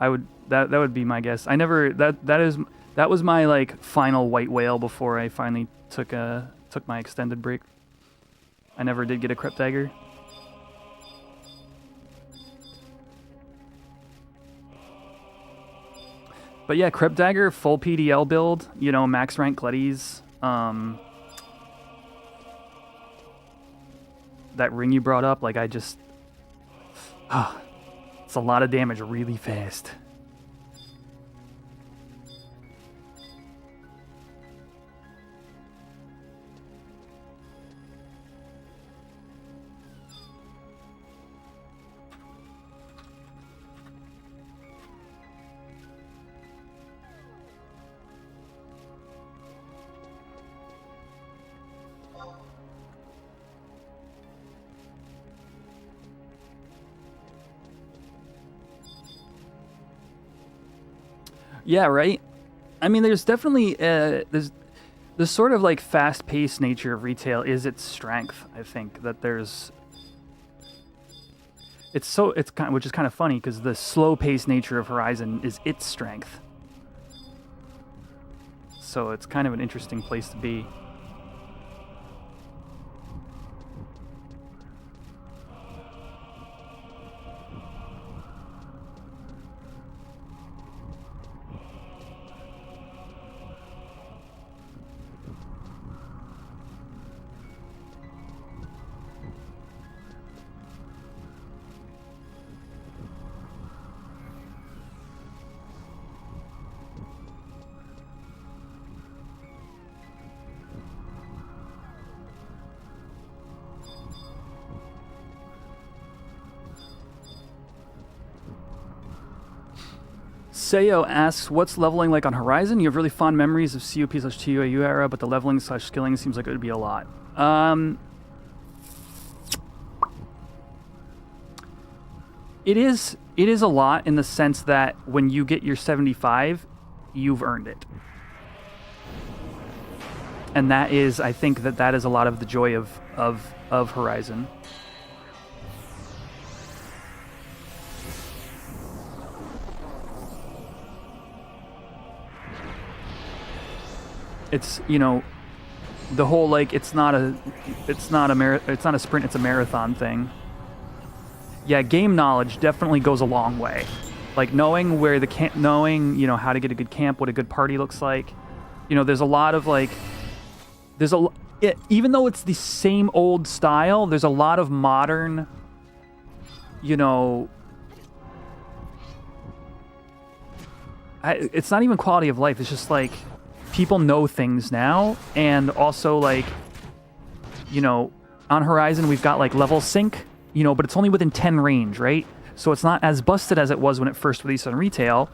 that would be my guess. I never that was my like final white whale before I finally took my extended break. I never did get a crep dagger. But yeah, crep dagger, full PDL build, max rank Gleddies. That ring you brought up, like it's a lot of damage really fast. Yeah, right? I mean, there's definitely, there's the sort of like fast-paced nature of retail is its strength. I think that there's, which is kind of funny because the slow-paced nature of Horizon is its strength. So it's kind of an interesting place to be. Seyo asks, what's leveling like on Horizon? You have really fond memories of COP/TUAU era, but the leveling/skilling seems like it would be a lot. It is a lot in the sense that when you get your 75, you've earned it. And that is, I think that is a lot of the joy of Horizon. It's, you know, the whole, like, it's not a sprint, it's a marathon thing. Yeah, game knowledge definitely goes a long way. Like knowing where the camp, knowing, you know, how to get a good camp, what a good party looks like. You know, there's a lot of like, even though it's the same old style, there's a lot of modern, you know, it's not even quality of life. It's just like people know things now, and also like, you know, on Horizon we've got like level sync, you know, but it's only within 10 range, right? So it's not as busted as it was when it first released on retail,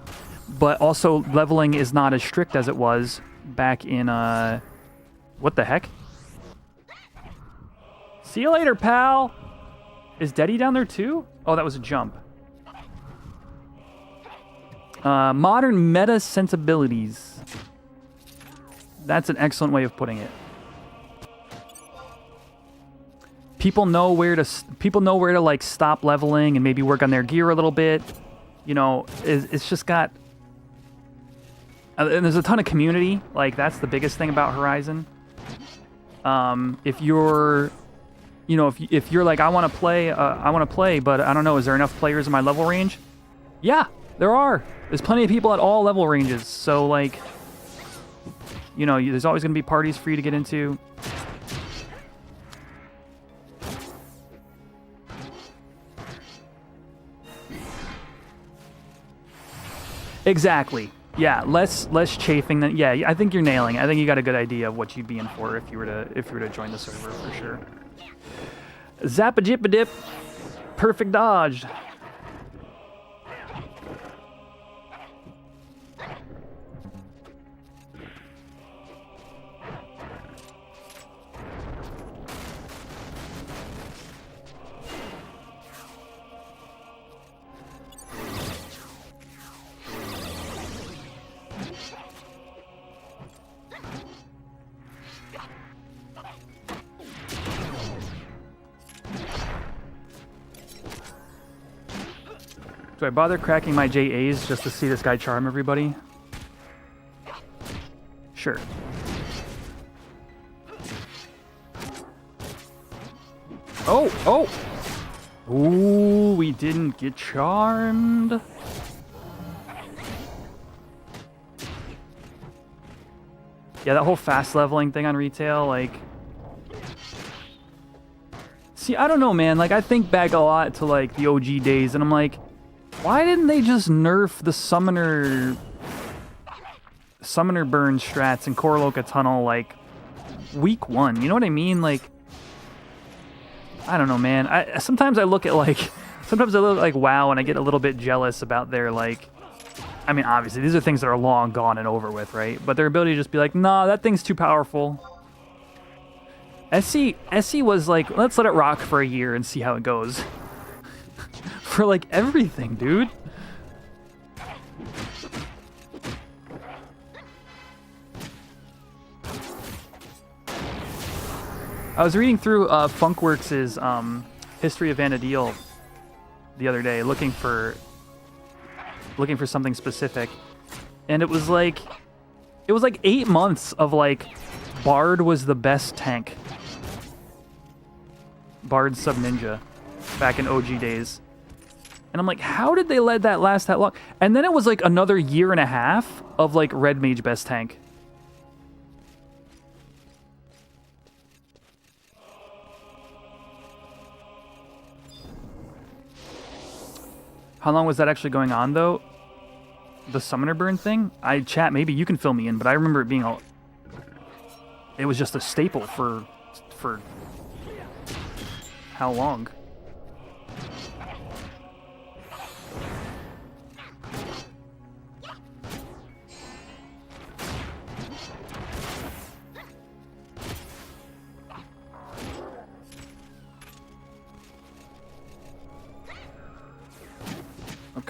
but also leveling is not as strict as it was back in, what the heck? See you later, pal! Is Deddy down there too? Oh, that was a jump. Modern meta sensibilities. That's an excellent way of putting it. People know where to like stop leveling and maybe work on their gear a little bit. You know, it's just got, and there's a ton of community. Like that's the biggest thing about Horizon. If you're, you know, if you're like, I want to play, but I don't know, is there enough players in my level range? Yeah, there are. There's plenty of people at all level ranges. So like, you know, there's always going to be parties for you to get into. Exactly. Yeah, less chafing than. Yeah, I think you're nailing it. I think you got a good idea of what you'd be in for if you were to join the server for sure. Zappa-jippa-dip. Perfect dodged. Do I bother cracking my JAs just to see this guy charm everybody? Sure. Oh! Ooh, we didn't get charmed. Yeah, that whole fast leveling thing on retail, like... See, I don't know, man. Like, I think back a lot to, like, the OG days, and I'm like... Why didn't they just nerf the summoner burn strats in Korloka Tunnel like week 1? You know what I mean? Like, I don't know, man. Sometimes I look at WoW and I get a little bit jealous about their like. I mean, obviously these are things that are long gone and over with, right? But their ability to just be like, nah, that thing's too powerful. SC was like, let's let it rock for a year and see how it goes. For like everything, dude. I was reading through Funkworks' History of Vana'diel the other day, looking for something specific, and it was like 8 months of like Bard was the best tank. Bard sub ninja back in OG days. And I'm like, how did they let that last that long? And then it was like another year and a half of like Red Mage best tank. How long was that actually going on though? The summoner burn thing? Chat, maybe you can fill me in, but I remember it being it was just a staple for how long?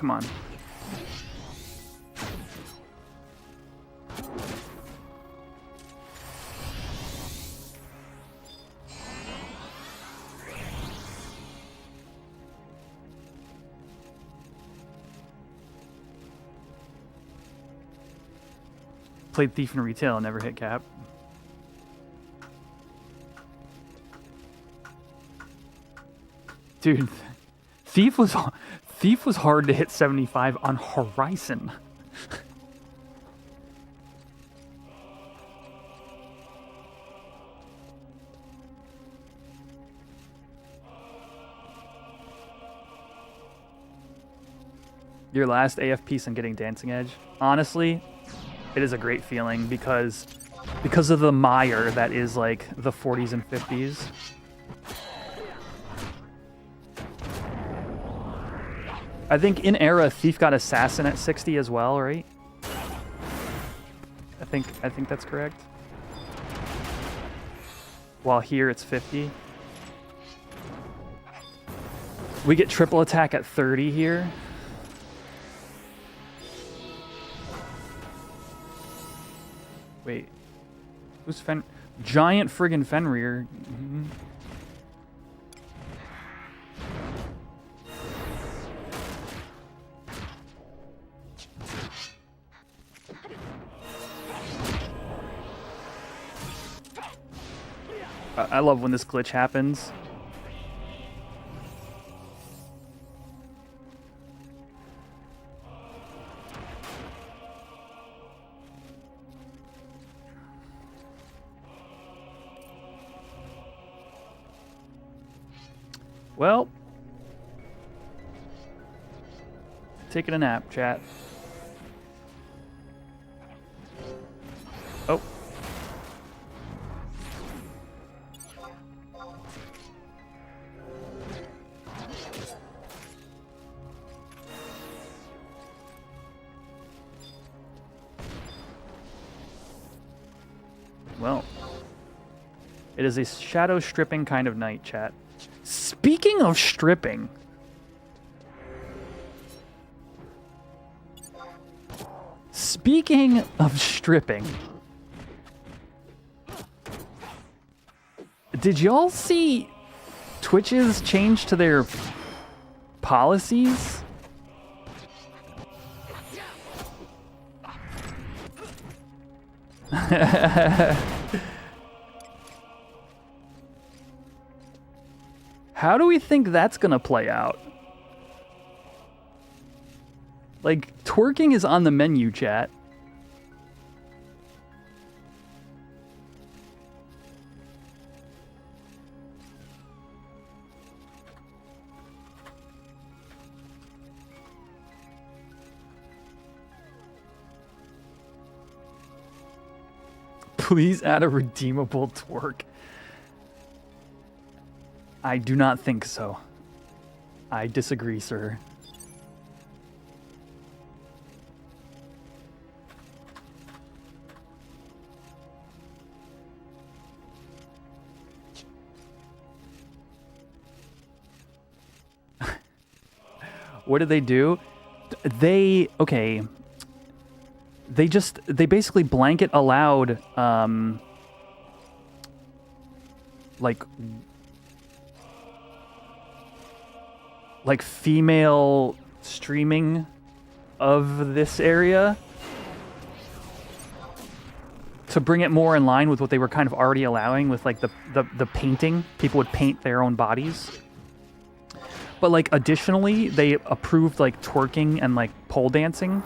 Come on. Played Thief in retail and never hit cap. Dude, Thief was hard to hit 75 on Horizon. Your last AF piece on getting Dancing Edge. Honestly, it is a great feeling because of the mire that is like the 40s and 50s. I think in era Thief got Assassin at 60 as well, right? I think that's correct. While here it's 50. We get triple attack at 30 here. Wait, who's Fen? Giant friggin' Fenrir. Mm-hmm. I love when this glitch happens. Well, taking a nap, chat. Oh. Well, it is a shadow stripping kind of night, chat. Speaking of stripping, did y'all see Twitch's change to their policies? How do we think that's gonna play out? Like, twerking is on the menu, chat. Please add a redeemable twerk. I do not think so. I disagree, sir. What did they do? They basically blanket allowed like female streaming of this area to bring it more in line with what they were kind of already allowing with like the painting. People would paint their own bodies. But like additionally, they approved like twerking and like pole dancing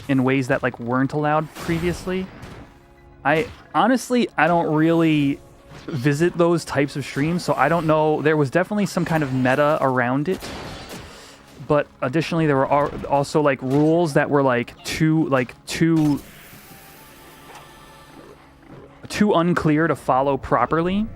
in ways that like weren't allowed previously. I don't really visit those types of streams, so I don't know. There was definitely some kind of meta around it, but additionally there were also like rules that were too unclear to follow properly.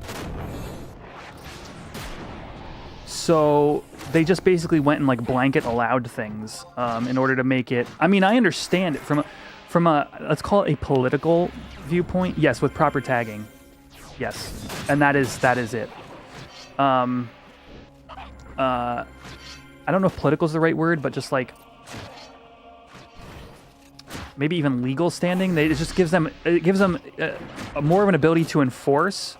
So they just basically went and like blanket allowed things in order to make it. I mean, I understand it from a let's call it a political viewpoint. Yes, with proper tagging. Yes, and that is it. I I don't know if political is the right word, but just like maybe even legal standing. It just gives them a more of an ability to enforce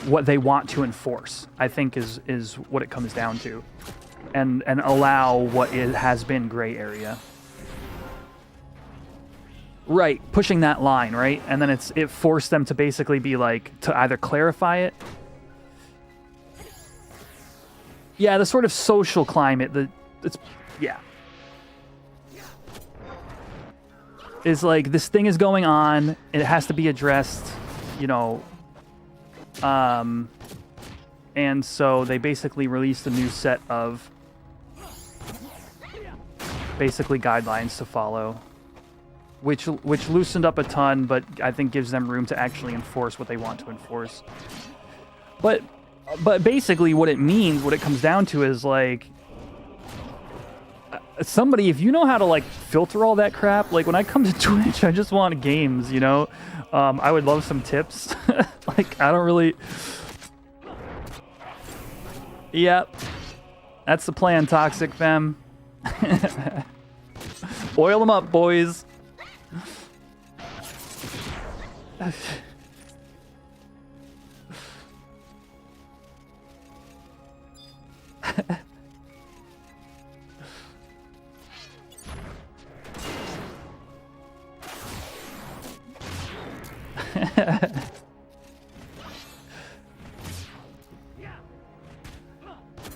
what they want to enforce. I think is what it comes down to, and allow what has been gray area. Right, pushing that line, right, and then it forced them to basically be like to either clarify it. Yeah, the sort of social climate is like this thing is going on. It has to be addressed, you know. And so they basically released a new set of basically guidelines to follow, which loosened up a ton, but I think gives them room to actually enforce what they want to enforce. But basically what it means, what it comes down to is like somebody, if you know how to like filter all that crap, like when I come to Twitch, I just want games, you know? I would love some tips. Like, I don't really... Yep. That's the plan, Toxic Fem. Oil them up, boys.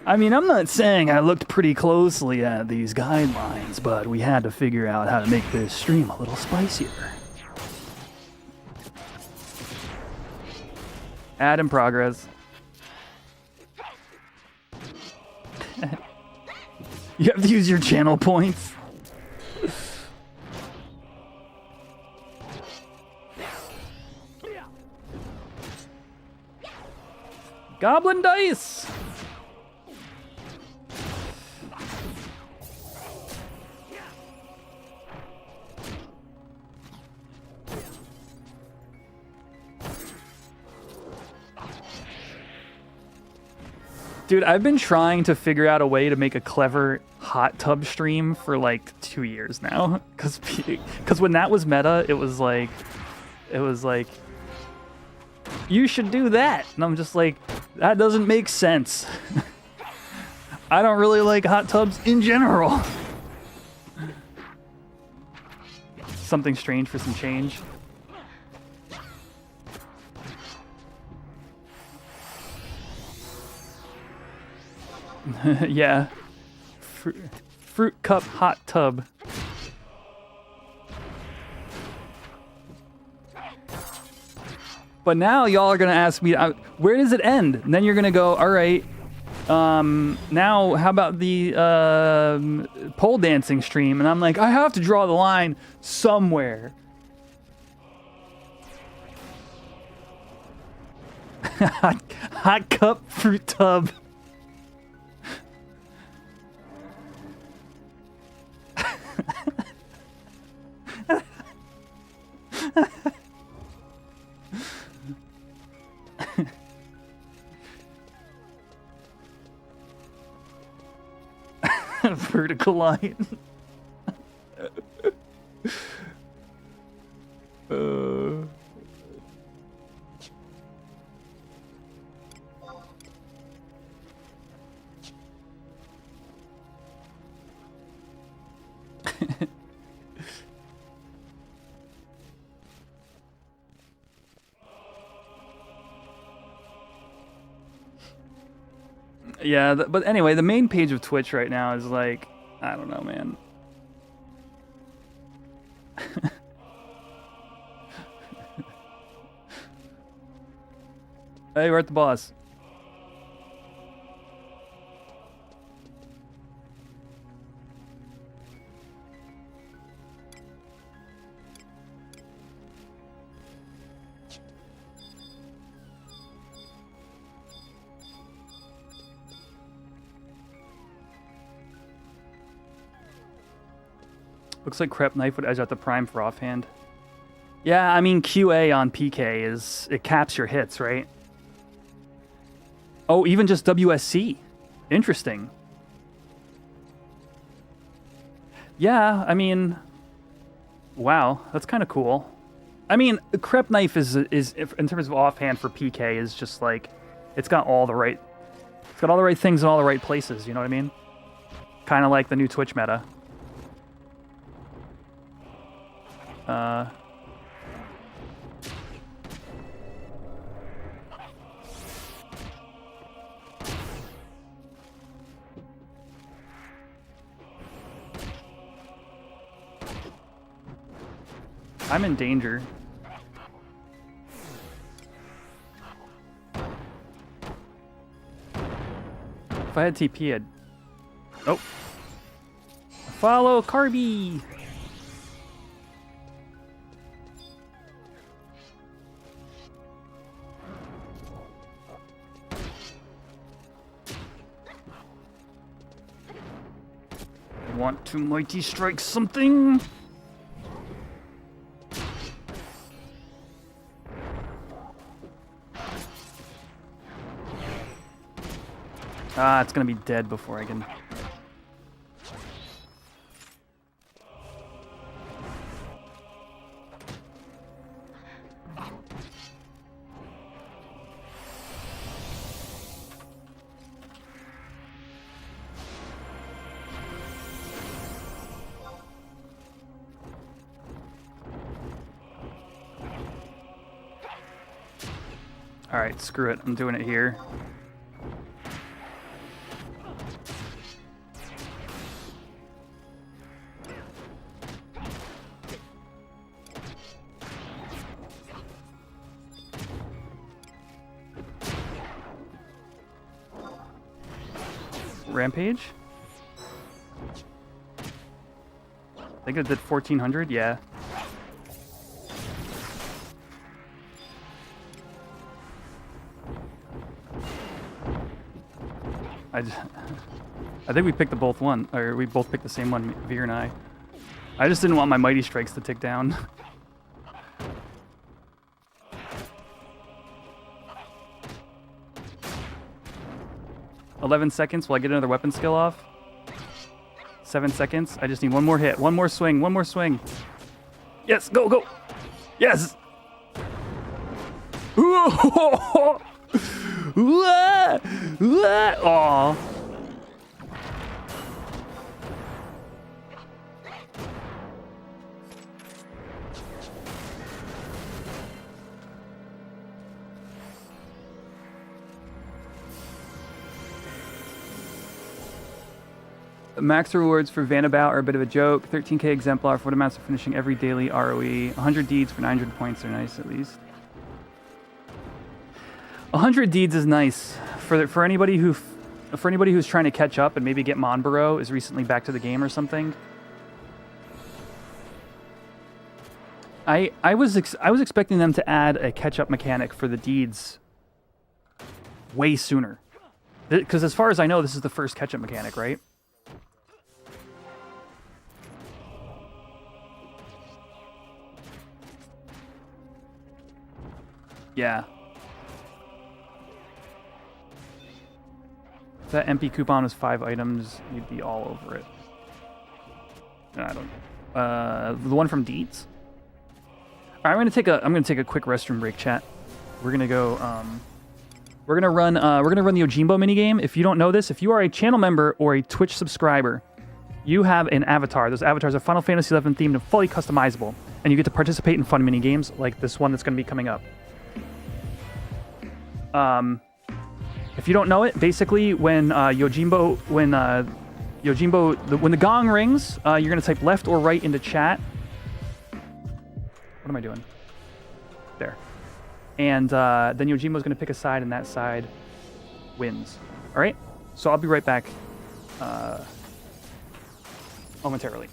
I mean, I'm not saying I looked pretty closely at these guidelines, but we had to figure out how to make this stream a little spicier. Add in progress. You have to use your channel points. Goblin dice! Dude, I've been trying to figure out a way to make a clever hot tub stream for like 2 years now. Because when that was meta, it was like, you should do that. And I'm just like, that doesn't make sense. I don't really like hot tubs in general. Something strange for some change. Yeah. Fruit cup hot tub. But now y'all are gonna ask me, where does it end? And then you're gonna go, all right. Now how about the pole dancing stream? And I'm like, I have to draw the line somewhere. Hot cup fruit tub. Vertical line. Yeah, but anyway, the main page of Twitch right now is like, I don't know, man. Hey, we're at the boss. Looks like Crep Knife would edge out the Prime for offhand. Yeah, I mean, QA on PK it caps your hits, right? Oh, even just WSC. Interesting. Yeah, I mean, wow, that's kind of cool. I mean, the crepe knife is in terms of offhand for PK is just like, it's got all the right things in all the right places. You know what I mean? Kind of like the new Twitch meta. I'm in danger. If I had TP, I'd... Oh. Follow Carby! Want to mighty strike something? Ah, it's gonna be dead before I can... Alright, screw it. I'm doing it here. Rampage? I think it did 1400, yeah. I think we picked the both one, or we both picked the same one, Veer and I. I just didn't want my mighty strikes to tick down. $11 seconds. Will I get another weapon skill off? 7 seconds. I just need one more hit. One more swing. One more swing. Yes, go, go. Yes. Oh. Max rewards for Vanabout are a bit of a joke. 13k exemplar for what amounts to finishing every daily ROE. 100 deeds for 900 points are nice at least. 100 deeds is nice for anybody who's trying to catch up and maybe get Monborough is recently back to the game or something. I was expecting them to add a catch-up mechanic for the deeds way sooner, because as far as I know, this is the first catch-up mechanic, right? Yeah. If that MP coupon was 5 items, you'd be all over it. I don't. The one from Deeds. All right, I'm gonna take a quick restroom break, chat. We're gonna go. We're gonna run the Yojimbo minigame. If you don't know this, if you are a channel member or a Twitch subscriber, you have an avatar. Those avatars are Final Fantasy XI themed and fully customizable, and you get to participate in fun minigames like this one that's gonna be coming up. If you don't know it, basically when when the gong rings, you're gonna type left or right into chat. What am I doing? There. And then Yojimbo's gonna pick a side, and that side wins. All right. So I'll be right back momentarily.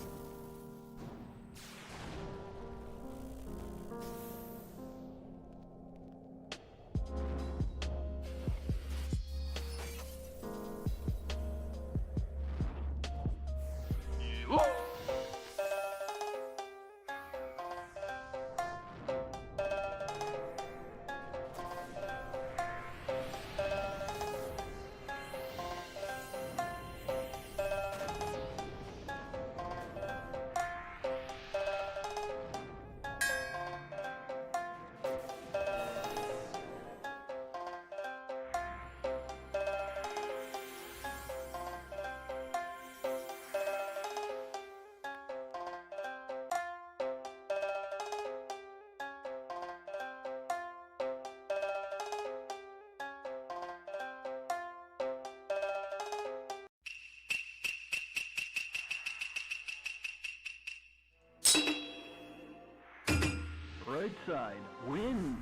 right side wins.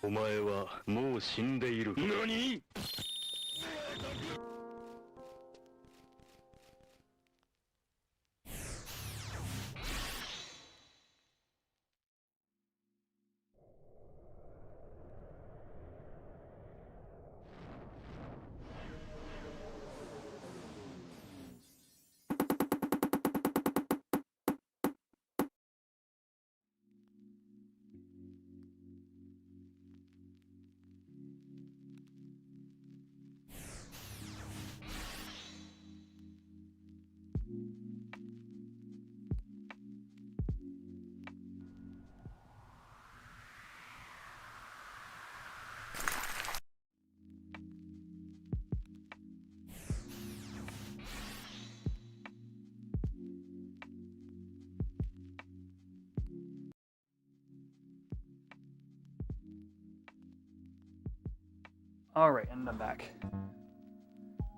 お前はもう死んでいる。何？ All right, and I'm back.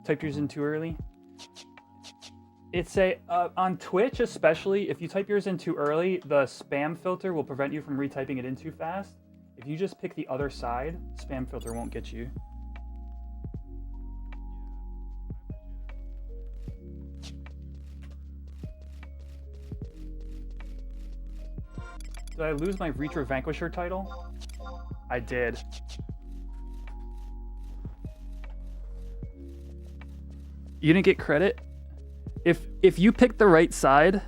Typed yours in too early. It's on Twitch especially, if you type yours in too early, the spam filter will prevent you from retyping it in too fast. If you just pick the other side, spam filter won't get you. Did I lose my Reacher Vanquisher title? I did. You didn't get credit? If you picked the right side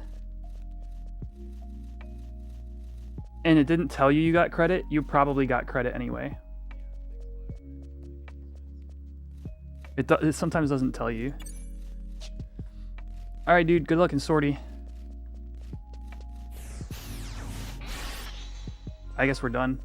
and it didn't tell you you got credit, you probably got credit anyway. It sometimes doesn't tell you. All right, dude. Good luck in sortie. I guess we're done.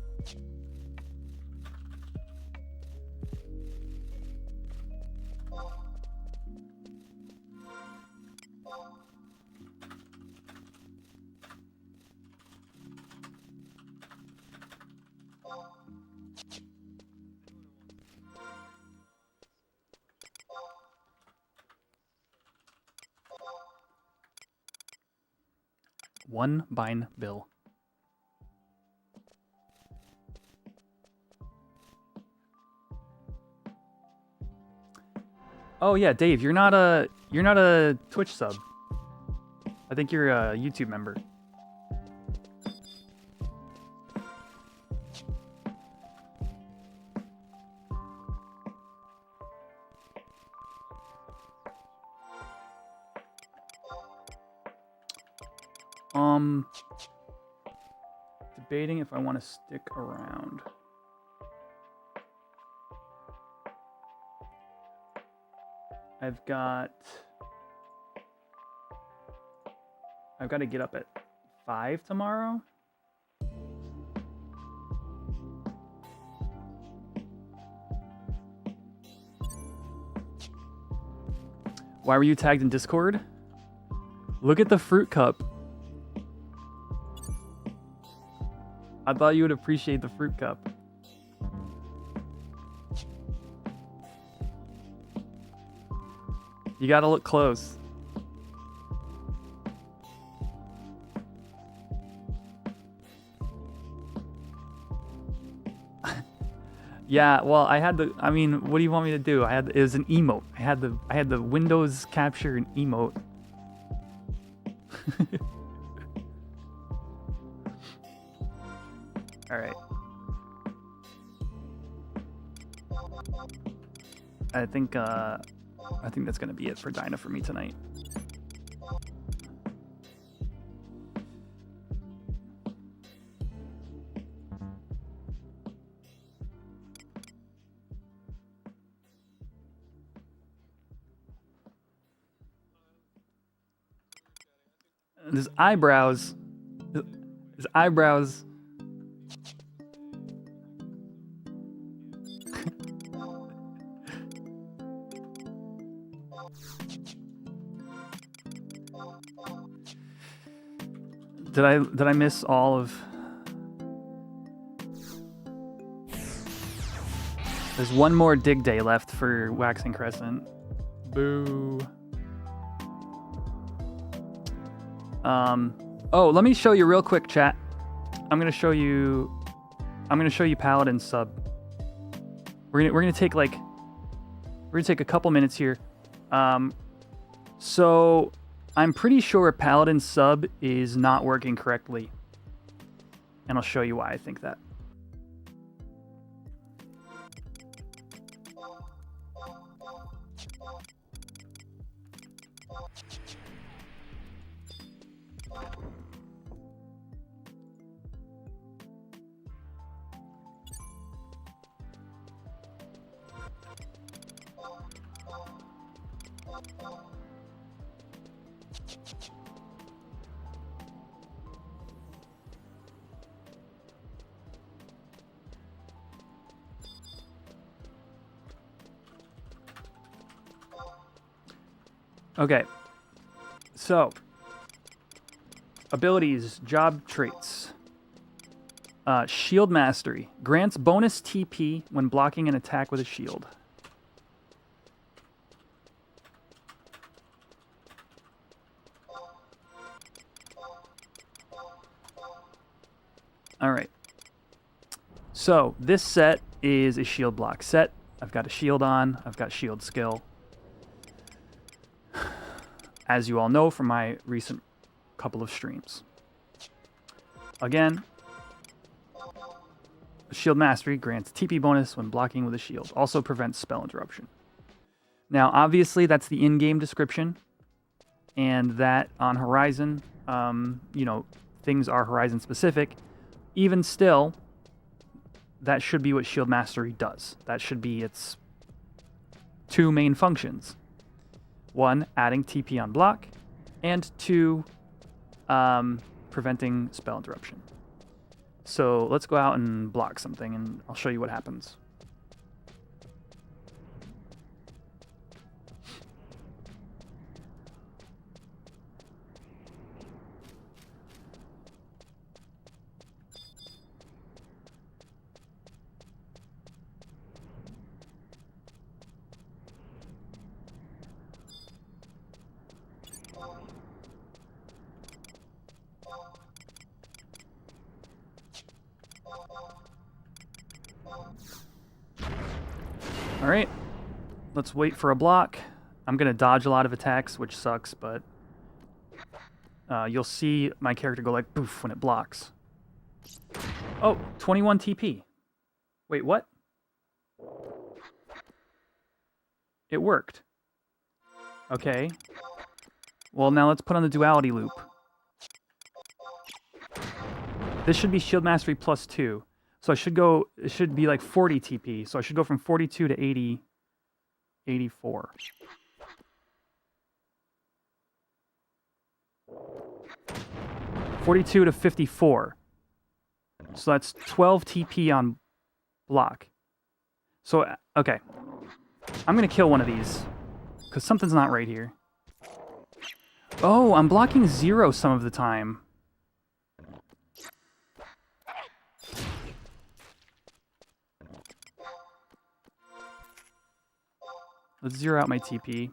One Bine Bill. Oh yeah, Dave, you're not a Twitch sub. I think you're a YouTube member. Debating if I want to stick around. I've got to get up at 5 tomorrow. Why were you tagged in Discord? Look at the fruit cup. I thought you would appreciate the fruit cup. You gotta look close. Yeah, well, I mean, what do you want me to do? It was an emote. I had the Windows capture and emote. All right. I think that's gonna be it for Dyna for me tonight. His eyebrows. Did I miss all of? There's one more dig day left for Waxing Crescent. Boo. Oh, let me show you real quick, chat. I'm gonna show you Paladin sub. We're gonna take a couple minutes here. So I'm pretty sure Paladin sub is not working correctly, and I'll show you why I think that. Okay, so abilities, job traits. Shield Mastery grants bonus TP when blocking an attack with a shield. All right. So this set is a shield block set. I've got a shield on. I've got shield skill. As you all know from my recent couple of streams. Again, Shield Mastery grants TP bonus when blocking with a shield. Also prevents spell interruption. Now, obviously, that's the in-game description. And that on Horizon, things are Horizon specific. Even still, that should be what Shield Mastery does. That should be its two main functions. One, adding TP on block, and two, preventing spell interruption. So let's go out and block something, and I'll show you what happens. All right, let's wait for a block. I'm going to dodge a lot of attacks, which sucks, but you'll see my character go like poof when it blocks. Oh, 21 TP. Wait, what? It worked. Okay. Well, now let's put on the duality loop. This should be Shield Mastery +2. So it should be like 40 TP. So I should go from 42 to 80, 84. (42 to 54). So that's 12 TP on block. So, okay. I'm going to kill one of these, because something's not right here. Oh, I'm blocking 0 some of the time. Let's 0 out my TP.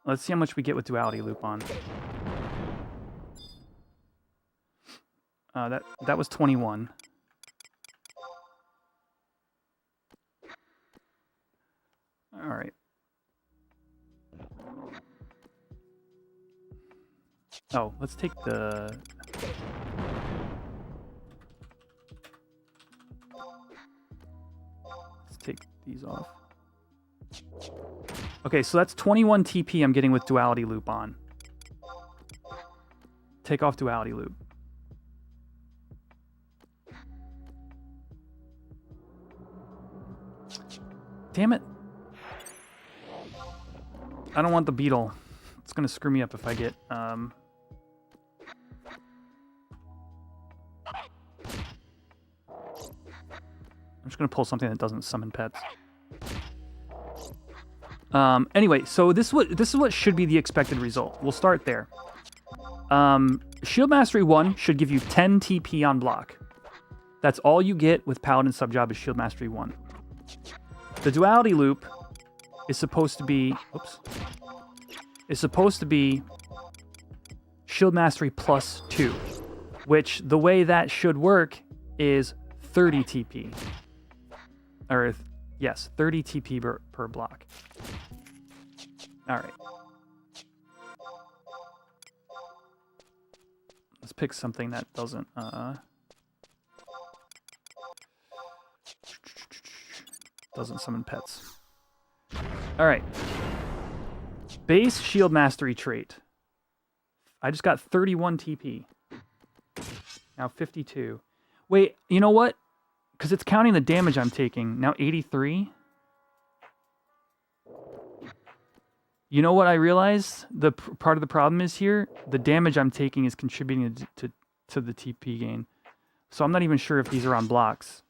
Let's see how much we get with Duality Loop on. That was 21. All right. Oh, let's take the... Let's take these off. Okay, so that's 21 TP I'm getting with Duality Loop on. Take off Duality Loop. Damn it. I don't want the beetle. It's going to screw me up if I get... I'm just going to pull something that doesn't summon pets. Anyway, so this is what should be the expected result. We'll start there. Shield Mastery 1 should give you 10 TP on block. That's all you get with Paladin Subjob is Shield Mastery 1. The Duality Loop is supposed to be... Oops. Is supposed to be Shield Mastery plus 2. Which, the way that should work is 30 TP. Or, yes, 30 TP per block. Alright. Let's pick something that doesn't, doesn't summon pets. Alright. Base Shield Mastery trait. I just got 31 TP. Now 52. Wait, you know what? Because it's counting the damage I'm taking. Now 83. You know what I realized? The part of the problem is here, the damage I'm taking is contributing to the TP gain. So I'm not even sure if these are on blocks.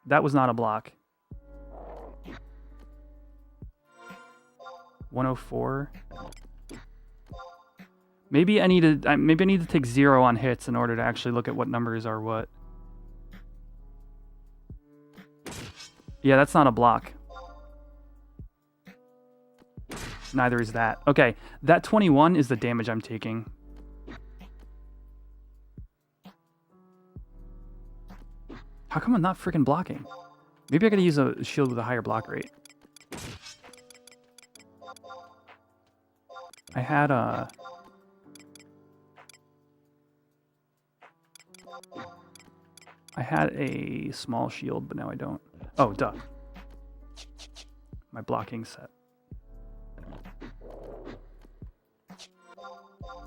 That was not a block. 104. Maybe I need to take 0 on hits in order to actually look at what numbers are what. Yeah, that's not a block. Neither is that. Okay, that 21 is the damage I'm taking. How come I'm not freaking blocking? Maybe I gotta use a shield with a higher block rate. I had a... I had a small shield, but now I don't. Oh, duh. My blocking set.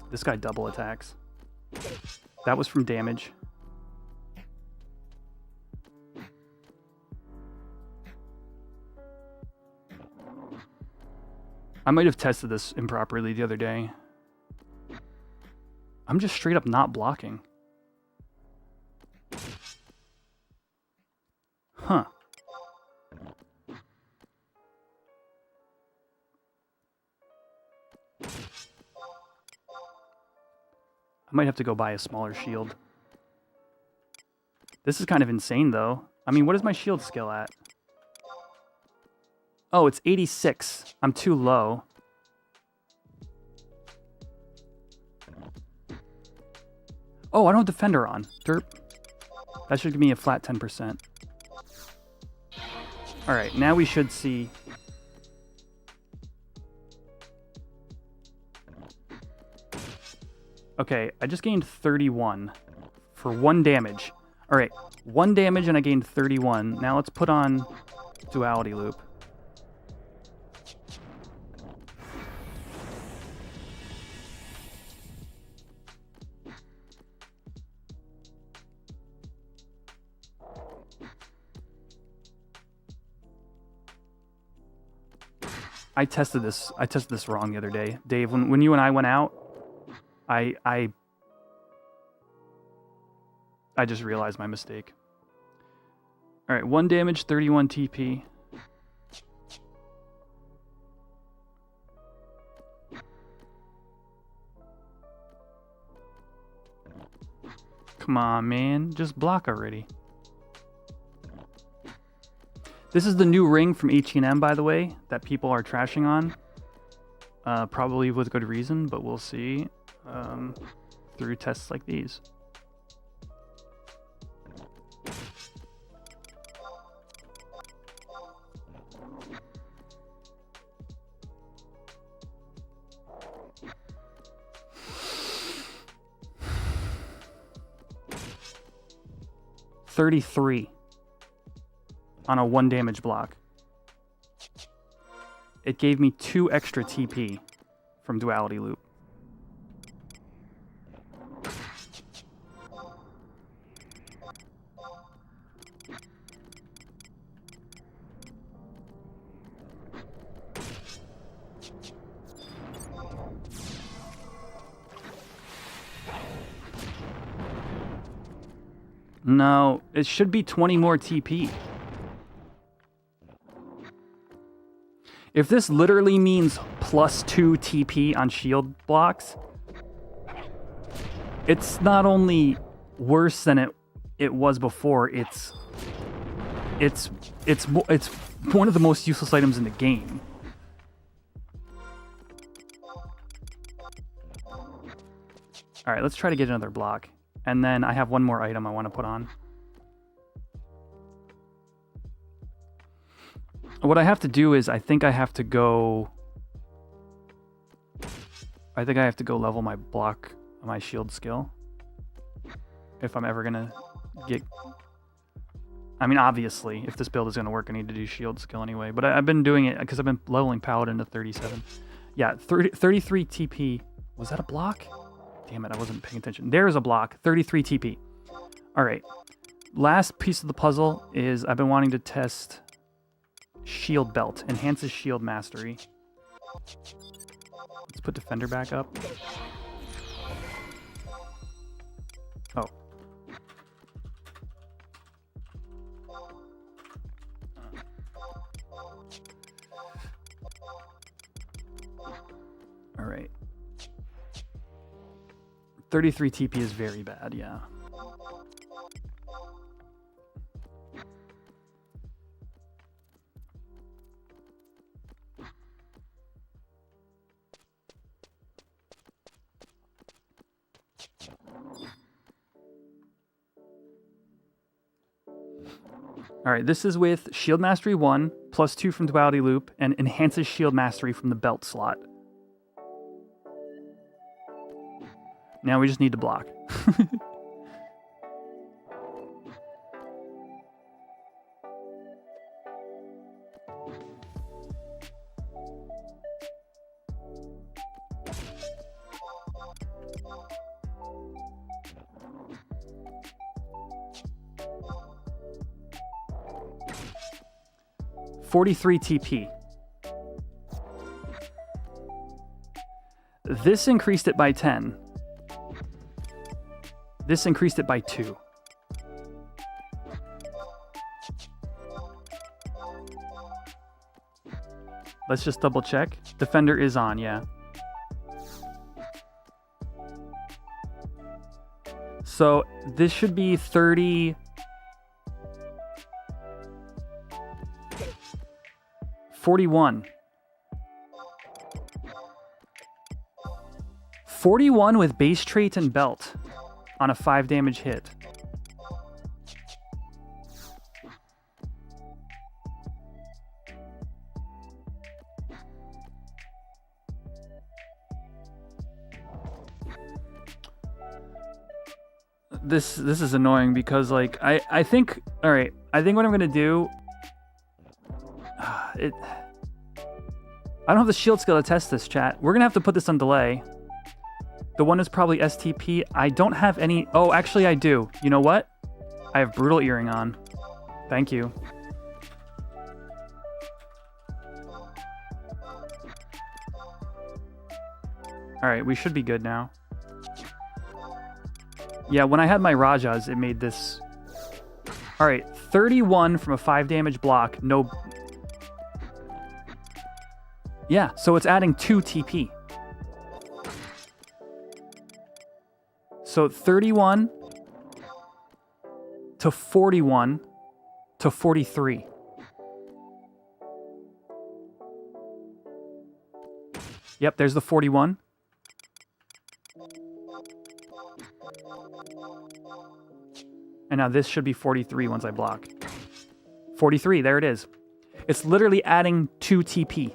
This guy double attacks. That was from damage. I might have tested this improperly the other day. I'm just straight up not blocking. Huh. I might have to go buy a smaller shield. This is kind of insane, though. I mean, what is my shield skill at? Oh, it's 86. I'm too low. Oh, I don't have Defender on. Derp. That should give me a flat 10%. Alright, now we should see... Okay, I just gained 31 for 1 damage. Alright, 1 damage and I gained 31. Now let's put on Duality Loop. I tested this wrong the other day. Dave, when you and I went out, I just realized my mistake. Alright, 1 damage, 31 TP. Come on, man. Just block already. This is the new ring from H&M, by the way, that people are trashing on. Probably with good reason, but we'll see through tests like these. $33 on a 1 damage block. It gave me 2 extra TP from Duality Loop. No, it should be 20 more TP. If this literally means plus 2 TP on shield blocks, it's not only worse than it was before, it's one of the most useless items in the game. All right, let's try to get another block. And then I have one more item I want to put on. What I have to do is I think I have to go level my block, my shield skill. If I'm ever going to get... I mean, obviously, if this build is going to work, I need to do shield skill anyway. But I've been doing it because I've been leveling Paladin to 37. Yeah, 33 TP. Was that a block? Damn it, I wasn't paying attention. There's a block. 33 TP. All right. Last piece of the puzzle is I've been wanting to test shield belt. Enhances shield mastery. Let's put defender back up. Oh. All right. 33 TP is very bad, yeah. All right, this is with Shield Mastery 1, +2 from Duality Loop, and enhances Shield Mastery from the belt slot. Now we just need to block. $43 TP. This increased it by 10. This increased it by 2. Let's just double check. Defender is on, yeah. So this should be 30... 41. 41 with base trait and belt on a 5 damage hit. This is annoying because like I think, all right, I think what I'm gonna do, I don't have the shield skill to test this, chat. We're gonna have to put this on delay. The one is probably STP. I don't have any... Oh, actually I do. You know what? I have Brutal Earring on. Thank you. Alright, we should be good now. Yeah, when I had my Rajas, it made this... Alright, 31 from a 5 damage block. No... Yeah, so it's adding 2 TP. So 31 to 41 to 43. Yep, there's the 41. And now this should be 43 once I block. 43, there it is. It's literally adding 2 TP.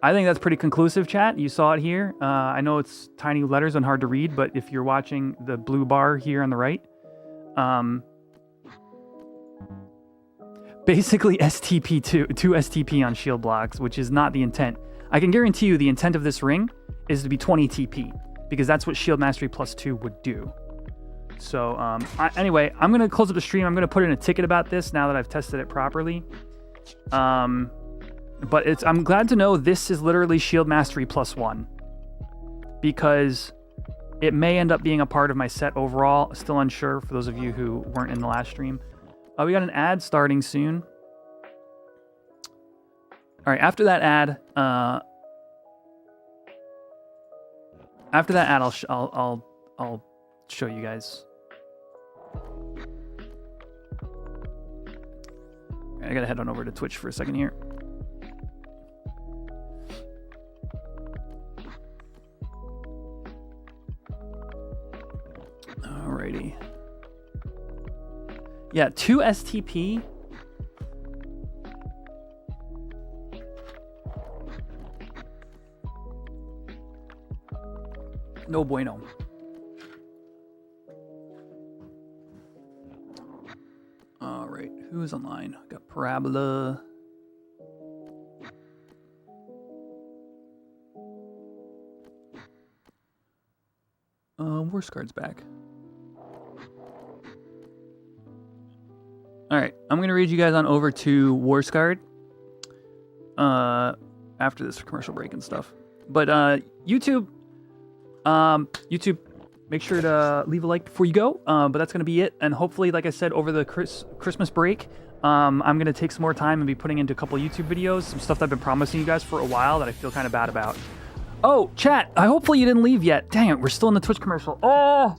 I think that's pretty conclusive, chat. You saw it here. I know it's tiny letters and hard to read, but if you're watching the blue bar here on the right, basically STP 2 STP on shield blocks, which is not the intent. I can guarantee you the intent of this ring is to be 20 TP, because that's what Shield Mastery +2 would do. So anyway, I'm going to close up the stream. I'm going to put in a ticket about this now that I've tested it properly. But I'm glad to know this is literally Shield Mastery +1, because it may end up being a part of my set overall. Still unsure for those of you who weren't in the last stream. We got an ad starting soon. All right, after that ad, After that ad, I'll show you guys. I gotta head on over to Twitch for a second here. Alrighty. Yeah, 2 STP. No bueno. All right, who's online? Got Parabola. Worst card's back. All right, I'm gonna read you guys on over to Warscard. After this commercial break and stuff. But YouTube, make sure to leave a like before you go. But that's gonna be it. And hopefully, like I said, over the Christmas break, I'm gonna take some more time and be putting into a couple YouTube videos, some stuff that I've been promising you guys for a while that I feel kind of bad about. Oh, chat! Hopefully you didn't leave yet. Dang it, we're still in the Twitch commercial. I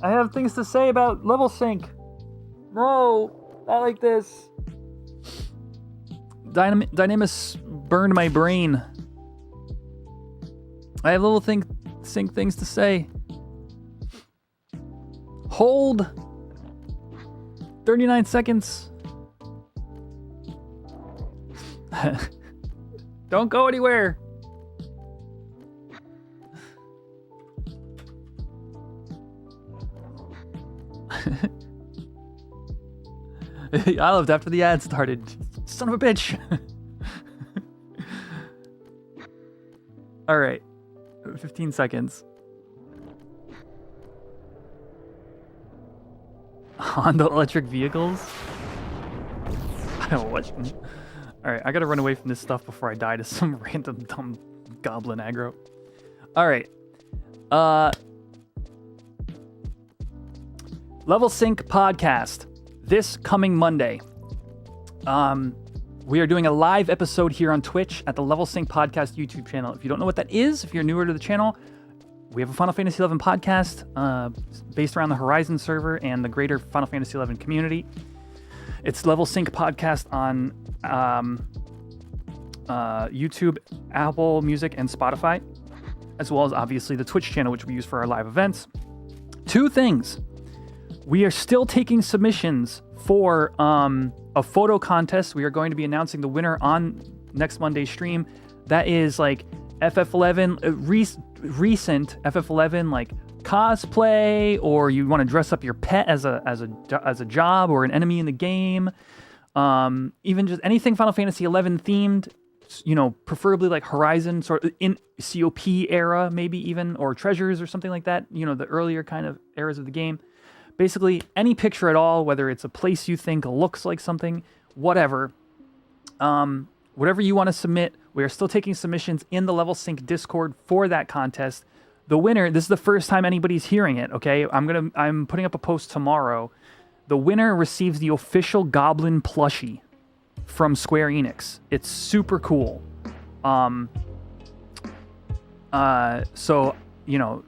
have things to say about level sync. No, not like this. Dynamis burned my brain. I have little sync things to say. Hold. 39 seconds. Don't go anywhere. I left after the ad started. Son of a bitch. All right. 15 seconds. Honda electric vehicles? I don't watch. All right, I gotta run away from this stuff before I die to some random dumb goblin aggro. All right. Level Sync podcast this coming Monday. We are doing a live episode here on Twitch at the Level Sync podcast YouTube channel. If you don't know what that is, if you're newer to the channel, we have a Final Fantasy XI podcast based around the Horizon server and the greater Final Fantasy XI community. It's Level Sync podcast on YouTube, Apple Music, and Spotify, as well as obviously the Twitch channel, which we use for our live events. 2 things. We are still taking submissions for a photo contest. We are going to be announcing the winner on next Monday's stream. That is like FF11, recent FF11 like cosplay, or you want to dress up your pet as a job or an enemy in the game. Even just anything Final Fantasy XI themed, you know, preferably like Horizon, sort of in COP era, maybe even, or Treasures or something like that. You know, the earlier kind of eras of the game. Basically, any picture at all, whether it's a place you think looks like something, whatever. Whatever you want to submit, we are still taking submissions in the Level Sync Discord for that contest. The winner, this is the first time anybody's hearing it, okay? I'm putting up a post tomorrow. The winner receives the official Goblin plushie from Square Enix. It's super cool. So, you know,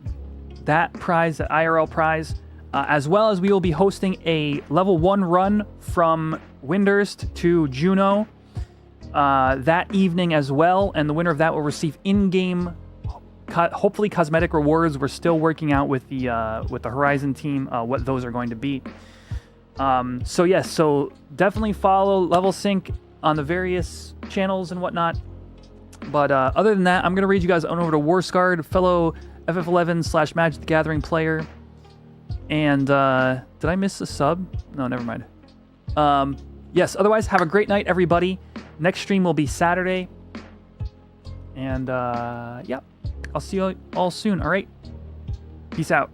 that prize, that IRL prize, as well as we will be hosting a level 1 run from Windurst to Juneau that evening as well, and the winner of that will receive in-game, hopefully cosmetic rewards. We're still working out with the Horizon team what those are going to be. So yes, so definitely follow Level Sync on the various channels and whatnot. But other than that, I'm gonna read you guys on over to Warscard, fellow FF11 / Magic the Gathering player. And did I miss a sub? No, never mind. Yes, otherwise, have a great night, everybody. Next stream will be Saturday. And yeah, I'll see you all soon, all right? Peace out.